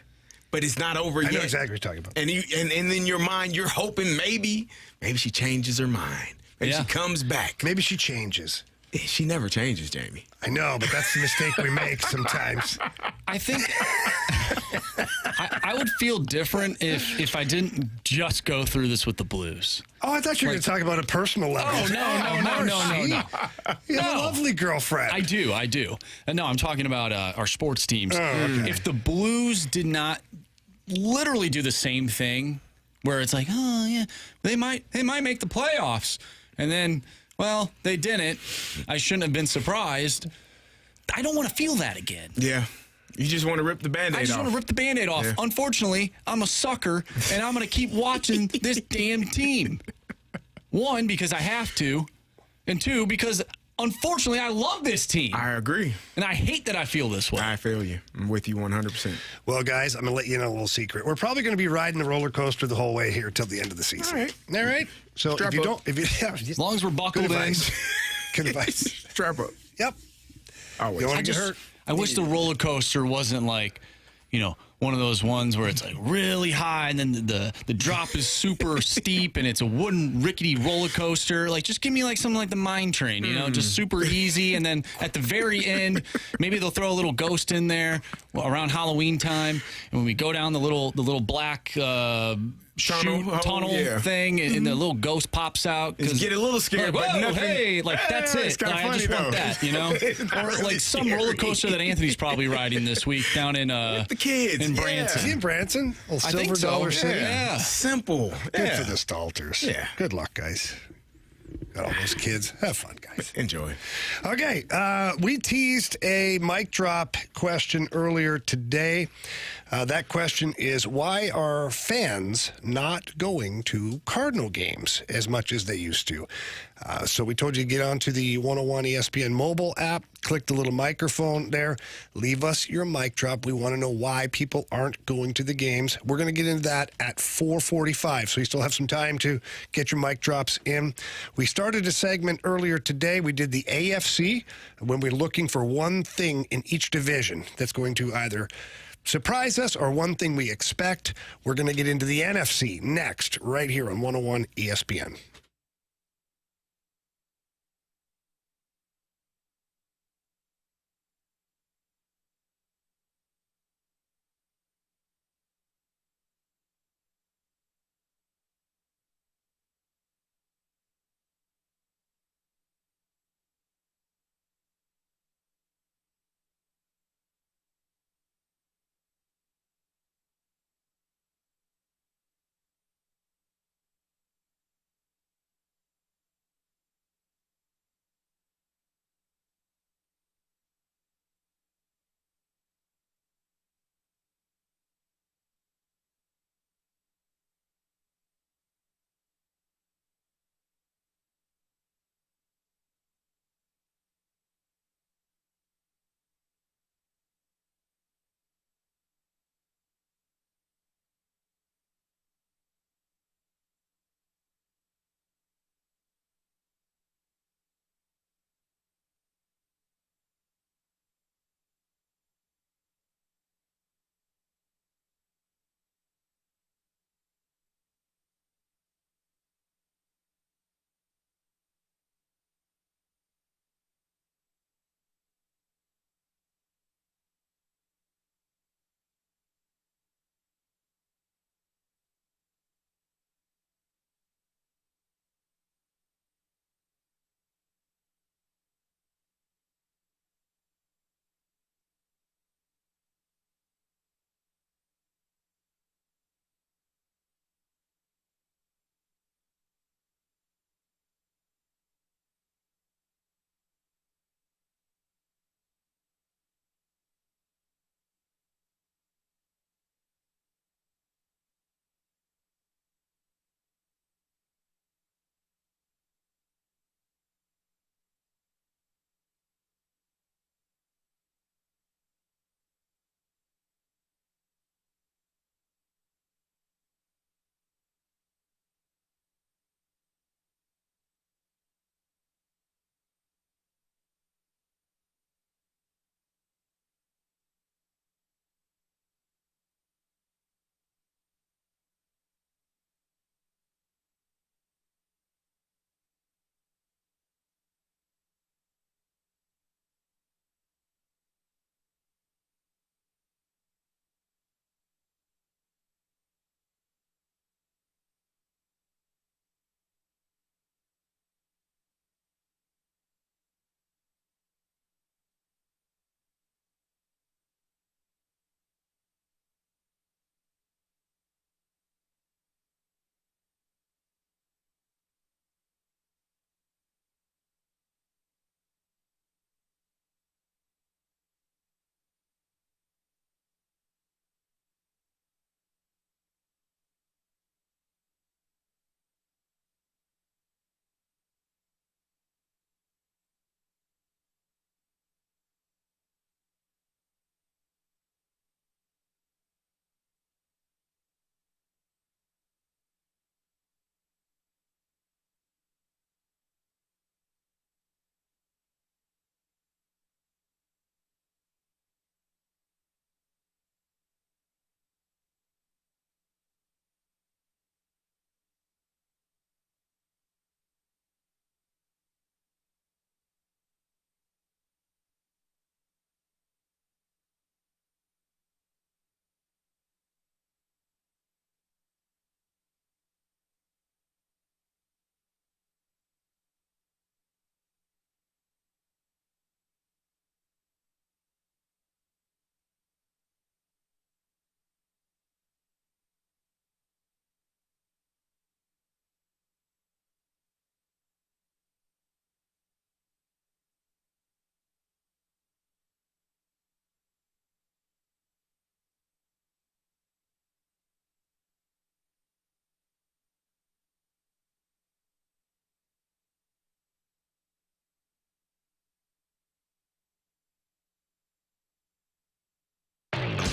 But it's not over yet. I know exactly what you're talking about. And in your mind, you're hoping maybe she changes her mind. Maybe she comes back. Maybe she changes. She never changes, Jamie. I know, but that's the mistake we make sometimes. I think I would feel different if I didn't just go through this with the Blues. Oh, I thought you were going to talk about a personal level. Oh, no. You have a lovely girlfriend. I do. No, I'm talking about our sports teams. Oh, okay. If the Blues did not literally do the same thing, where it's like, oh, yeah, they might make the playoffs, and then, well, they didn't. I shouldn't have been surprised. I don't want to feel that again. Yeah. You just want to rip the Band-Aid off. I just want to rip the Band-Aid off. Yeah. Unfortunately, I'm a sucker, and I'm going to keep watching this damn team. One, because I have to, and two, because unfortunately, I love this team. I agree. And I hate that I feel this way. I feel you. I'm with you 100%. Well, guys, I'm going to let you know a little secret. We're probably going to be riding the roller coaster the whole way here till the end of the season. All right. So Strap up. As long as we're buckled in. Good advice. Strap up. Yep. Always. You don't want to get hurt. I wish the roller coaster wasn't like, one of those ones where it's like really high and then the drop is super steep and it's a wooden rickety roller coaster. Like, just give me like something like the Mine Train, just super easy. And then at the very end, maybe they'll throw a little ghost in there around Halloween time. And when we go down the little black tunnel thing, and the little ghost pops out. Get a little scared, like, but nothing. Hey, like that's it. It's kinda I funny, just want though. that, or like some roller coaster that Anthony's probably riding this week down in the kids in Branson. Is he in Branson? I Silver think so. Dollar City. Yeah. Simple. Good for the Stalters. Yeah. Good luck, guys. Got all those kids. Have fun, guys. Enjoy. Okay, we teased a mic drop question earlier today. That question is, why are fans not going to Cardinal games as much as they used to? So we told you to get onto the 101 ESPN mobile app, click the little microphone there, leave us your mic drop. We want to know why people aren't going to the games. We're going to get into that at 4:45, so you still have some time to get your mic drops in. We started a segment earlier today. We did the AFC when we're looking for one thing in each division that's going to either surprise us or one thing we expect. We're going to get into the NFC next, right here on 101 ESPN.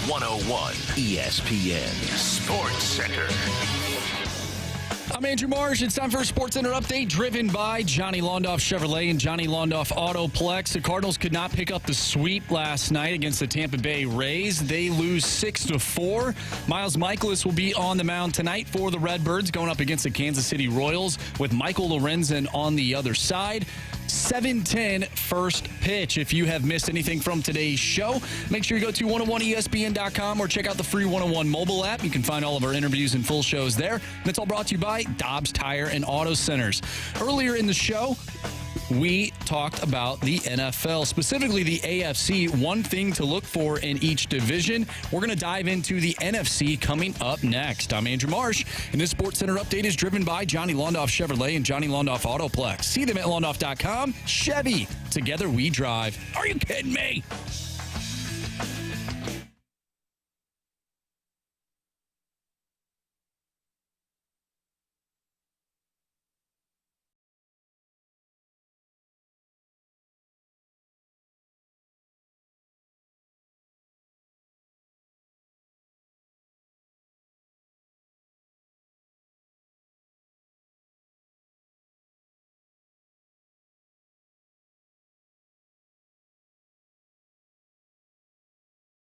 101 ESPN Sports Center. I'm Andrew Marsh. It's time for a Sports Center update driven by Johnny Londoff Chevrolet and Johnny Londoff Autoplex. The Cardinals could not pick up the sweep last night against the Tampa Bay Rays. They lose 6-4. Miles Michaelis will be on the mound tonight for the Redbirds, going up against the Kansas City Royals with Michael Lorenzen on the other side. 7:10 first pitch. If you have missed anything from today's show, make sure you go to 101ESPN.com or check out the free 101 mobile app. You can find all of our interviews and full shows there. And it's all brought to you by Dobbs Tire and Auto Centers. Earlier in the show, we talked about the NFL, specifically the AFC, one thing to look for in each division. We're going to dive into the NFC coming up next. I'm Andrew Marsh, and this Sports Center update is driven by Johnny Londoff Chevrolet and Johnny Londoff Autoplex. See them at Londoff.com. Chevy, together we drive. Are you kidding me?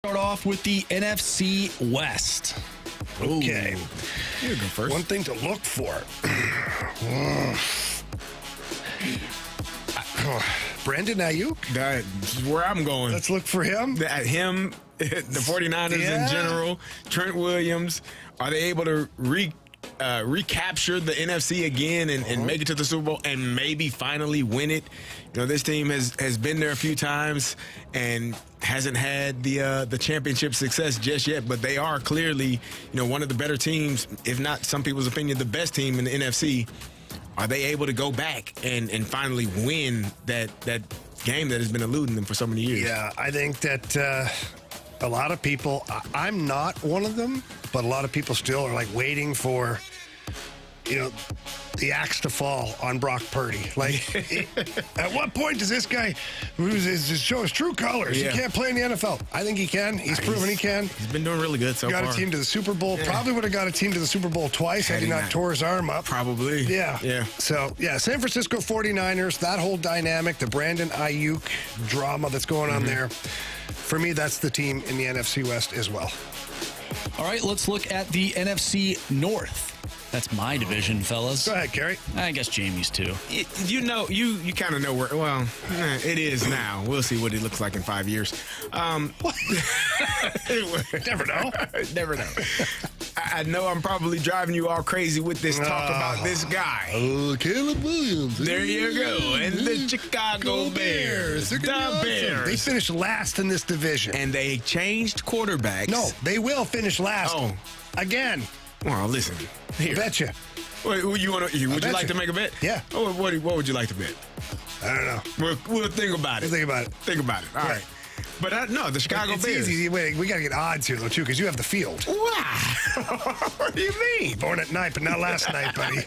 Start off with the NFC West. Okay. You go first. One thing to look for. Brandon Ayuk. That's where I'm going. Let's look for him. The 49ers in general, Trent Williams. Are they able to recapture the NFC again and make it to the Super Bowl and maybe finally win it? You know, this team has been there a few times and hasn't had the championship success just yet, but they are clearly, one of the better teams, if not some people's opinion, the best team in the NFC. Are they able to go back and finally win that game that has been eluding them for so many years? Yeah, I think that a lot of people, I'm not one of them, but a lot of people still are like waiting for, the axe to fall on Brock Purdy. Like, at what point does this guy show his true colors? Yeah. He can't play in the NFL. I think he can. He's proven he can. He's been doing really good so far. Got a team to the Super Bowl. Yeah. Probably would have got a team to the Super Bowl twice had he not tore his arm up. Probably. Yeah. Yeah. So, San Francisco 49ers, that whole dynamic, the Brandon Ayuk drama that's going on there. For me, that's the team in the NFC West as well. All right, let's look at the NFC North. That's my division, fellas. Go ahead, Carey. I guess Jamie's too. You kind of know where, it is now. We'll see what it looks like in 5 years. Never know. Never know. I know I'm probably driving you all crazy with this talk about this guy. Oh, Caleb Williams. There you go. And the Chicago Bears. The Bears. They finished last in this division. And they changed quarterbacks. No, they will finish last. Oh. Again. Well, listen. Here. Betcha. Would you like to make a bet? Yeah. Oh, what would you like to bet? I don't know. We'll think about it. Think about it. All right. But no, the Chicago it's Bears. Easy. Wait, we got to get odds here, though, too, because you have the field. Wow. What do you mean? Born at night, but not last night, buddy.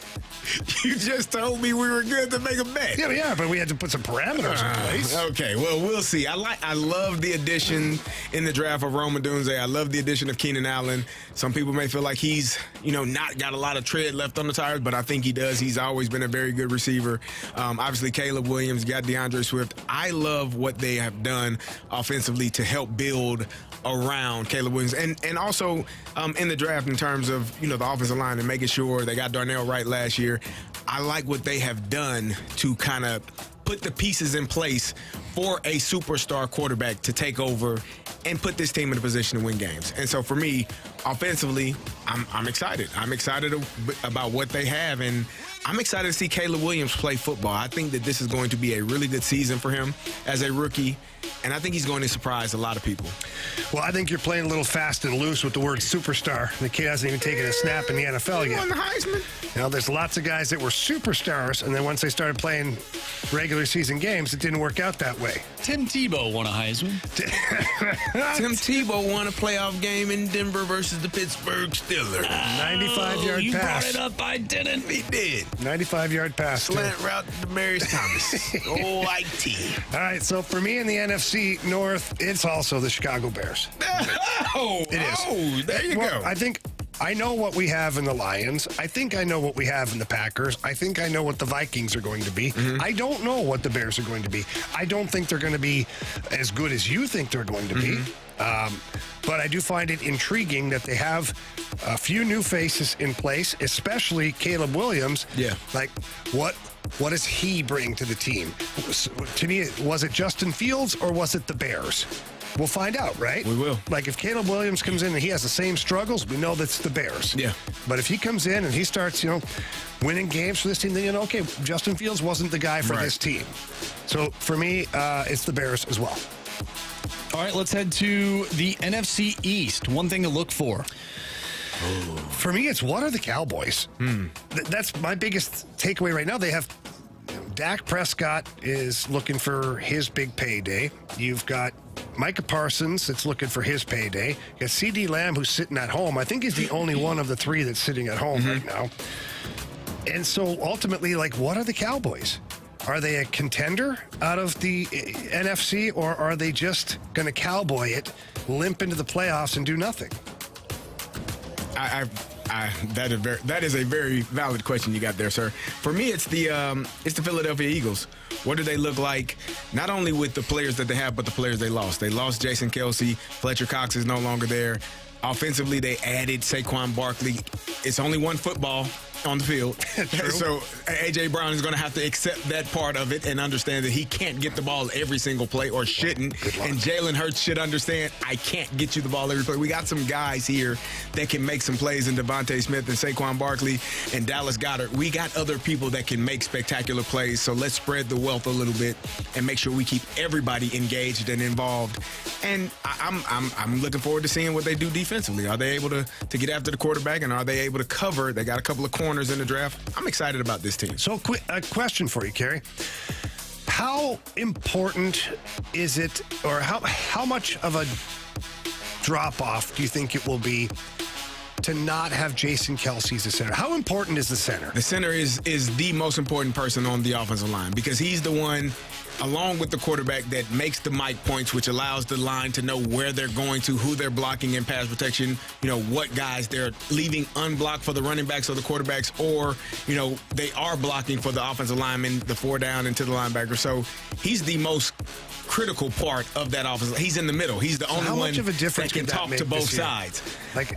You just told me we were good to make a bet. Yeah, but we had to put some parameters in place. Okay, well, we'll see. I love the addition in the draft of Rome Odunze. I love the addition of Keenan Allen. Some people may feel like he's, not got a lot of tread left on the tires, but I think he does. He's always been a very good receiver. Obviously, Caleb Williams, got DeAndre Swift. I love what they have done offensively to help build around Caleb Williams and also in the draft in terms of the offensive line and making sure they got Darnell Wright last year. I like what they have done to kind of put the pieces in place for a superstar quarterback to take over and put this team in a position to win games. And so for me, offensively, I'm excited. I'm excited about what they have, and I'm excited to see Caleb Williams play football. I think that this is going to be a really good season for him as a rookie, and I think he's going to surprise a lot of people. Well, I think you're playing a little fast and loose with the word superstar. The kid hasn't even taken a snap in the NFL yet. He won the Heisman. You know, there's lots of guys that were superstars, and then once they started playing regular season games, it didn't work out that way. Tim Tebow won a Heisman. Tim Tebow won a playoff game in Denver versus the Pittsburgh Steelers. 95-yard you pass. brought it up. I didn't. He did. 95-yard pass. Slant route to Demarius Thomas. Oh, IT. All right, so for me in the NFC North, it's also the Chicago Bears. Oh, it is. Oh, there you go. I know what we have in the Lions. I think I know what we have in the Packers. I think I know what the Vikings are going to be. I don't know what the Bears are going to be. I don't think they're going to be as good as you think they're going to be. But I do find it intriguing that they have a few new faces in place, especially Caleb Williams. Yeah. Like, what does he bring to the team? To me, was it Justin Fields or was it the Bears? We'll find out, right? We will. Like, if Caleb Williams comes in and he has the same struggles, we know that's the Bears. Yeah. But if he comes in and he starts, winning games for this team, then, okay, Justin Fields wasn't the guy for this team. So, for me, it's the Bears as well. All right, let's head to the NFC East. One thing to look for. For me, it's what are the Cowboys? That's my biggest takeaway right now. They have Dak Prescott is looking for his big payday. You've got Micah Parsons that's looking for his payday. You got CeeDee Lamb who's sitting at home. I think he's the only one of the three that's sitting at home right now. And so ultimately, what are the Cowboys? Are they a contender out of the NFC, or are they just going to cowboy it, limp into the playoffs, and do nothing? That is a very valid question you got there, sir. For me, it's the Philadelphia Eagles. What do they look like, not only with the players that they have, but the players they lost? They lost Jason Kelsey. Fletcher Cox is no longer there. Offensively, they added Saquon Barkley. It's only one football on the field. So A.J. Brown is going to have to accept that part of it and understand that he can't get the ball every single play, or shouldn't. And Jalen Hurts should understand, I can't get you the ball every play. We got some guys here that can make some plays in Devontae Smith and Saquon Barkley and Dallas Goedert. We got other people that can make spectacular plays. So let's spread the wealth a little bit and make sure we keep everybody engaged and involved. And I'm looking forward to seeing what they do defensively. Are they able to get after the quarterback, and are they able to cover? They got a couple of corners in the draft. I'm excited about this team. So a question for you, Carey. How important is it, or how much of a drop-off do you think it will be to not have Jason Kelsey as the center? How important is the center? The center is the most important person on the offensive line, because he's the one, along with the quarterback, that makes the mic points, which allows the line to know where they're going to, who they're blocking in pass protection, what guys they're leaving unblocked for the running backs or the quarterbacks, or, they are blocking for the offensive lineman, the 4 down into the linebacker. So he's the most critical part of that offense. He's in the middle. He's the only one that can talk to both sides.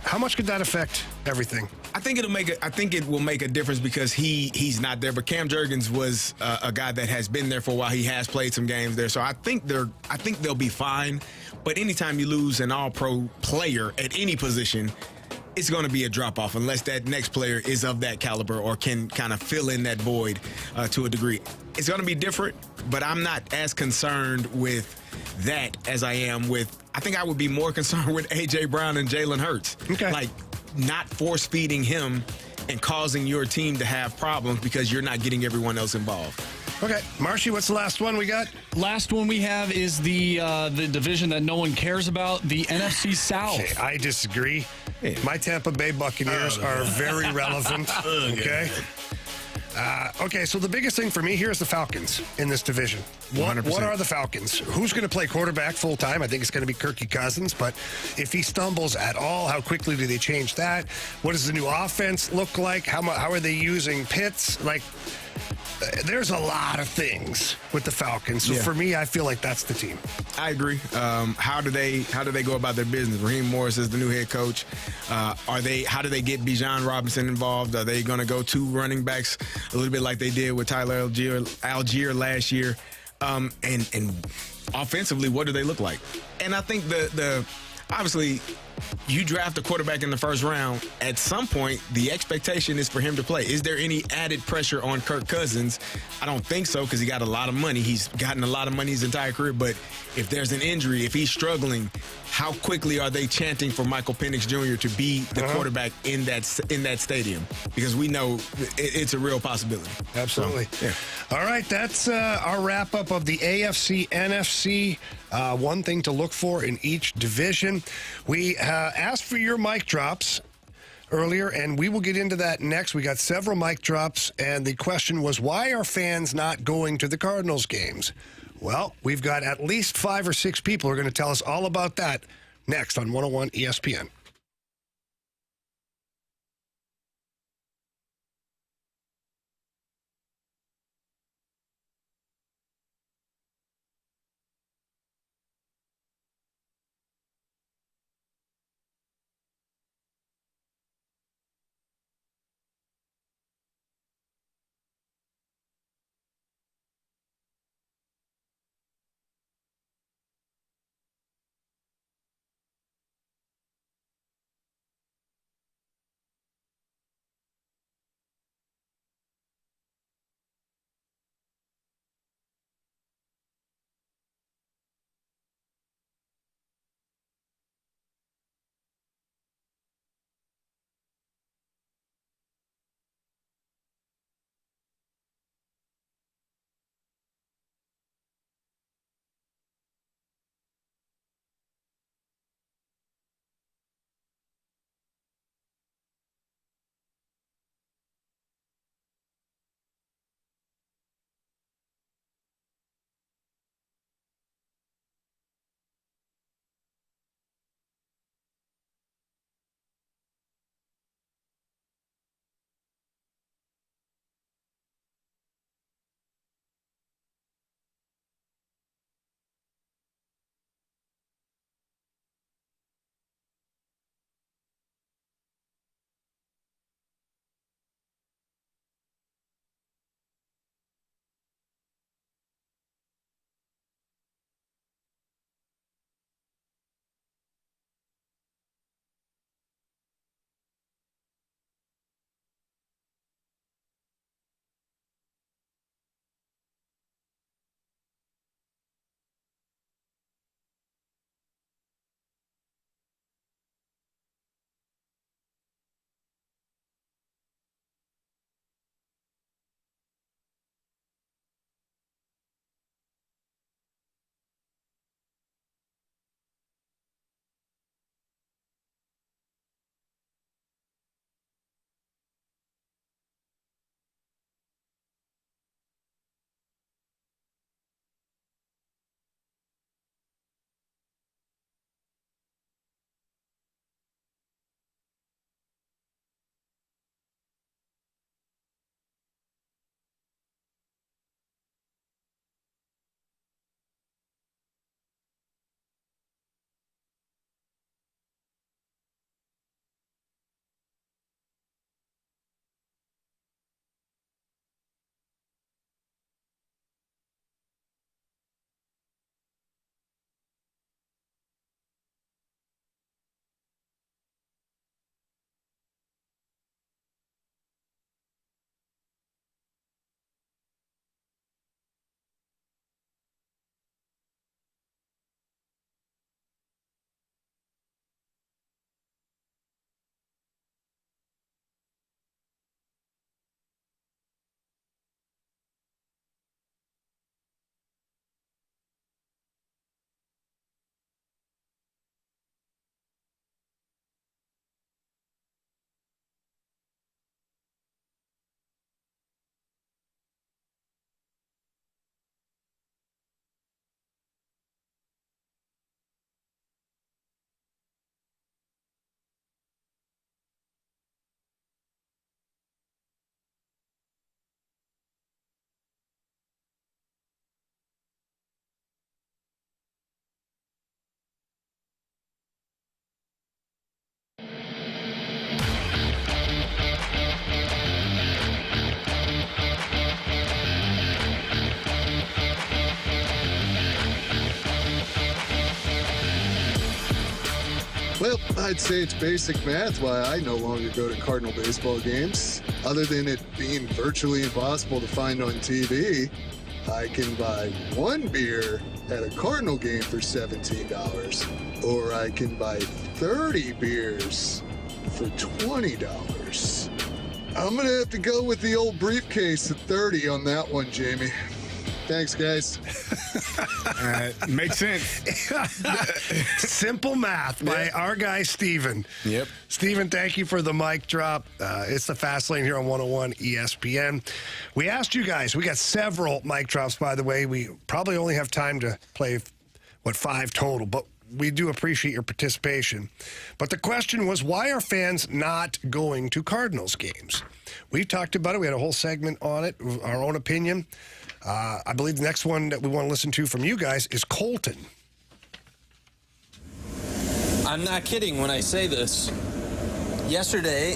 How much could that affect everything? I think it will make a difference, because he's not there. But Cam Jurgens was a guy that has been there for a while. He has played some games there, so I think they'll be fine. But anytime you lose an all-pro player at any position, it's going to be a drop-off unless that next player is of that caliber or can kind of fill in that void to a degree. It's going to be different, but I'm not as concerned with that as I am with. I think I would be more concerned with A.J. Brown and Jalen Hurts. Okay. Not force-feeding him and causing your team to have problems because you're not getting everyone else involved. Okay, Marshy, what's the last one we got? Last one we have is the division that no one cares about, the NFC South. Okay, I disagree. My Tampa Bay Buccaneers are very relevant. Okay. Okay, so the biggest thing for me here is the Falcons in this division. What are the Falcons? Who's going to play quarterback full time? I think it's going to be Kirky Cousins, but if he stumbles at all, how quickly do they change that? What does the new offense look like? How are they using Pitts? There's a lot of things with the Falcons. So for me, I feel like that's the team. I agree. How do they go about their business? Raheem Morris is the new head coach. How do they get Bijan Robinson involved? Are they going to go 2 running backs a little bit like they did with Tyler Algier last year? And offensively, what do they look like? And I think the obviously you draft a quarterback in the first round, at some point, the expectation is for him to play. Is there any added pressure on Kirk Cousins? I don't think so, because he got a lot of money. He's gotten a lot of money his entire career. But if there's an injury, if he's struggling, how quickly are they chanting for Michael Penix Jr. to be the quarterback in that stadium? Because we know it's a real possibility. Absolutely. So, yeah. All right, that's our wrap-up of the AFC, NFC. One thing to look for in each division. We asked for your mic drops earlier, and we will get into that next. We got several mic drops, and the question was, why are fans not going to the Cardinals games? Well, we've got at least 5 or 6 people who are going to tell us all about that next on 101 ESPN. Well, I'd say it's basic math why I no longer go to Cardinal baseball games. Other than it being virtually impossible to find on TV, I can buy one beer at a Cardinal game for $17, or I can buy 30 beers for $20. I'm gonna have to go with the old briefcase at 30 on that one, Jamie. Thanks, guys. Makes sense. Simple math by our guy, Steven. Yep. Steven, thank you for the mic drop. It's the Fast Lane here on 101 ESPN. We asked you guys. We got several mic drops, by the way. We probably only have time to play, 5 total, but we do appreciate your participation. But the question was, why are fans not going to Cardinals games? We talked about it. We had a whole segment on it, our own opinion. I believe the next one that we want to listen to from you guys is Colton. I'm not kidding when I say this. Yesterday,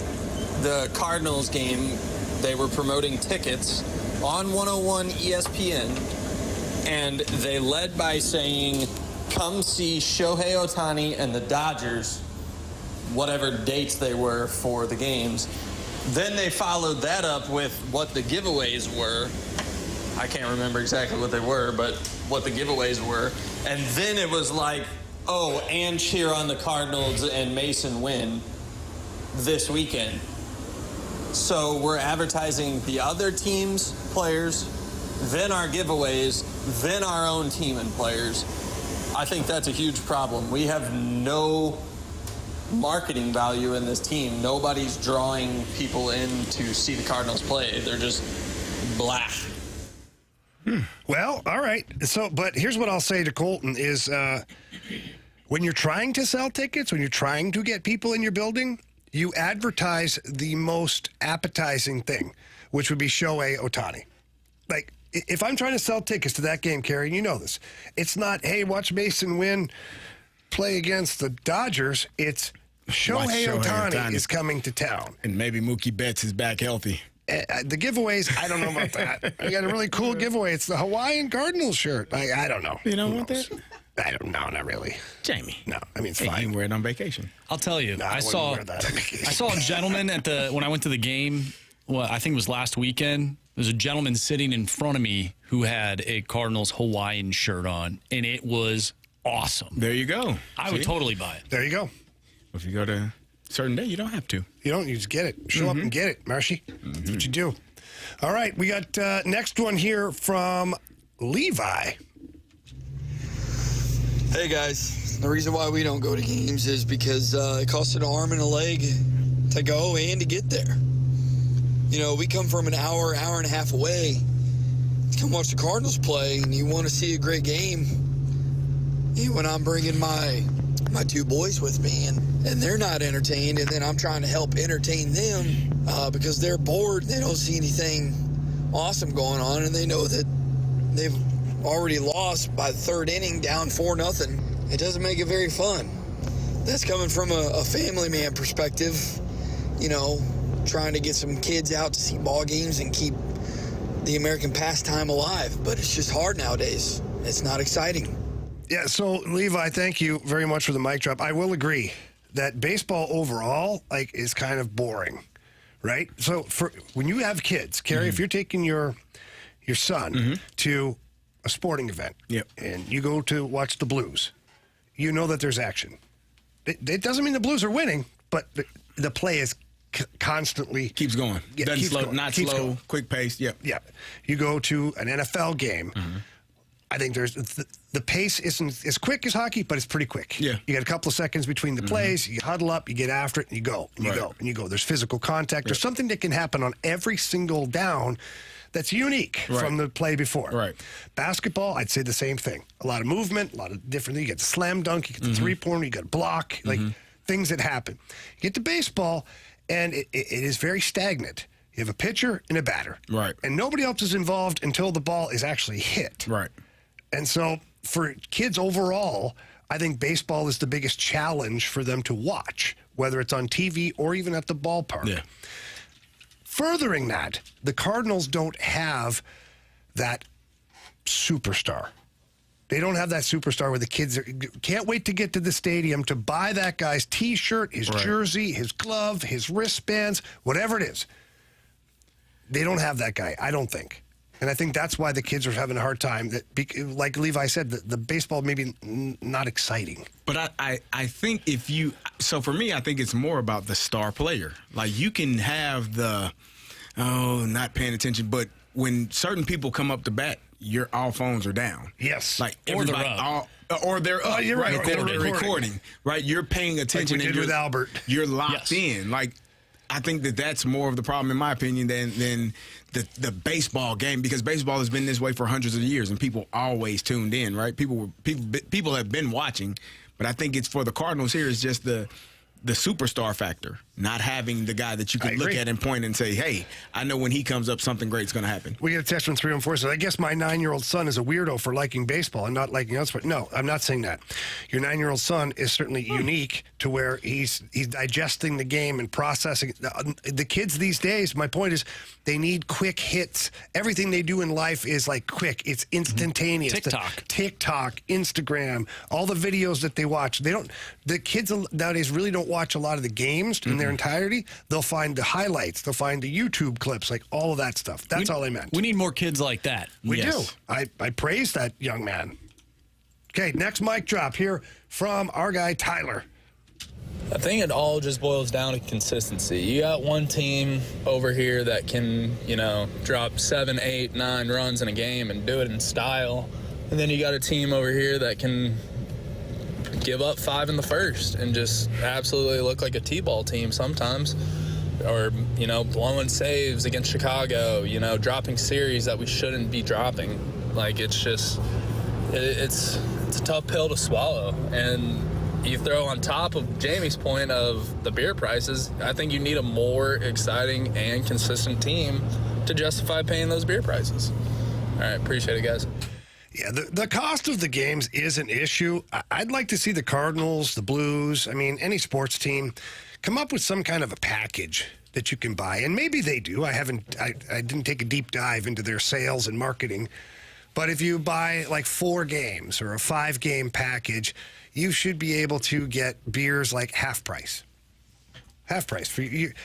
the Cardinals game, they were promoting tickets on 101 ESPN, and they led by saying, come see Shohei Ohtani and the Dodgers, whatever dates they were for the games. Then they followed that up with what the giveaways were. I can't remember exactly what they were, but what the giveaways were. And then it was like, oh, and cheer on the Cardinals and Mason win this weekend. So we're advertising the other team's players, then our giveaways, then our own team and players. I think that's a huge problem. We have no marketing value in this team. Nobody's drawing people in to see the Cardinals play. They're just blah. Well, all right. So, but here's what I'll say to Colton is when you're trying to sell tickets, when you're trying to get people in your building, you advertise the most appetizing thing, which would be Shohei Ohtani. Like, if I'm trying to sell tickets to that game, Carey, and you know this, it's not, hey, watch Mason win, play against the Dodgers. It's Shohei Ohtani is coming to town. And maybe Mookie Betts is back healthy. The giveaways, I don't know about that. I got a really cool giveaway. It's the Hawaiian Cardinals shirt. I don't know. You don't want that? I don't know, not really. Jamie. No, I mean, it's fine. fine. You can wear it on vacation. I'll tell you. No, I saw a gentleman when I went to the game, I think it was last weekend. There's a gentleman sitting in front of me who had a Cardinals Hawaiian shirt on, and it was awesome. There you go. I would totally buy it. There you go. If you go to a certain day, you don't have to. You don't. You just get it. Show up and get it, Marshy. That's what you do. All right. We got next one here from Levi. Hey, guys. The reason why we don't go to games is because it costs an arm and a leg to go and to get there. You know, we come from an hour and a half away to come watch the Cardinals play, and you want to see a great game. When I'm bringing my 2 boys with me, and they're not entertained, and then I'm trying to help entertain them because they're bored. They don't see anything awesome going on, and they know that they've already lost by the 3rd inning, down 4-0. It doesn't make it very fun. That's coming from a family man perspective, you know, trying to get some kids out to see ball games and keep the American pastime alive. But it's just hard nowadays. It's not exciting. Yeah, so Levi, thank you very much for the mic drop. I will agree that baseball overall is kind of boring, right? So for when you have kids, Carey, if you're taking your son to a sporting event, and you go to watch the Blues, you know that there's action. It doesn't mean the Blues are winning, but the play is constantly keeps going. Doesn't slow, going. Not Keeps slow, going. quick pace. Yep. Yeah. You go to an NFL game. I think there's the pace isn't as quick as hockey, but it's pretty quick. Yeah. You got a couple of seconds between the plays. You huddle up, you get after it, and you go, and you go, and you go. There's physical contact. There's something that can happen on every single down that's unique from the play before. Right. Basketball, I'd say the same thing. A lot of movement, a lot of different things. You get the slam dunk, you get the three-pointer, you got a block, things that happen. You get to baseball, and it is very stagnant. You have a pitcher and a batter. Right. And nobody else is involved until the ball is actually hit. Right. And so for kids overall, I think baseball is the biggest challenge for them to watch, whether it's on TV or even at the ballpark. Yeah. Furthering that, the Cardinals don't have that superstar. They don't have that superstar where the kids can't wait to get to the stadium to buy that guy's T-shirt, his jersey, his glove, his wristbands, whatever it is. They don't have that guy, I don't think. And I think that's why the kids are having a hard time. Like Levi said, the baseball maybe not exciting. But I think so for me, I think it's more about the star player. Like you can have not paying attention, but when certain people come up to bat, all phones are down. Yes. Like everybody, or they're up. You're right. Or they're recording. Right. You're paying attention. Like we did with Albert. You're locked in. Like I think that's more of the problem, in my opinion, than the baseball game, because baseball has been this way for hundreds of years, and people always tuned in. Right. People have been watching, but I think it's for the Cardinals here is just the superstar factor, not having the guy that you can look at and point and say, hey, I know when he comes up, something great's going to happen. We get a text from 314. So I guess my 9-year-old son is a weirdo for liking baseball and not liking other sports. No, I'm not saying that. Your 9-year-old son is certainly unique to where he's digesting the game and processing. The kids these days, my point is, they need quick hits. Everything they do in life is like quick. It's instantaneous. TikTok, Instagram, all the videos that they watch. The kids nowadays really don't watch a lot of the games in their entirety. They'll find the highlights. They'll find the YouTube clips, like all of that stuff. That's all I meant. We need more kids like that. We do. I praise that young man. Okay, next mic drop here from our guy, Tyler. I think it all just boils down to consistency. You got one team over here that can, drop 7, 8, 9 runs in a game and do it in style. And then you got a team over here that can give up 5 in the first and just absolutely look like a T-ball team sometimes. Or, blowing saves against Chicago, dropping series that we shouldn't be dropping. Like, it's just, it's a tough pill to swallow. And you throw on top of Jamie's point of the beer prices, I think you need a more exciting and consistent team to justify paying those beer prices. All right, appreciate it, guys. Yeah, the cost of the games is an issue. I'd like to see the Cardinals, the Blues, any sports team come up with some kind of a package that you can buy. And maybe they do. I didn't take a deep dive into their sales and marketing. But if you buy like 4 games or a 5-game package, you should be able to get beers like half price. Half price.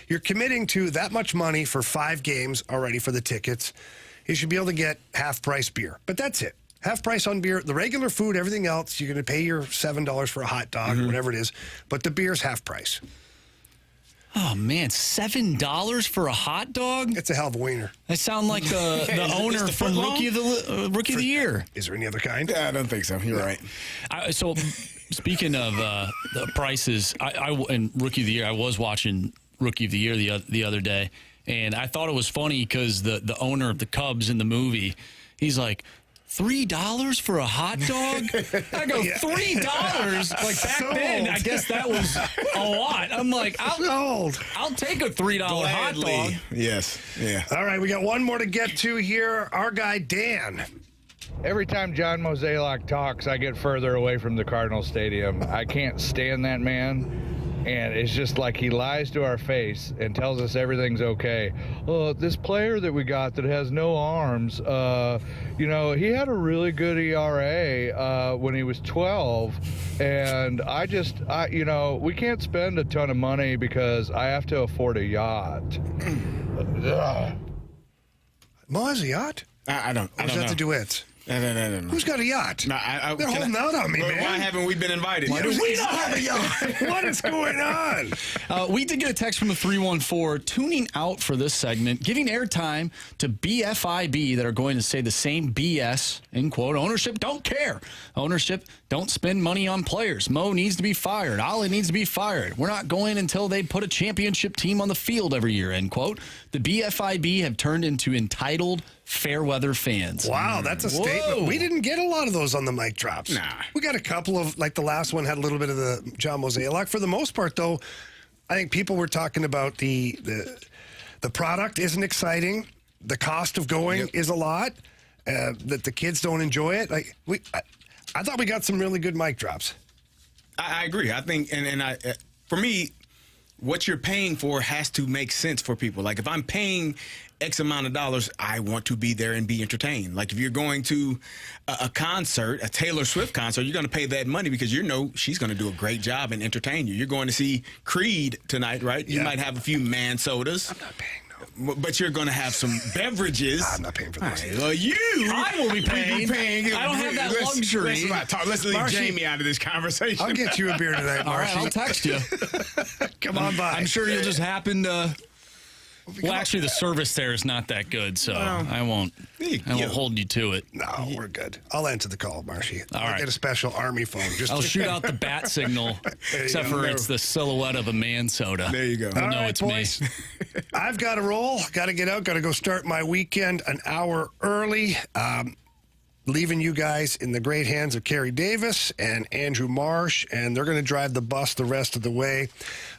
You're committing to that much money for 5 games already for the tickets. You should be able to get half price beer. But that's it. Half price on beer. The regular food, everything else, you're going to pay your $7 for a hot dog or whatever it is. But the beer's half price. Oh, man, $7 for a hot dog? It's a hell of a wiener. I sound like the owner from Rookie of the Year. Is there any other kind? Yeah, I don't think so. You're right. So, speaking of the prices, in Rookie of the Year, I was watching Rookie of the Year the other day, and I thought it was funny because the owner of the Cubs in the movie, he's like, $3 for a hot dog? I go, $3? Like back then, I guess that was a lot. I'm like, I'll take a $3 hot dog. Yes. Yeah. All right, we got one more to get to here. Our guy, Dan. Every time John Mozeliak talks, I get further away from the Cardinals Stadium. I can't stand that man. And it's just like he lies to our face and tells us everything's okay. This player that we got that has no arms, he had a really good ERA when he was 12. And we can't spend a ton of money because I have to afford a yacht. Mo has a yacht? I don't Or is that the duets? No. Who's got a yacht? No, they're holding out on me, man. Why haven't we been invited? Why do we not have a yacht? What is going on? We did get a text from the 314 tuning out for this segment, giving airtime to BFIB that are going to say the same BS, in quote. Ownership don't care. Ownership don't spend money on players. Mo needs to be fired. Oli needs to be fired. We're not going until they put a championship team on the field every year, end quote. The BFIB have turned into entitled fair weather fans. Wow, that's a statement. We didn't get a lot of those on the mic drops. Nah. We got a couple of, like the last one had a little bit of the John Mozeliak. For the most part, though, I think people were talking about the product isn't exciting. The cost of going is a lot. That the kids don't enjoy it. I thought we got some really good mic drops. I agree. I think, for me, what you're paying for has to make sense for people. Like if I'm paying X amount of dollars, I want to be there and be entertained. Like if you're going to a concert, a Taylor Swift concert, you're going to pay that money because you know she's going to do a great job and entertain you. You're going to see Creed tonight, right? You might have a few man sodas. I'm not paying. But you're going to have some beverages. I'm not paying for this. Right, well, I will be paying. I don't have that luxury. Let's leave Jamie out of this conversation. I'll get you a beer tonight, Marshy. All right, I'll text you. Come on by. I'm sure you'll just happen to. Well, actually, the service there is not that good, so I won't hold you to it. No, we're good. I'll answer the call, Marshy. All I'll right. get a special Army phone. I'll shoot out the bat signal, except for it's the silhouette of a man soda. There you go. You'll All know right, it's boys. me. I've got to roll. Got to get out. Got to go start my weekend an hour early. Leaving you guys in the great hands of Carey Davis and Andrew Marsh, and they're going to drive the bus the rest of the way.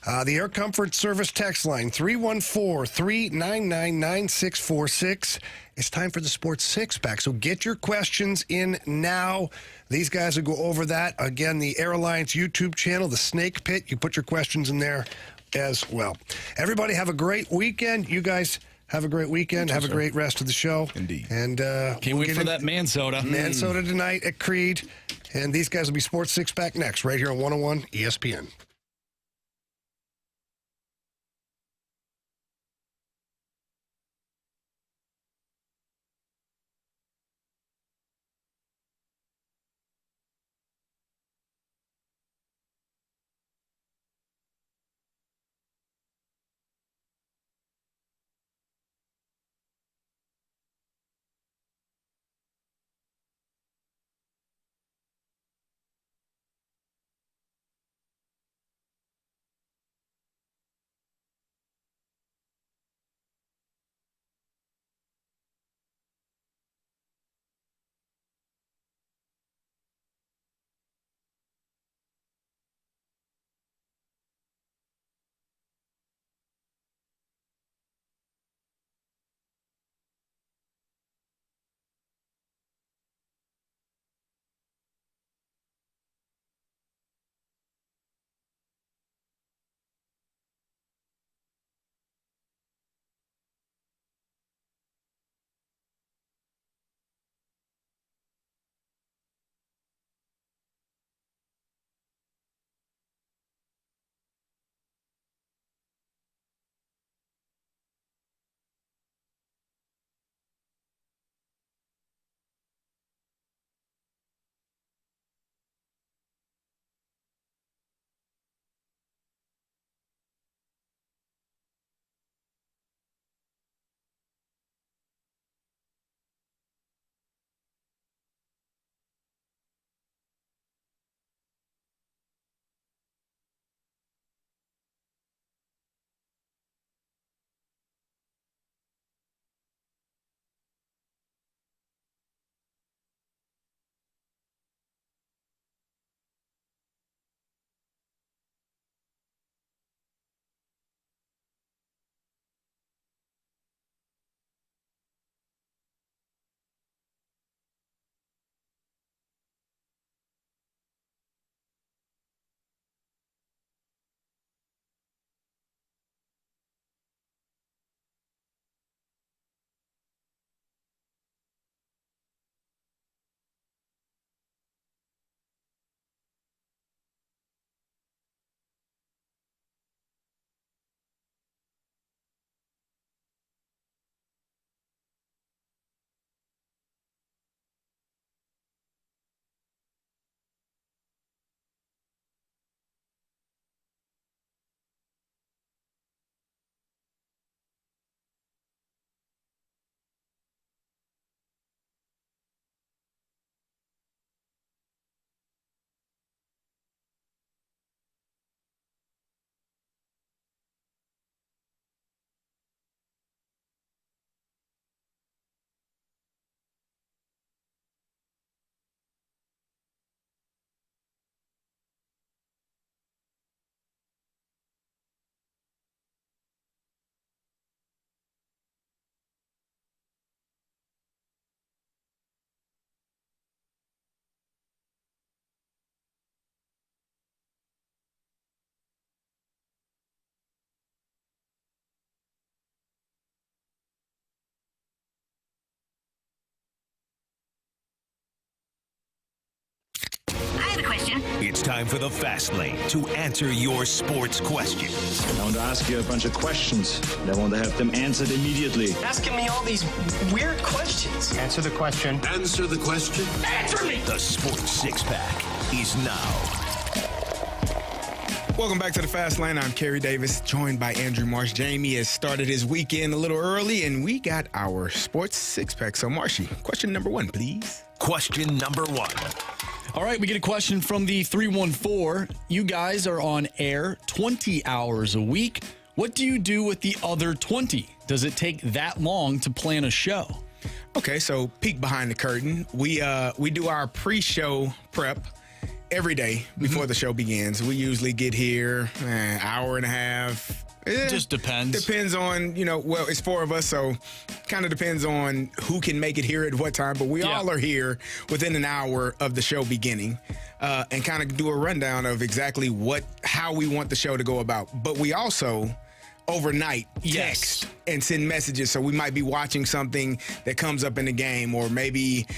The Air Comfort Service text line, 314-399-9646. It's time for the Sports Six-Pack, so get your questions in now. These guys will go over that. Again, the Air Alliance YouTube channel, the Snake Pit, you put your questions in there as well. Everybody have a great weekend. You guys have a great weekend. Have a great rest of the show. Indeed. And Can't wait for that man soda. Man soda tonight at Creed. And these guys will be Sports Six-Pack next, right here on 101 ESPN. It's time for the Fast Lane to answer your sports questions. I want to ask you a bunch of questions, and I want to have them answered immediately. Asking me all these weird questions. Answer the question. Answer the question. Answer me! The Sports Six-Pack is now. Welcome back to the Fast Lane. I'm Carey Davis, joined by Andrew Marsh. Jamie has started his weekend a little early, and we got our Sports Six-Pack. So, Marshy, question number 1, please. Question number 1. All right, we get a question from the 314. You guys are on air 20 hours a week. What do you do with the other 20? Does it take that long to plan a show? Okay, so peek behind the curtain. We do our pre-show prep every day before the show begins. We usually get here an hour and a half. Just depends. Depends on, well, it's 4 of us, so kind of depends on who can make it here at what time. But we all are here within an hour of the show beginning and kind of do a rundown of exactly how we want the show to go about. But we also overnight text and send messages. So we might be watching something that comes up in the game, or maybe,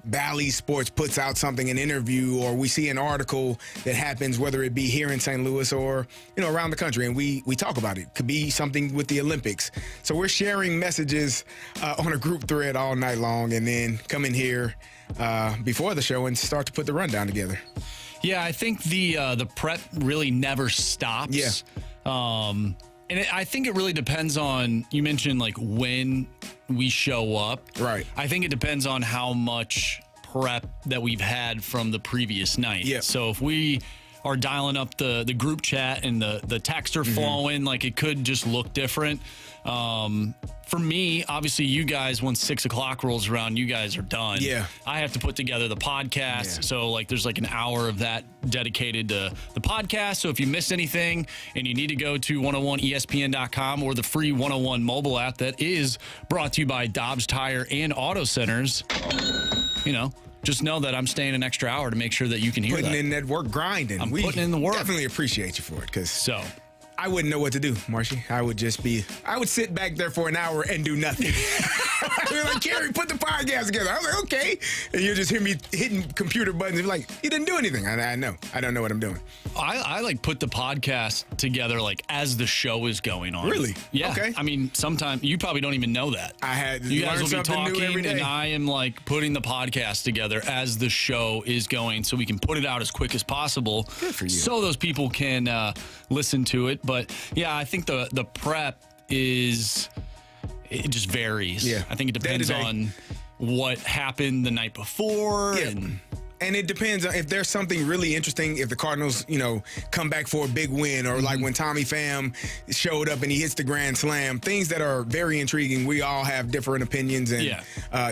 Bally Sports puts out something, an interview, or we see an article that happens, whether it be here in St. Louis or, around the country, and we talk about it. Could be something with the Olympics. So we're sharing messages on a group thread all night long, and then come in here before the show and start to put the rundown together. Yeah, I think the prep really never stops. Yeah. And I think it really depends on, you mentioned like when we show up. Right. I think it depends on how much prep that we've had from the previous night. Yeah. So if we are dialing up the group chat and the texts are flowing, like it could just look different. For me, obviously, you guys, once 6 o'clock rolls around, you guys are done. Yeah. I have to put together the podcast. So, there's an hour of that dedicated to the podcast. So, if you miss anything and you need to go to 101ESPN.com or the free 101 mobile app that is brought to you by Dobbs Tire and Auto Centers, just know that I'm staying an extra hour to make sure that you can hear Putting in that work, grinding. I'm putting in the work. Definitely appreciate you for it, I wouldn't know what to do, Marshy. I would sit back there for an hour and do nothing. You're like, Carey, put the podcast together. I was like, okay. And you just hear me hitting computer buttons. You're like, you didn't do anything. I know. I don't know what I'm doing. I put the podcast together as the show is going on. Really? Yeah. Okay. I mean, sometimes you probably don't even know that. You guys will be talking, new every day. and I am putting the podcast together as the show is going, so we can put it out as quick as possible. Good for you. So those people can listen to it. But yeah, I think the prep it just varies. Yeah. I think it depends on what happened the night before. Yeah. And it depends on if there's something really interesting, if the Cardinals, come back for a big win, or like when Tommy Pham showed up and he hits the grand slam, things that are very intriguing. We all have different opinions. And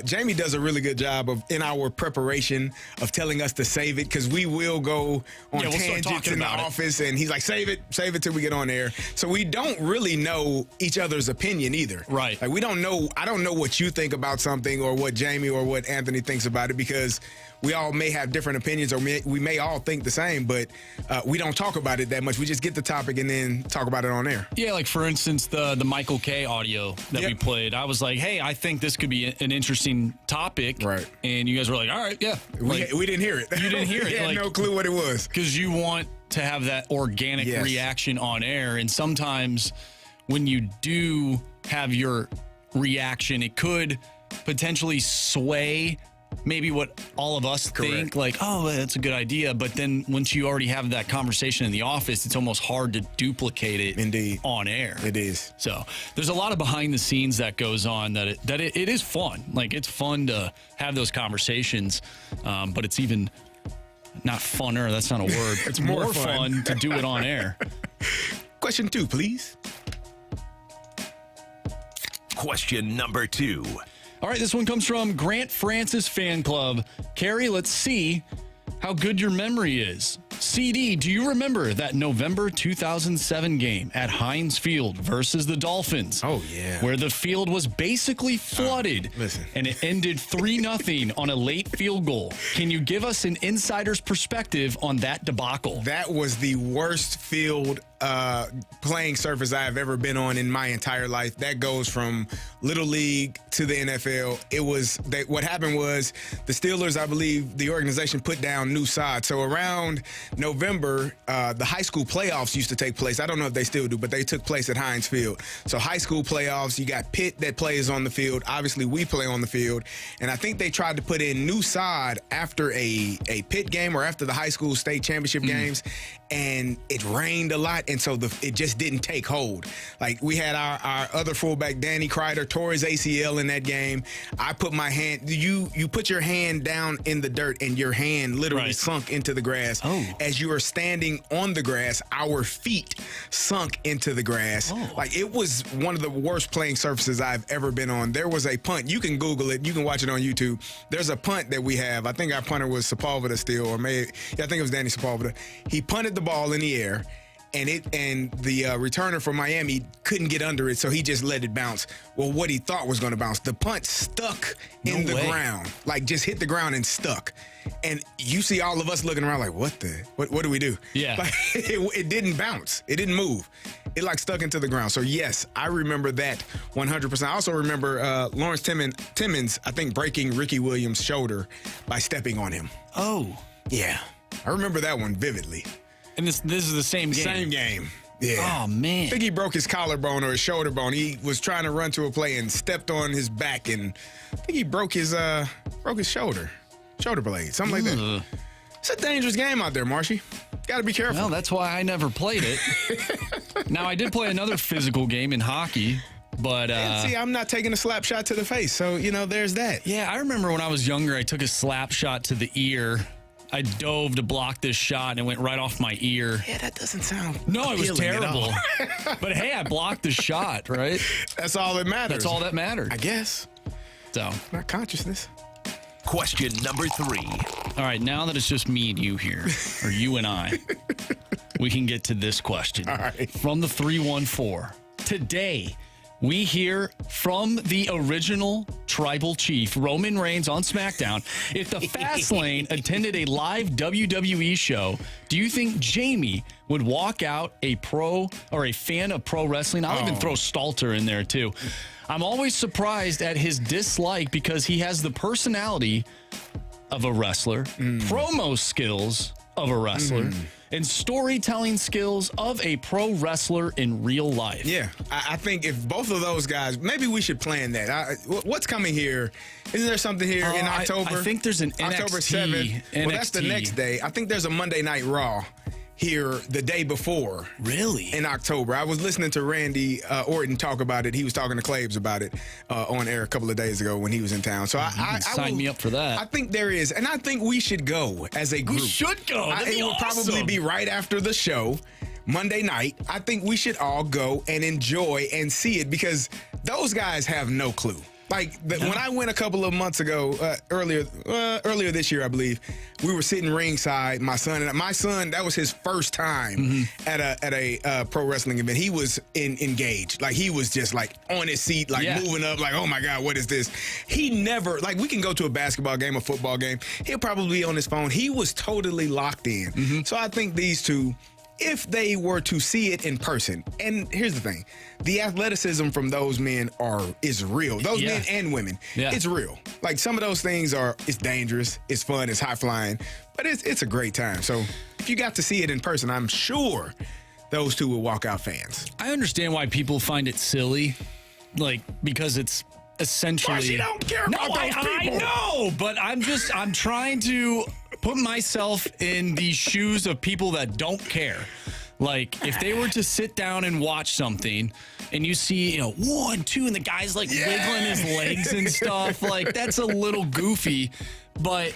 Jamie does a really good job in our preparation of telling us to save it, because we will go on tangents in the office, and he's like, save it till we get on air. So we don't really know each other's opinion either. Right. Like I don't know what you think about something, or what Jamie or what Anthony thinks about it, because we all may have different opinions, or we may all think the same, but we don't talk about it that much. We just get the topic and then talk about it on air. Yeah, for instance, the Michael K audio that we played. I was like, hey, I think this could be an interesting topic. Right. And you guys were like, all right, yeah. We didn't hear it. You didn't hear it. We had no clue what it was. Because you want to have that organic reaction on air. And sometimes when you do have your reaction, it could potentially sway maybe what all of us think, that's a good idea. But then once you already have that conversation in the office, it's almost hard to duplicate it on air. It is. So there's a lot of behind the scenes that goes on that it is fun. It's fun to have those conversations, but it's even not funner. That's not a word. It's more fun to do it on air. Question 2, please. Question number 2. All right, this one comes from Grant Francis Fan Club. Carey, let's see how good your memory is. CD, do you remember that November 2007 game at Heinz Field versus the Dolphins? Oh, yeah. Where the field was basically flooded. Listen. And it ended 3-0 on a late field goal. Can you give us an insider's perspective on that debacle? That was the worst field playing surface I have ever been on in my entire life. That goes from Little League to the NFL. What happened was the Steelers, I believe, the organization put down new sides. So around November, the high school playoffs used to take place. I don't know if they still do, but they took place at Heinz Field. So high school playoffs, you got Pitt that plays on the field. Obviously, we play on the field. And I think they tried to put in new side after a Pitt game or after the high school state championship games. And it rained a lot, and so it just didn't take hold. Like, we had our other fullback, Danny Kreider, tore his ACL in that game. I put my hand, you put your hand down in the dirt, and your hand literally sunk into the grass. As you were standing on the grass, our feet sunk into the grass. Like, it was one of the worst playing surfaces I've ever been on. There was a punt. You can Google it. You can watch it on YouTube. There's a punt that we have. I think our punter was Sepulveda still, or maybe, I think it was Danny Sepulveda. He punted the ball in the air, and the returner from Miami couldn't get under it, so he just let it bounce. Well, what he thought was going to bounce, the punt stuck in the ground, like just hit the ground and stuck. And you see all of us looking around like, what do we do? Yeah. Like, it didn't bounce. It didn't move. It like stuck into the ground. So yes, I remember that 100%. I also remember Lawrence Timmons, I think, breaking Ricky Williams' shoulder by stepping on him. Oh. Yeah. I remember that one vividly. And this is the same game? Same game. Yeah. Oh, man. I think he broke his collarbone or his shoulder bone. He was trying to run to a play and stepped on his back, and I think he broke his shoulder blade, something like that. It's a dangerous game out there, Marshy. Got to be careful. Well, that's why I never played it. Now, I did play another physical game in hockey, but... see, I'm not taking a slap shot to the face, so, there's that. Yeah, I remember when I was younger, I took a slap shot to the ear. I dove to block this shot, and it went right off my ear. Yeah, that doesn't sound No, it was terrible. But, hey, I blocked the shot, right? That's all that matters. That's all that mattered. I guess. So. Not consciousness. Question number 3. All right, now that it's just me and you here, or you and I, we can get to this question. All right. From the 314. Today, we hear from the original tribal chief, Roman Reigns, on SmackDown. If the Fast Lane attended a live WWE show, do you think Jamie would walk out a pro or a fan of pro wrestling? I'll even throw Stalter in there, too. I'm always surprised at his dislike because he has the personality of a wrestler, promo skills of a wrestler, and storytelling skills of a pro wrestler in real life. Yeah, I think if both of those guys, maybe we should plan that. What's coming here? Isn't there something here in October? I think there's an October NXT. 7th. Well, that's the next day. I think there's a Monday Night Raw here the day before. Really? In October. I was listening to Randy Orton talk about it. He was talking to Claves about it on air a couple of days ago when he was in town. So I sign me up for that. I think there is. And I think we should go as a group. We should go. That'd be it will probably be right after the show, Monday night. I think we should all go and enjoy and see it because those guys have no clue. Like, when I went a couple of months ago, earlier this year, I believe, we were sitting ringside, my son, that was his first time at a pro wrestling event. He was engaged. Like, he was just, like, on his seat, like, moving up, like, oh, my God, what is this? He never, like, we can go to a basketball game, a football game. He'll probably be on his phone. He was totally locked in. So I think these two, if they were to see it in person, and here's the thing, the athleticism from those men is real. Those men and women, it's real. Like, some of those things it's dangerous, it's fun, it's high flying, but it's a great time. So if you got to see it in person, I'm sure those two will walk out fans. I understand why people find it silly, like, because it's essentially... But you don't care about those people. I know, but I'm trying to put myself in the shoes of people that don't care. Like, if they were to sit down and watch something and you see, 1, 2, and the guy's like wiggling his legs and stuff, like, that's a little goofy, but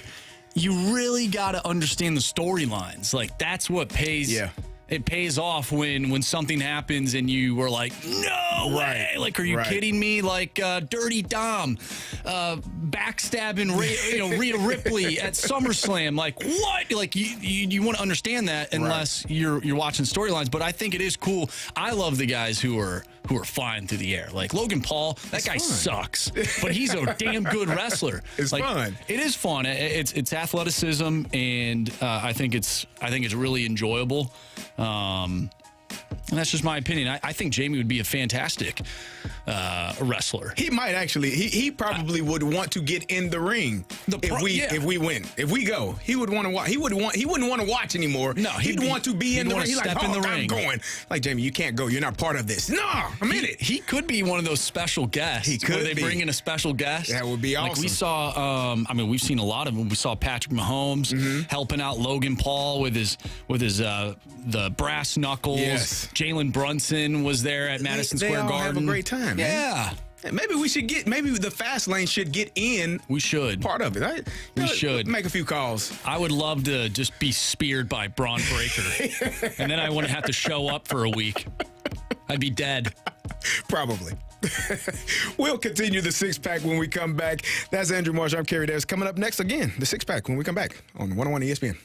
you really got to understand the storylines. Like, that's what pays. Yeah. It pays off when something happens and you were like, no way. Like, are you kidding me? Like, Dirty Dom backstabbing Rhea Ripley at SummerSlam. Like, what? Like, you want to understand that unless you're watching storylines. But I think it is cool. I love the guys who are flying through the air. Like Logan Paul, that guy sucks, but he's a damn good wrestler. It's fun. It is fun. It's athleticism, and I think it's really enjoyable. And that's just my opinion. I think Jamie would be a fantastic wrestler. He might actually. He probably would want to get in the ring if we win. If we go, he would want to watch. He wouldn't want to watch anymore. No, he'd want to be in the ring. He's like, in the ring. I'm going. Like, Jamie, you can't go. You're not part of this. No, I'm in it. He could be one of those special guests. He could where they be. bring in a special guest. That would be awesome. Like we saw. We've seen a lot of them. We saw Patrick Mahomes helping out Logan Paul with his the brass knuckles. Yes. Jalen Brunson was there at Madison Square Garden. Have a great time. Yeah. Man. Maybe we should maybe the fast lane should get in. We should. Part of it. Right? We should. Make a few calls. I would love to just be speared by Braun Breaker. And then I wouldn't have to show up for a week. I'd be dead. Probably. We'll continue the Six Pack when we come back. That's Andrew Marsh. I'm Carey Davis. Coming up next again, the Six Pack when we come back on 101 ESPN.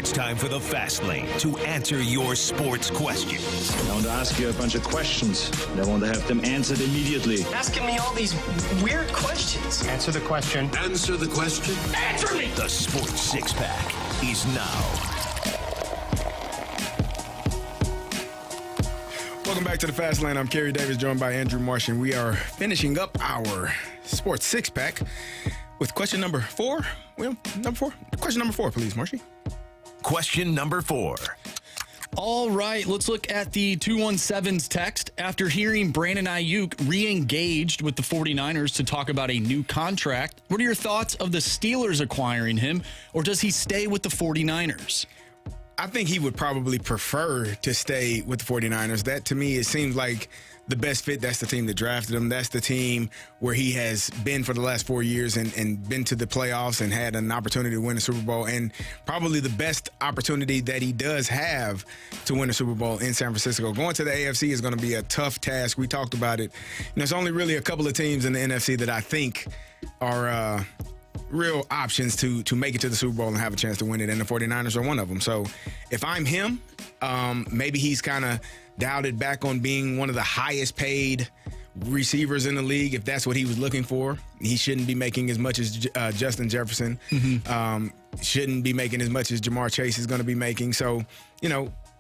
It's time for the Fast Lane to answer your sports questions. I want to ask you a bunch of questions, and I want to have them answered immediately. Asking me all these weird questions. Answer the question. Answer the question. Answer me! The Sports Six Pack is now. Welcome back to the Fast Lane. I'm Carey Davis, joined by Andrew Marsh, and we are finishing up our Sports Six Pack with question number 4. Well, number 4. Question number 4, please, Marshy. Question number 4. All right, let's look at the 217's text. After hearing Brandon Ayuk re-engaged with the 49ers to talk about a new contract, what are your thoughts of the Steelers acquiring him, or does he stay with the 49ers? I think he would probably prefer to stay with the 49ers. That, to me, it seems like the best fit. That's the team that drafted him. That's the team where he has been for the last 4 years and been to the playoffs and had an opportunity to win a Super Bowl, and probably the best opportunity that he does have to win a Super Bowl in San Francisco. Going to the AFC is going to be a tough task. We talked about it. There's only really a couple of teams in the NFC that I think are real options to make it to the Super Bowl and have a chance to win it, and the 49ers are one of them. So if I'm him, maybe he's kind of doubted back on being one of the highest paid receivers in the league. If that's what he was looking for, he shouldn't be making as much as Justin Jefferson. Shouldn't be making as much as Jamar Chase is going to be making. So,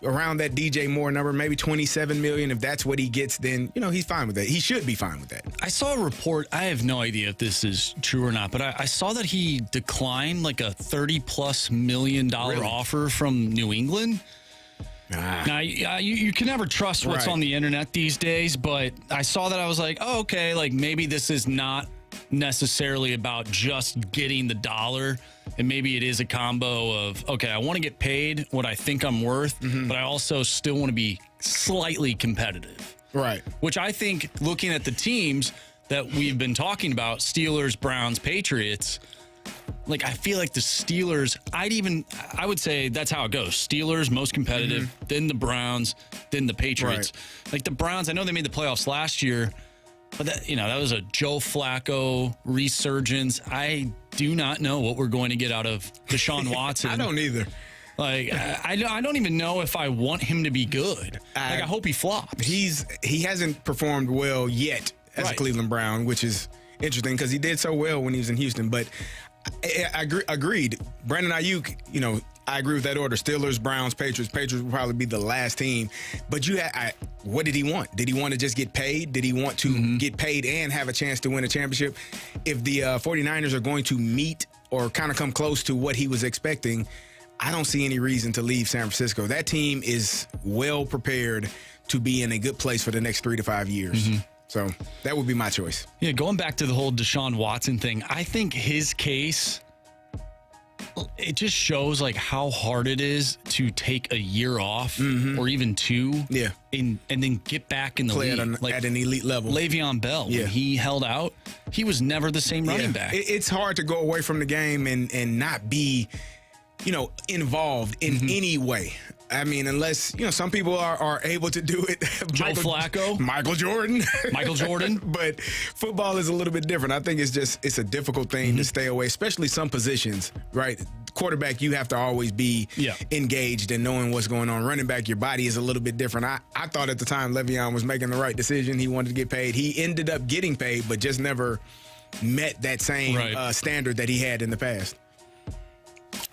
around that DJ Moore number, maybe $27 million. If that's what he gets, then, he's fine with that. He should be fine with that. I saw a report. I have no idea if this is true or not, but I saw that he declined like a $30+ million offer from New England. Now, you can never trust what's on the internet these days, but I saw that. I was like, oh, okay, like maybe this is not necessarily about just getting the dollar, and maybe it is a combo of, okay, I want to get paid what I think I'm worth, but I also still want to be slightly competitive. Right. Which I think, looking at the teams that we've been talking about, Steelers, Browns, Patriots, like, I feel like the Steelers, I would say that's how it goes. Steelers, most competitive, then the Browns, then the Patriots. Right. Like the Browns, I know they made the playoffs last year, but that was a Joe Flacco resurgence. I do not know what we're going to get out of Deshaun Watson. I don't either. Like, I don't even know if I want him to be good. I hope he flops. He hasn't performed well yet as a Cleveland Brown, which is interesting because he did so well when he was in Houston. But I agreed. Brandon Ayuk, I agree with that order. Steelers, Browns, Patriots. Patriots will probably be the last team. But what did he want? Did he want to just get paid? Did he want to get paid and have a chance to win a championship? If the 49ers are going to meet or kind of come close to what he was expecting, I don't see any reason to leave San Francisco. That team is well prepared to be in a good place for the next 3 to 5 years. So that would be my choice. Yeah, going back to the whole Deshaun Watson thing, I think his case, it just shows like how hard it is to take a year off or even 2 and then get back in the league. At an elite level. Le'Veon Bell, when he held out, he was never the same running back. It's hard to go away from the game and not be, involved in any way. I mean, unless, some people are able to do it. Joe Flacco. Michael Jordan. But football is a little bit different. I think it's a difficult thing to stay away, especially some positions, right? Quarterback, you have to always be engaged and knowing what's going on. Running back, your body is a little bit different. I thought at the time Le'Veon was making the right decision. He wanted to get paid. He ended up getting paid, but just never met that same standard that he had in the past.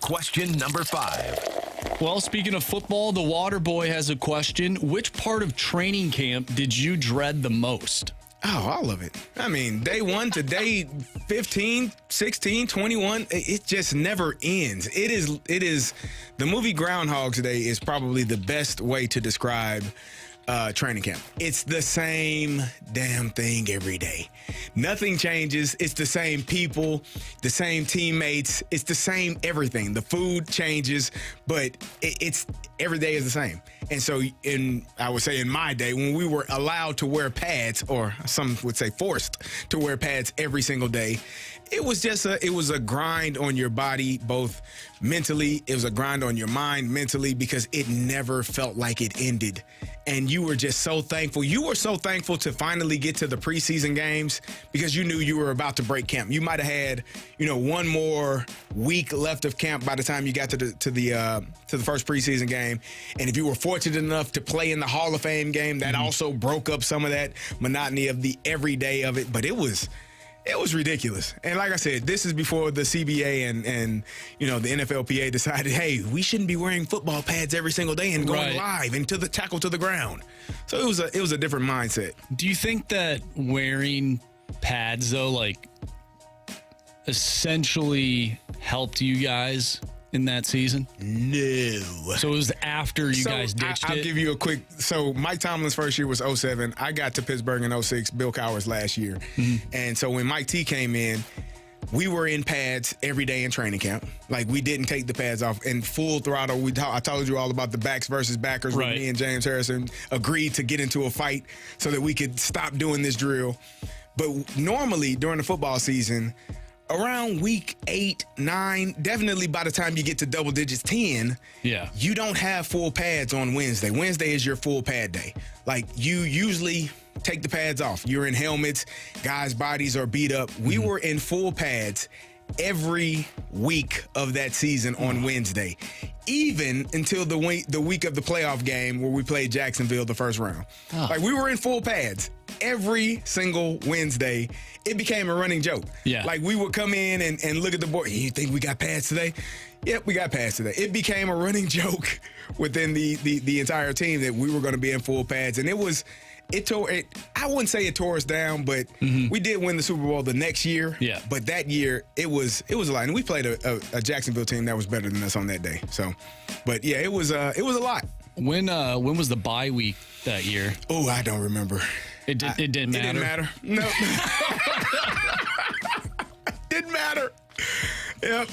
Question number 5. Well, speaking of football, the Water Boy has a question. Which part of training camp did you dread the most? Oh, all of it. I mean, day 1 to day 15, 16, 21, it just never ends. It is the movie Groundhog's Day is probably the best way to describe training camp. It's the same damn thing every day. Nothing changes. It's the same people, the same teammates. It's the same everything. The food changes, but it's every day is the same. And so I would say in my day, when we were allowed to wear pads, or some would say forced to wear pads every single day, it was just a grind on your body, both mentally. It was a grind on your mind mentally, because it never felt like it ended. and you were just so thankful. You were so thankful to finally get to the preseason games because you knew you were about to break camp. You might have had, one more week left of camp by the time you got to the first preseason game. And if you were fortunate enough to play in the Hall of Fame game, that also broke up some of that monotony of the everyday of it. But it was ridiculous. And like I said, this is before the CBA and the NFLPA decided, hey, we shouldn't be wearing football pads every single day and going live into the tackle to the ground. So it was a different mindset. Do you think that wearing pads, though, like essentially helped you guys in that season? No. So it was after you guys ditched it? I'll give you a quick. So Mike Tomlin's first year was 2007. I got to Pittsburgh in 2006, Bill Cowher's last year. And so when Mike T came in, we were in pads every day in training camp. Like, we didn't take the pads off. In full throttle, I told you all about the backs versus backers when me and James Harrison agreed to get into a fight so that we could stop doing this drill. But normally during the football season, around week 8, 9, definitely by the time you get to double digits, 10, you don't have full pads on Wednesday. Wednesday is your full pad day. Like, you usually take the pads off. You're in helmets. Guys' bodies are beat up. We were in full pads every week of that season on Wednesday, even until the week of the playoff game where we played Jacksonville the first round. Like, we were in full pads every single Wednesday. It became a running joke. Yeah. Like, we would come in and look at the board. You think we got pads today? Yep, we got pads today. It became a running joke within the entire team that we were going to be in full pads. And I wouldn't say it tore us down, but we did win the Super Bowl the next year. Yeah. But that year, it was a lot. And we played a Jacksonville team that was better than us on that day. So, but yeah, it was a lot. When was the bye week that year? Oh, I don't remember. It didn't matter. It didn't matter. No. Didn't matter. Yep.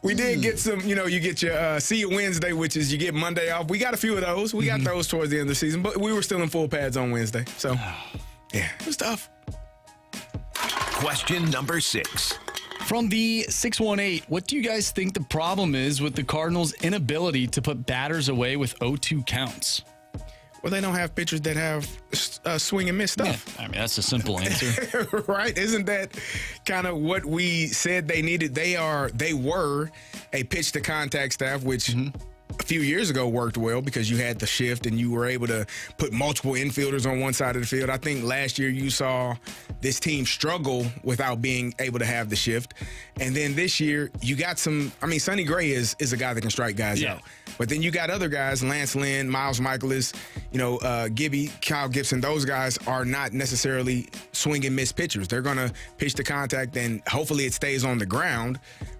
We did get some, you get your see you Wednesday, which is you get Monday off. We got a few of those. We got those towards the end of the season, but we were still in full pads on Wednesday. So, yeah, it was tough. Question number 6. From the 618, what do you guys think the problem is with the Cardinals' inability to put batters away with 0-2 counts? Well, they don't have pitchers that have swing and miss stuff. Yeah, I mean, that's a simple answer. Right? Isn't that kind of what we said they needed? They were a pitch to contact staff, which a few years ago worked well because you had the shift and you were able to put multiple infielders on one side of the field. I think last year you saw this team struggle without being able to have the shift. And then this year you got Sonny Gray is a guy that can strike guys out. But then you got other guys, Lance Lynn, Miles Michaelis, Gibby, Kyle Gibson. Those guys are not necessarily swing and miss pitchers. They're going to pitch to contact and hopefully it stays on the ground.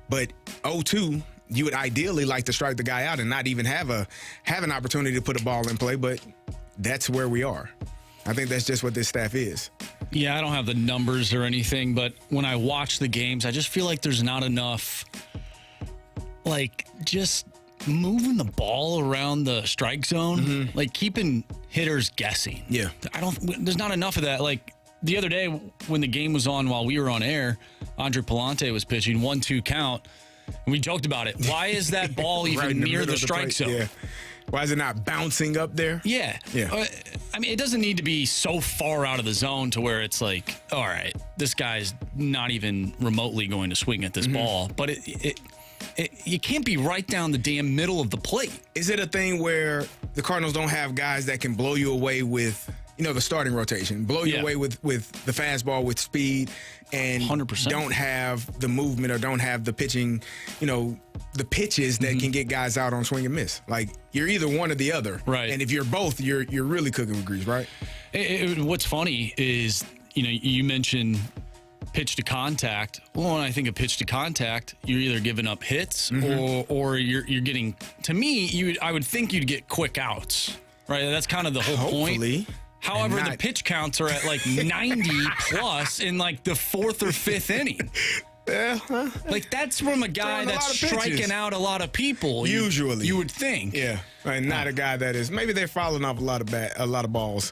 But 0-2, you would ideally like to strike the guy out and not even have an opportunity to put a ball in play, but that's where we are. I think that's just what this staff is. Yeah, I don't have the numbers or anything, but when I watch the games, I just feel like there's not enough, just moving the ball around the strike zone, keeping hitters guessing. Yeah. There's not enough of that. Like, the other day when the game was on while we were on air, Andre Palante was pitching 1-2 count. And we joked about it. Why is that ball even near the strike zone? Yeah. Why is it not bouncing up there? Yeah. It doesn't need to be so far out of the zone to where it's like, all right, this guy's not even remotely going to swing at this ball. But you can't be right down the damn middle of the plate. Is it a thing where the Cardinals don't have guys that can blow you away with, the starting rotation, blow you away with the fastball, with speed, and 100%. Don't have the movement or don't have the pitching, the pitches that can get guys out on swing and miss? Like, you're either one or the other. Right. And if you're both, you're really cooking with grease, right? What's funny is, you mentioned pitch to contact. Well, when I think of pitch to contact, you're either giving up hits or you're getting, to me, I would think you'd get quick outs, right? That's kind of the whole point. However, the pitch counts are at 90 plus in the fourth or fifth inning. Yeah. That's from a guy that's striking out a lot of people. Usually. You would think. Yeah. Right, not a guy that is. Maybe they're fouling off a lot of balls,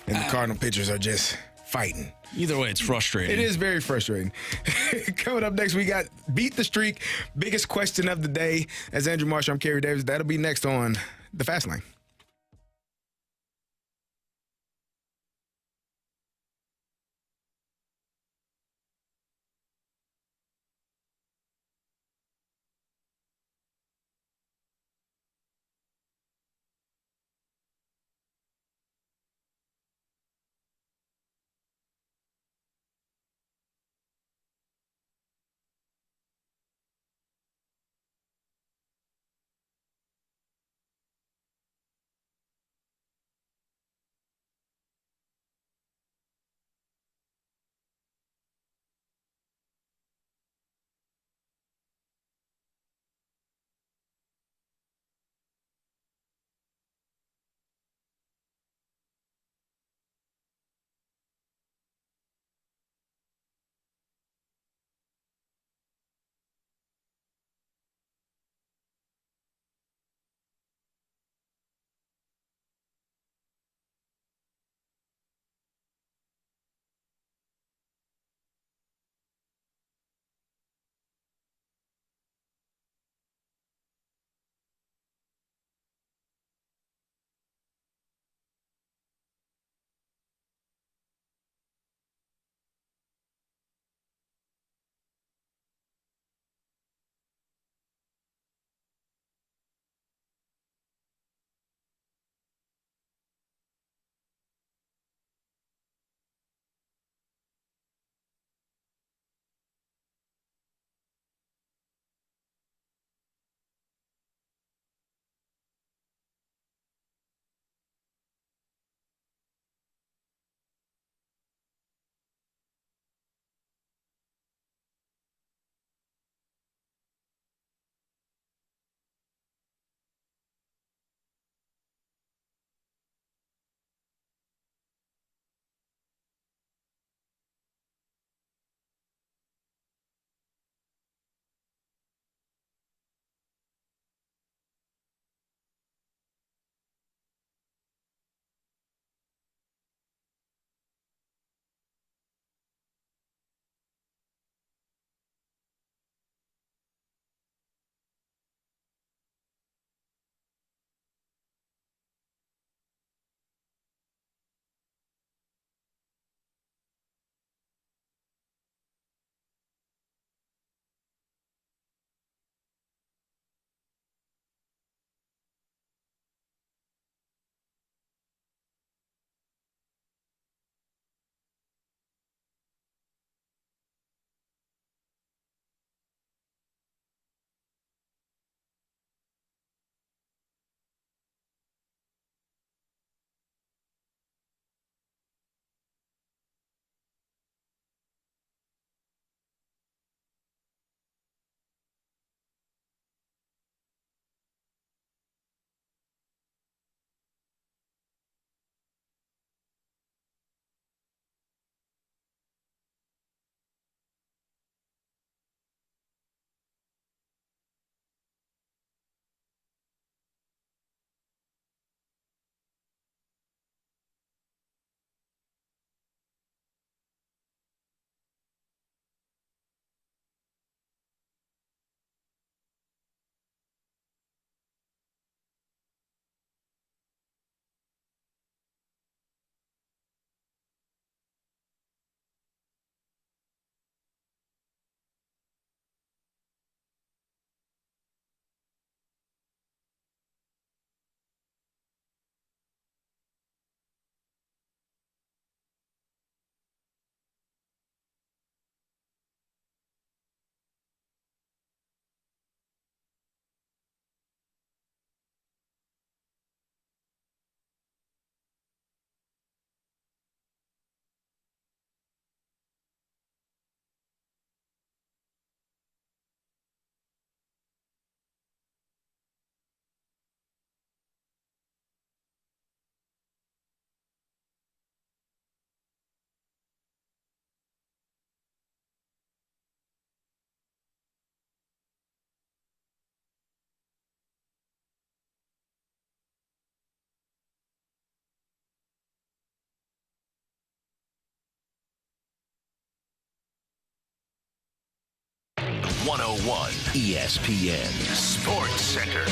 and the Cardinal pitchers are just fighting. Either way, it's frustrating. It is very frustrating. Coming up next, we got Beat the Streak, biggest question of the day. As Andrew Marshall, I'm Carey Davis. That'll be next on The Fast Lane. 101 ESPN Sports Center.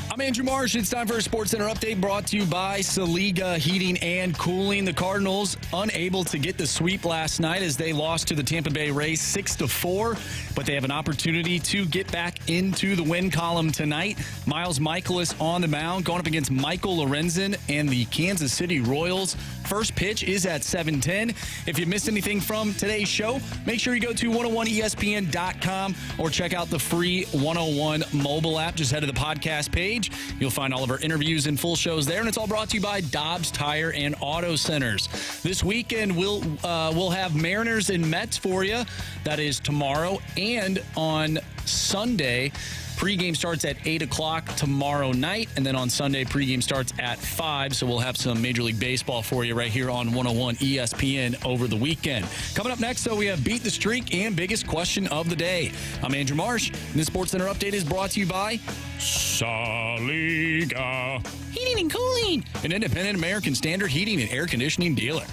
I'm Andrew Marsh. It's time for a Sports Center update brought to you by Saliga Heating and Cooling. The Cardinals unable to get the sweep last night as they lost to the Tampa Bay Rays 6-4, but they have an opportunity to get back into the win column tonight. Miles Michaelis on the mound going up against Michael Lorenzen and the Kansas City Royals. First pitch is at 7:10. If you missed anything from today's show, make sure you go to 101ESPN.com or check out the free 101 mobile app. Just head to the podcast page. You'll find all of our interviews and full shows there, and it's all brought to you by Dobbs Tire and Auto Centers. This weekend, we'll have Mariners and Mets for you. That is tomorrow, and on Sunday, pregame starts at 8 o'clock tomorrow night, and then on Sunday, pregame starts at 5, so we'll have some Major League Baseball for you right here on 101 ESPN over the weekend. Coming up next, though, we have Beat the Streak and Biggest Question of the Day. I'm Andrew Marsh, and this Sports Center update is brought to you by Saliga Heating and Cooling, an independent American Standard heating and air conditioning dealer.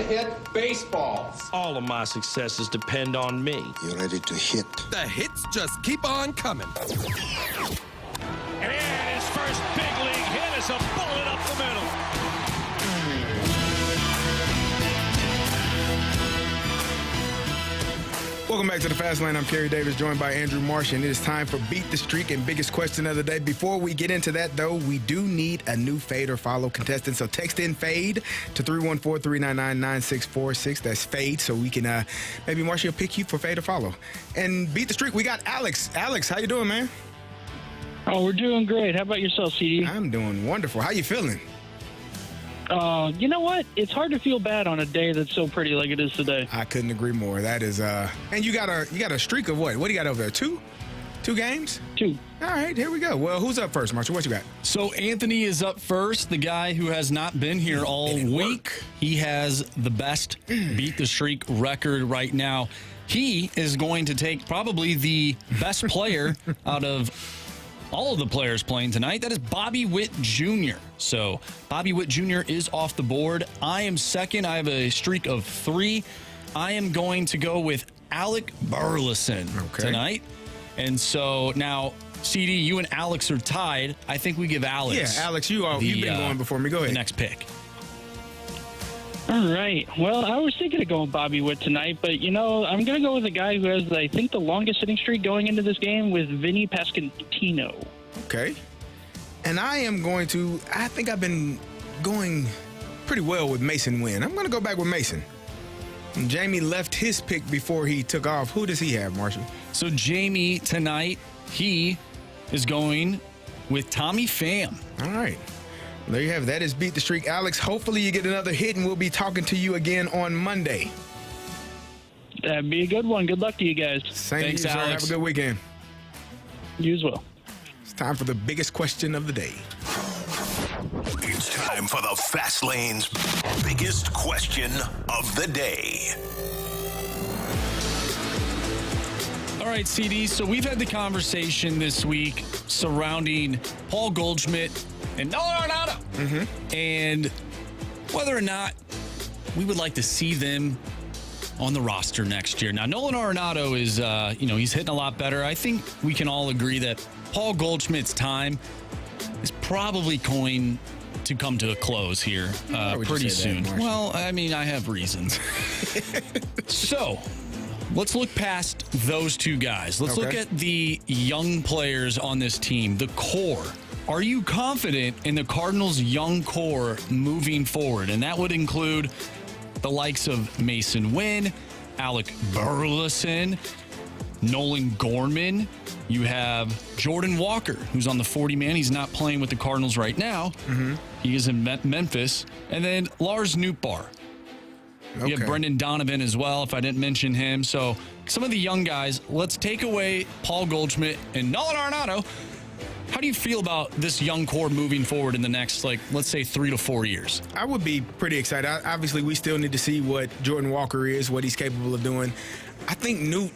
Hit baseballs. All of my successes depend on me. You're ready to hit. The hits just keep on coming. And his first big league hit is a bullet up the middle. Welcome back to the Fast Lane. I'm Carey Davis, joined by Andrew Marsh, and it is time for Beat the Streak and Biggest Question of the Day. Before we get into that, though, we do need a new fade or follow contestant. So text in FADE to 314-399-9646. That's FADE, so we can maybe Marsh will pick you for fade or follow. And Beat the Streak, we got Alex. Alex, how you doing, man? Oh, we're doing great. How about yourself, CD? I'm doing wonderful. How you feeling? You know what? It's hard to feel bad on a day that's so pretty like it is today. I couldn't agree more. That is, and you got a streak of what? What do you got over there? Two games? 2. All right, here we go. Well, who's up first, Marshall? What you got? So Anthony is up first, the guy who has not been here all week. He has the best Beat the Streak record right now. He is going to take probably the best player out of all of the players playing tonight. That is Bobby Witt Jr. So Bobby Witt Jr. is off the board. I am second. I have a streak of 3. I am going to go with Alec Burleson tonight. And so now, CD, you and Alex are tied. I think we give Alex. Yeah, Alex, you've been going before me. Go ahead. The next pick. All right. Well, I was thinking of going Bobby Witt tonight, but, I'm going to go with a guy who has, I think, the longest hitting streak going into this game with Vinny Pasquantino. Okay. And I think I've been going pretty well with Mason Wynn. I'm going to go back with Mason. And Jamie left his pick before he took off. Who does he have, Marshall? So Jamie tonight, he is going with Tommy Pham. All right. There you have it. That is Beat the Streak. Alex, hopefully you get another hit, and we'll be talking to you again on Monday. That'd be a good one. Good luck to you guys. Thanks, to you, Alex. Have a good weekend. You as well. It's time for the biggest question of the day. It's time for the Fast Lane's biggest question of the day. All right, CD, so we've had the conversation this week surrounding Paul Goldschmidt and Nolan Arenado, and whether or not we would like to see them on the roster next year. Now, Nolan Arenado is, he's hitting a lot better. I think we can all agree that Paul Goldschmidt's time is probably going to come to a close here pretty soon. Well, I mean, I have reasons. So, let's look past those two guys. Let's look at the young players on this team, the core. Are you confident in the Cardinals' young core moving forward? And that would include the likes of Mason Wynn, Alec Burleson, Nolan Gorman. You have Jordan Walker, who's on the 40-man. He's not playing with the Cardinals right now. He is in Memphis. And then Lars Nootbaar. You have Brendan Donovan as well, if I didn't mention him. So some of the young guys, let's take away Paul Goldschmidt and Nolan Arenado. How do you feel about this young core moving forward in the next, let's say 3 to 4 years? I would be pretty excited. Obviously, we still need to see what Jordan Walker is, what he's capable of doing. I think Newt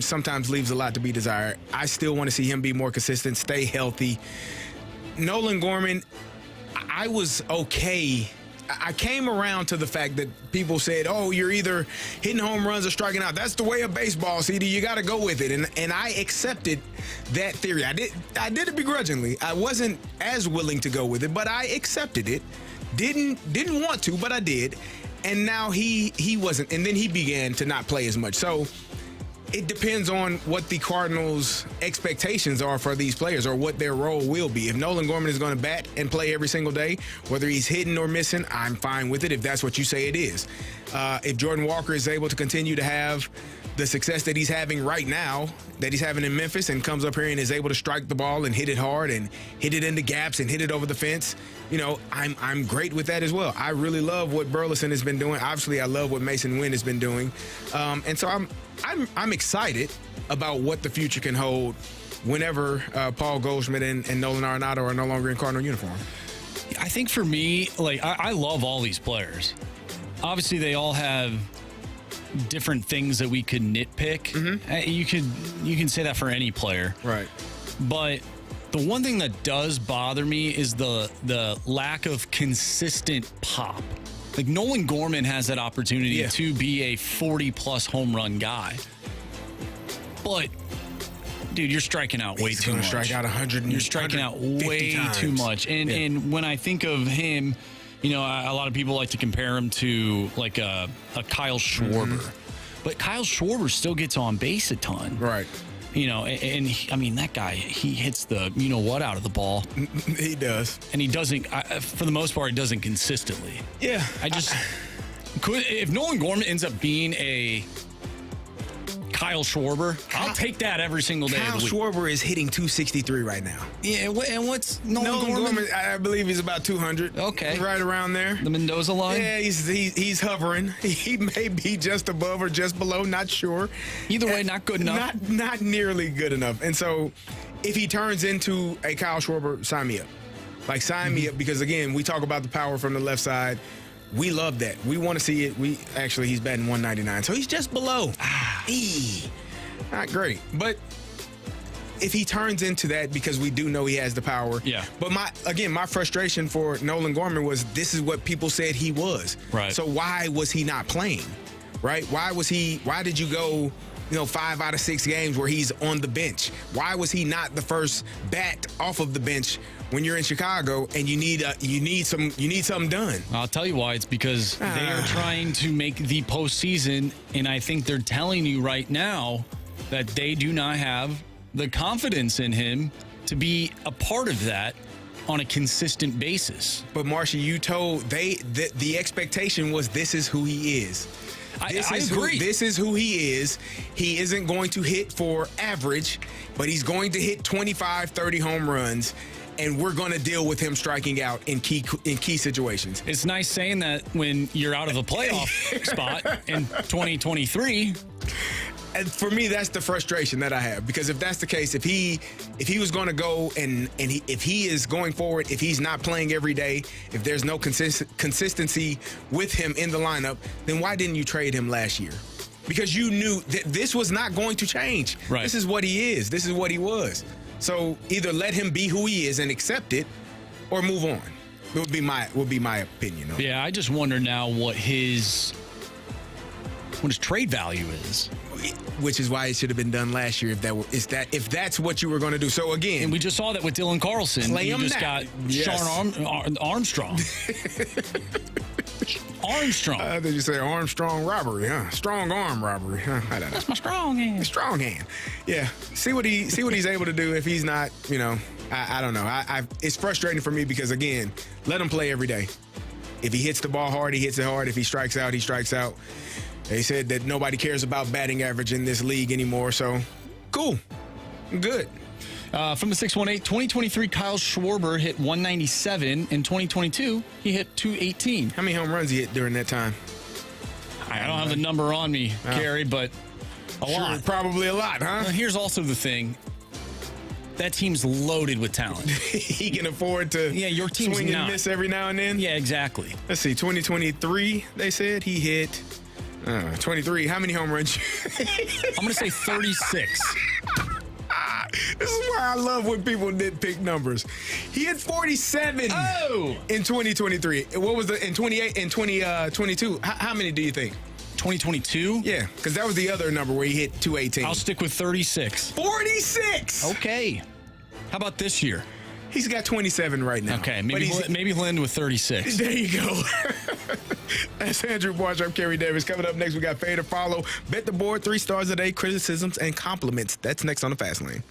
sometimes leaves a lot to be desired. I still want to see him be more consistent, stay healthy. Nolan Gorman, I was okay. I came around to the fact that people said, oh, you're either hitting home runs or striking out. That's the way of baseball, CD. You got to go with it. And I accepted that theory. I did it begrudgingly. I wasn't as willing to go with it, but I accepted it. Didn't want to, but I did. And now he wasn't. And then he began to not play as much. So it depends on what the Cardinals' expectations are for these players or what their role will be. If Nolan Gorman is going to bat and play every single day, whether he's hitting or missing, I'm fine with it if that's what you say it is. If Jordan Walker is able to continue to have the success that he's having right now, that he's having in Memphis, and comes up here and is able to strike the ball and hit it hard and hit it into gaps and hit it over the fence, I'm great with that as well. I really love what Burleson has been doing. Obviously, I love what Mason Wynn has been doing. And so I'm excited about what the future can hold whenever Paul Goldschmidt and Nolan Arenado are no longer in Cardinal uniform. I think for me, I love all these players. Obviously, they all have different things that we could nitpick. Mm-hmm. You can say that for any player. Right. But the one thing that does bother me is the lack of consistent pop. Nolan Gorman has that opportunity to be a 40-plus home run guy. But, dude, you're striking out way too much. Strike out 100. You're striking out way times. too much. And when I think of him, a lot of people like to compare him to a Kyle Schwarber. Mm-hmm. But Kyle Schwarber still gets on base a ton. Right. That guy, he hits the what out of the ball. He does. And he doesn't, for the most part, he doesn't consistently. Yeah. If Nolan Gorman ends up being a Kyle Schwarber, I'll take that every single day Kyle of the week. Schwarber is hitting 263 right now. Yeah, and what's Nolan Gorman? I believe he's about 200. Okay. Right around there. The Mendoza line? Yeah, he's hovering. He may be just above or just below, not sure. Either way, not good enough. Not nearly good enough. And so if he turns into a Kyle Schwarber, sign me up. Sign me up because, again, we talk about the power from the left side. We love that. We want to see it. He's batting 199, so he's just below. Not great. But if he turns into that, because we do know he has the power. Yeah. But my frustration for Nolan Gorman was this is what people said he was. Right. So why was he not playing? Right? Why did you go 5 out of 6 games where he's on the bench? Why was he not the first bat off of the bench when you're in Chicago and you need something done? I'll tell you why. It's because they are trying to make the postseason, and I think they're telling you right now that they do not have the confidence in him to be a part of that on a consistent basis. But Marcia, you told the expectation was this is who he is. I agree. This is who he is. He isn't going to hit for average, but he's going to hit 25, 30 home runs, and we're going to deal with him striking out in key situations. It's nice saying that when you're out of a playoff spot in 2023. And for me, that's the frustration that I have, because if that's the case, if he was going to go if he is going forward, if he's not playing every day, if there's no consistency with him in the lineup, then why didn't you trade him last year? Because you knew that this was not going to change. Right. This is what he is. This is what he was. So either let him be who he is and accept it, or move on. Would be my opinion. Yeah, I just wonder now what his trade value is. Which is why it should have been done last year if that's what you were going to do. So again, and we just saw that with Dylan Carlson. You just got Sean Armstrong. Armstrong. I thought you say Armstrong robbery, huh? Strong arm robbery, huh? I don't know. That's my strong hand. Strong hand. Yeah. See what he's able to do if he's not. I don't know. It's frustrating for me because again, let him play every day. If he hits the ball hard, he hits it hard. If he strikes out, he strikes out. They said that nobody cares about batting average in this league anymore, so cool. Good. From the 618, 2023, Kyle Schwarber hit 197. In 2022, he hit 218. How many home runs he hit during that time? I don't have the number on me, Carey, but a lot. Probably a lot, huh? Here's also the thing. That team's loaded with talent. He can afford to your team's swing not. and miss every now and then? Yeah, exactly. Let's see, 2023, they said he hit 23. How many home runs? I'm going to say 36. This is why I love when people nitpick numbers. He hit 47 in 2023. What was in 28 in 2022? How many do you think? 2022? Yeah, because that was the other number where he hit 218. I'll stick with 36. 46! Okay. How about this year? He's got 27 right now. Okay, maybe he'll end with 36. There you go. That's Andrew Barger. I'm Carey Davis. Coming up next, we got Fade or Follow. Bet the board, 3 stars a day, criticisms and compliments. That's next on the Fast Lane.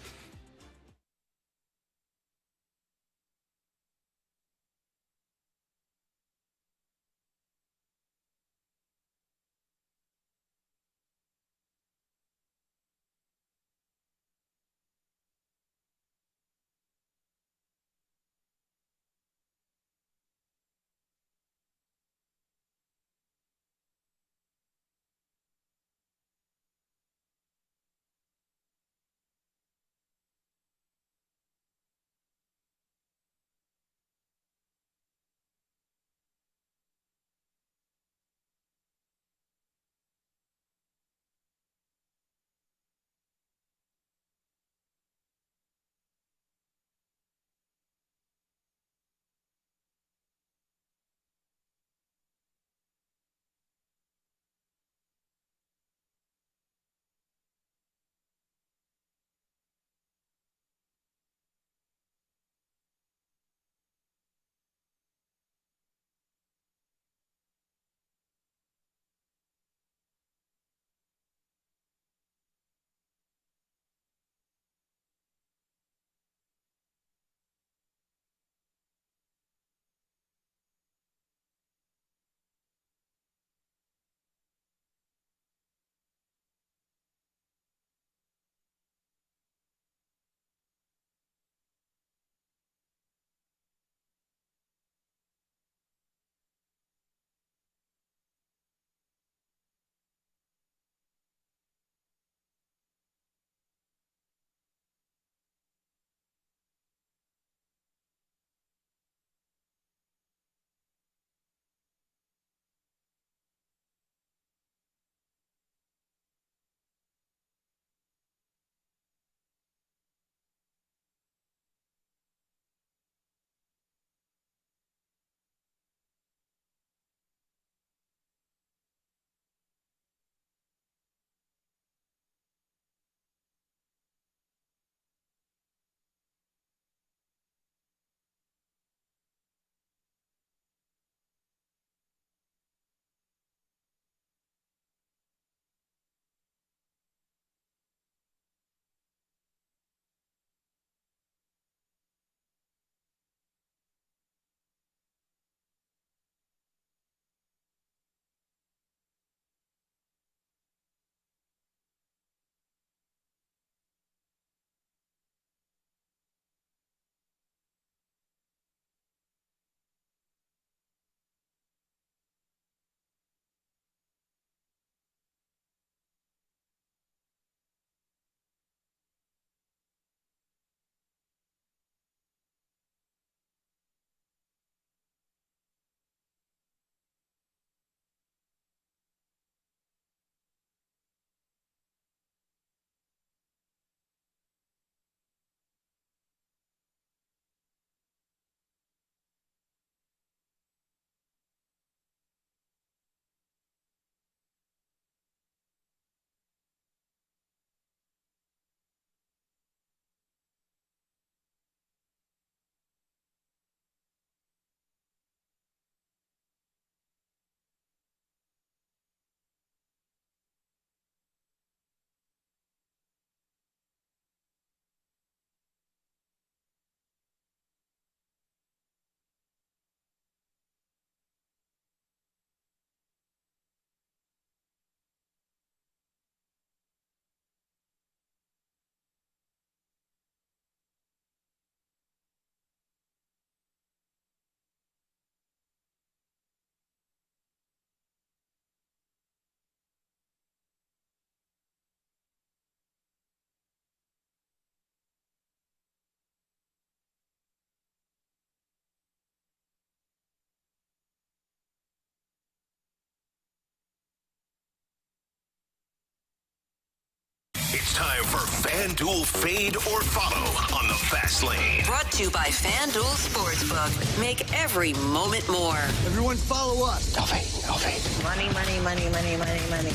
time for FanDuel Fade or Follow on the Fast Lane. Brought to you by FanDuel Sportsbook. Make every moment more. Everyone follow us. I'll fade. Money, money, money, money, money, money.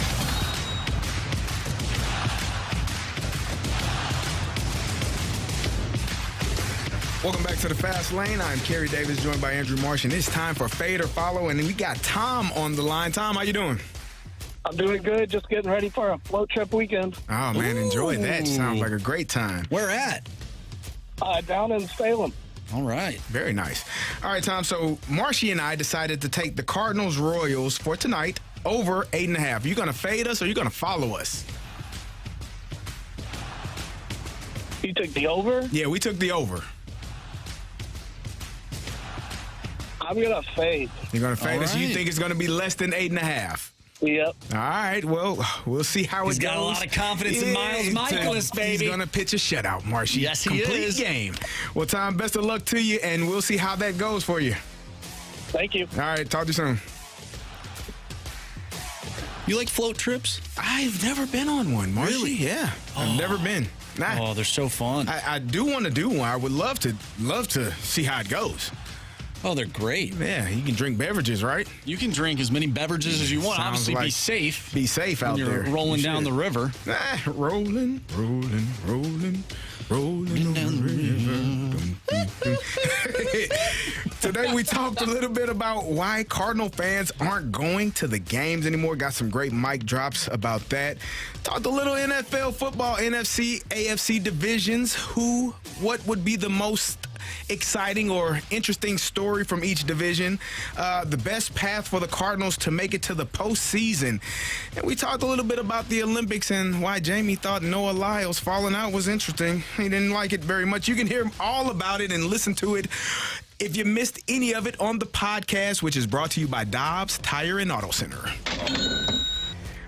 Welcome back to the Fast Lane. I'm Carey Davis, joined by Andrew Marsh, and it's time for Fade or Follow, and we got Tom on the line. Tom, how you doing? I'm doing good. Just getting ready for a float trip weekend. Oh, man, enjoy that. Sounds like a great time. Where at? Down in Salem. All right. Very nice. All right, Tom, so Marshy and I decided to take the Cardinals Royals for tonight over 8.5. You going to fade us or you going to follow us? You took the over? Yeah, we took the over. I'm going to fade. You're going to fade All us? right. You think it's going to be less than 8.5? Yep. All right, well, we'll see how He's it goes. got a lot of confidence in Miles Michaelis, baby. He's going to pitch a shutout, Marshy. Yes, he Complete is. game. Well, Tom, best of luck to you, and we'll see how that goes for you. Thank you. All right, talk to you soon. You like float trips? I've never been on one, Marshy. Really? Yeah, I've never been. Nah. Oh, they're so fun. I do want to do one. I would love to see how it goes. Oh, they're great. Yeah, you can drink beverages, right? You can drink as many beverages as you want. Sounds Obviously, like be safe. Be safe out when there. You're rolling You down should. the river. Rolling down the river. Today we talked a little bit about why Cardinal fans aren't going to the games anymore. Got some great mic drops about that. Talked a little NFL football, NFC, AFC divisions. What would be the most exciting or interesting story from each division, the best path for the Cardinals to make it to the postseason. And we talked a little bit about the Olympics and why Jamie thought Noah Lyles falling out was interesting. He didn't like it very much. You can hear all about it and listen to it if you missed any of it on the podcast, which is brought to you by Dobbs Tire and Auto Center.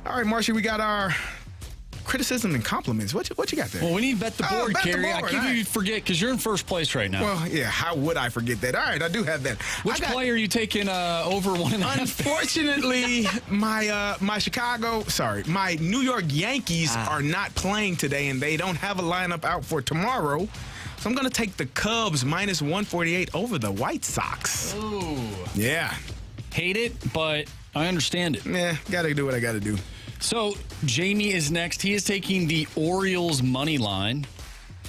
All right, Marshy, we got our criticism and compliments. What you got there? Well, we need to bet the board, bet the Carey. board. I keep you forget because you're in first place right now. Well, yeah, how would I forget that? All right, I do have that. Which player are you taking over 1.5? Unfortunately, my New York Yankees are not playing today, and they don't have a lineup out for tomorrow. So I'm going to take the Cubs minus 148 over the White Sox. Ooh. Yeah. Hate it, but I understand it. Yeah, got to do what I got to do. So Jamie is next. He is taking the Orioles money line.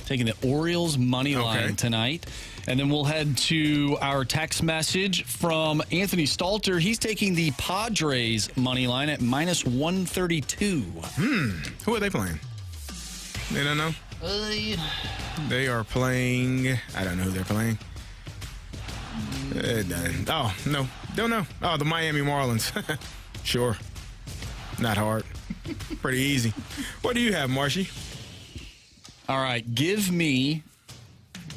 Taking the Orioles money line tonight. And then we'll head to our text message from Anthony Stalter. He's taking the Padres money line at minus 132. Who are they playing? They don't know? They are playing. I don't know who they're playing. Oh, no. Don't know. Oh, the Miami Marlins. Sure. Not hard. Pretty easy. What do you have, Marshy? All right. Give me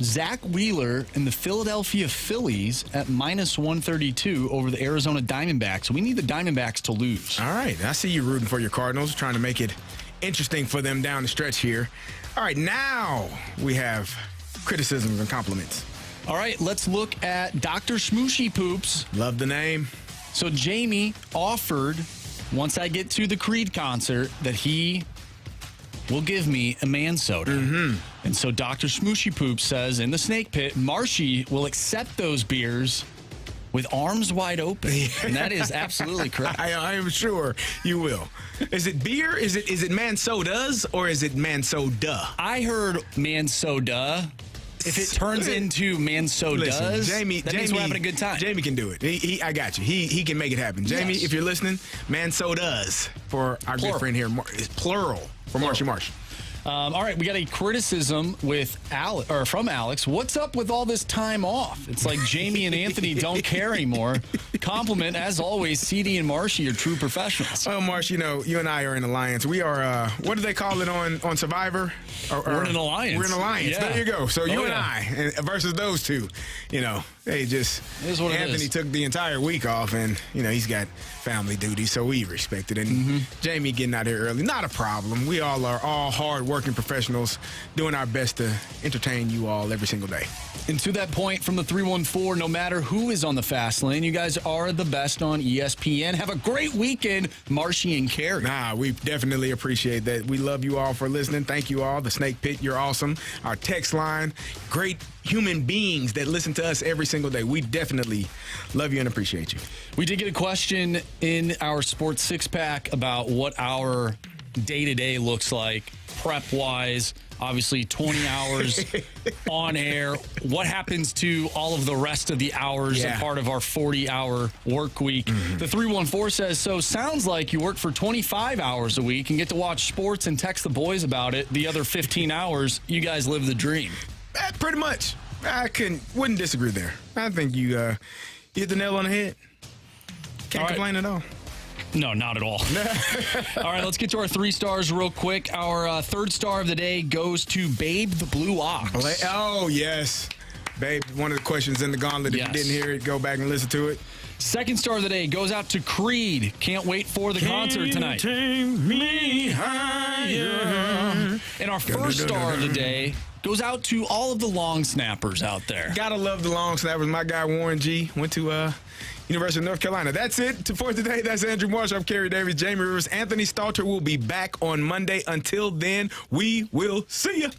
Zach Wheeler and the Philadelphia Phillies at minus 132 over the Arizona Diamondbacks. We need the Diamondbacks to lose. All right. I see you rooting for your Cardinals, trying to make it interesting for them down the stretch here. All right. Now we have criticisms and compliments. All right. Let's look at Dr. Smooshy Poops. Love the name. So Jamie offered, once I get to the Creed concert, that he will give me a man soda. And so Dr. Smooshy Poop says in the Snake Pit, Marshy will accept those beers with arms wide open. And that is absolutely correct. I am sure you will. Is it beer? Is it man sodas or is it man soda? I heard man soda. If it turns into man so does, Jamie, means we're having a good time. Jamie can do it. I got you. He can make it happen. Jamie, Yes. if you're listening, man so does for our good friend here. It's plural for Marshy Marsh. All right, we got a criticism from Alex. What's up with all this time off? It's like Jamie and Anthony don't care anymore. Compliment, as always, CD and Marshy are true professionals. Well, Marsh, you and I are in alliance. We are, what do they call it on Survivor? We're in an alliance. We're in alliance. Yeah. There you go. So you and yeah. I versus those two, they just, is what Anthony took the entire week off and, he's got family duties, so we respect it. And Jamie getting out here early, not a problem. We all are hard working professionals doing our best to entertain you all every single day. And to that point from the 314, no matter who is on the fast lane, you guys are the best on ESPN. Have a great weekend, Marshy and Carey. We definitely appreciate that. We love you all for listening. Thank you all. The Snake Pit, you're awesome. Our text line, great human beings that listen to us every single day. We definitely love you and appreciate you. We did get a question in our Sports Six-Pack about what our day-to-day looks like prep-wise. Obviously, 20 hours on air. What happens to all of the rest of the hours a part of our 40-hour work week? The 314 says, so sounds like you work for 25 hours a week and get to watch sports and text the boys about it. The other 15 hours, you guys live the dream. Pretty much. I wouldn't disagree there. I think you hit the nail on the head. Can't complain at all. No, not at all. All right, let's get to our 3 stars real quick. Our third star of the day goes to Babe the Blue Ox. Oh, yes. Babe, one of the questions in the Gauntlet. If you didn't hear it, go back and listen to it. Second star of the day goes out to Creed. Can't wait for the concert tonight. Take me higher. And our first star of the day goes out to all of the long snappers out there. Gotta love the long snappers. My guy Warren G went to University of North Carolina. That's it for today. That's Andrew Marsh. I'm Carey Davis, Jamie Rivers. Anthony Stalter will be back on Monday. Until then, we will see you.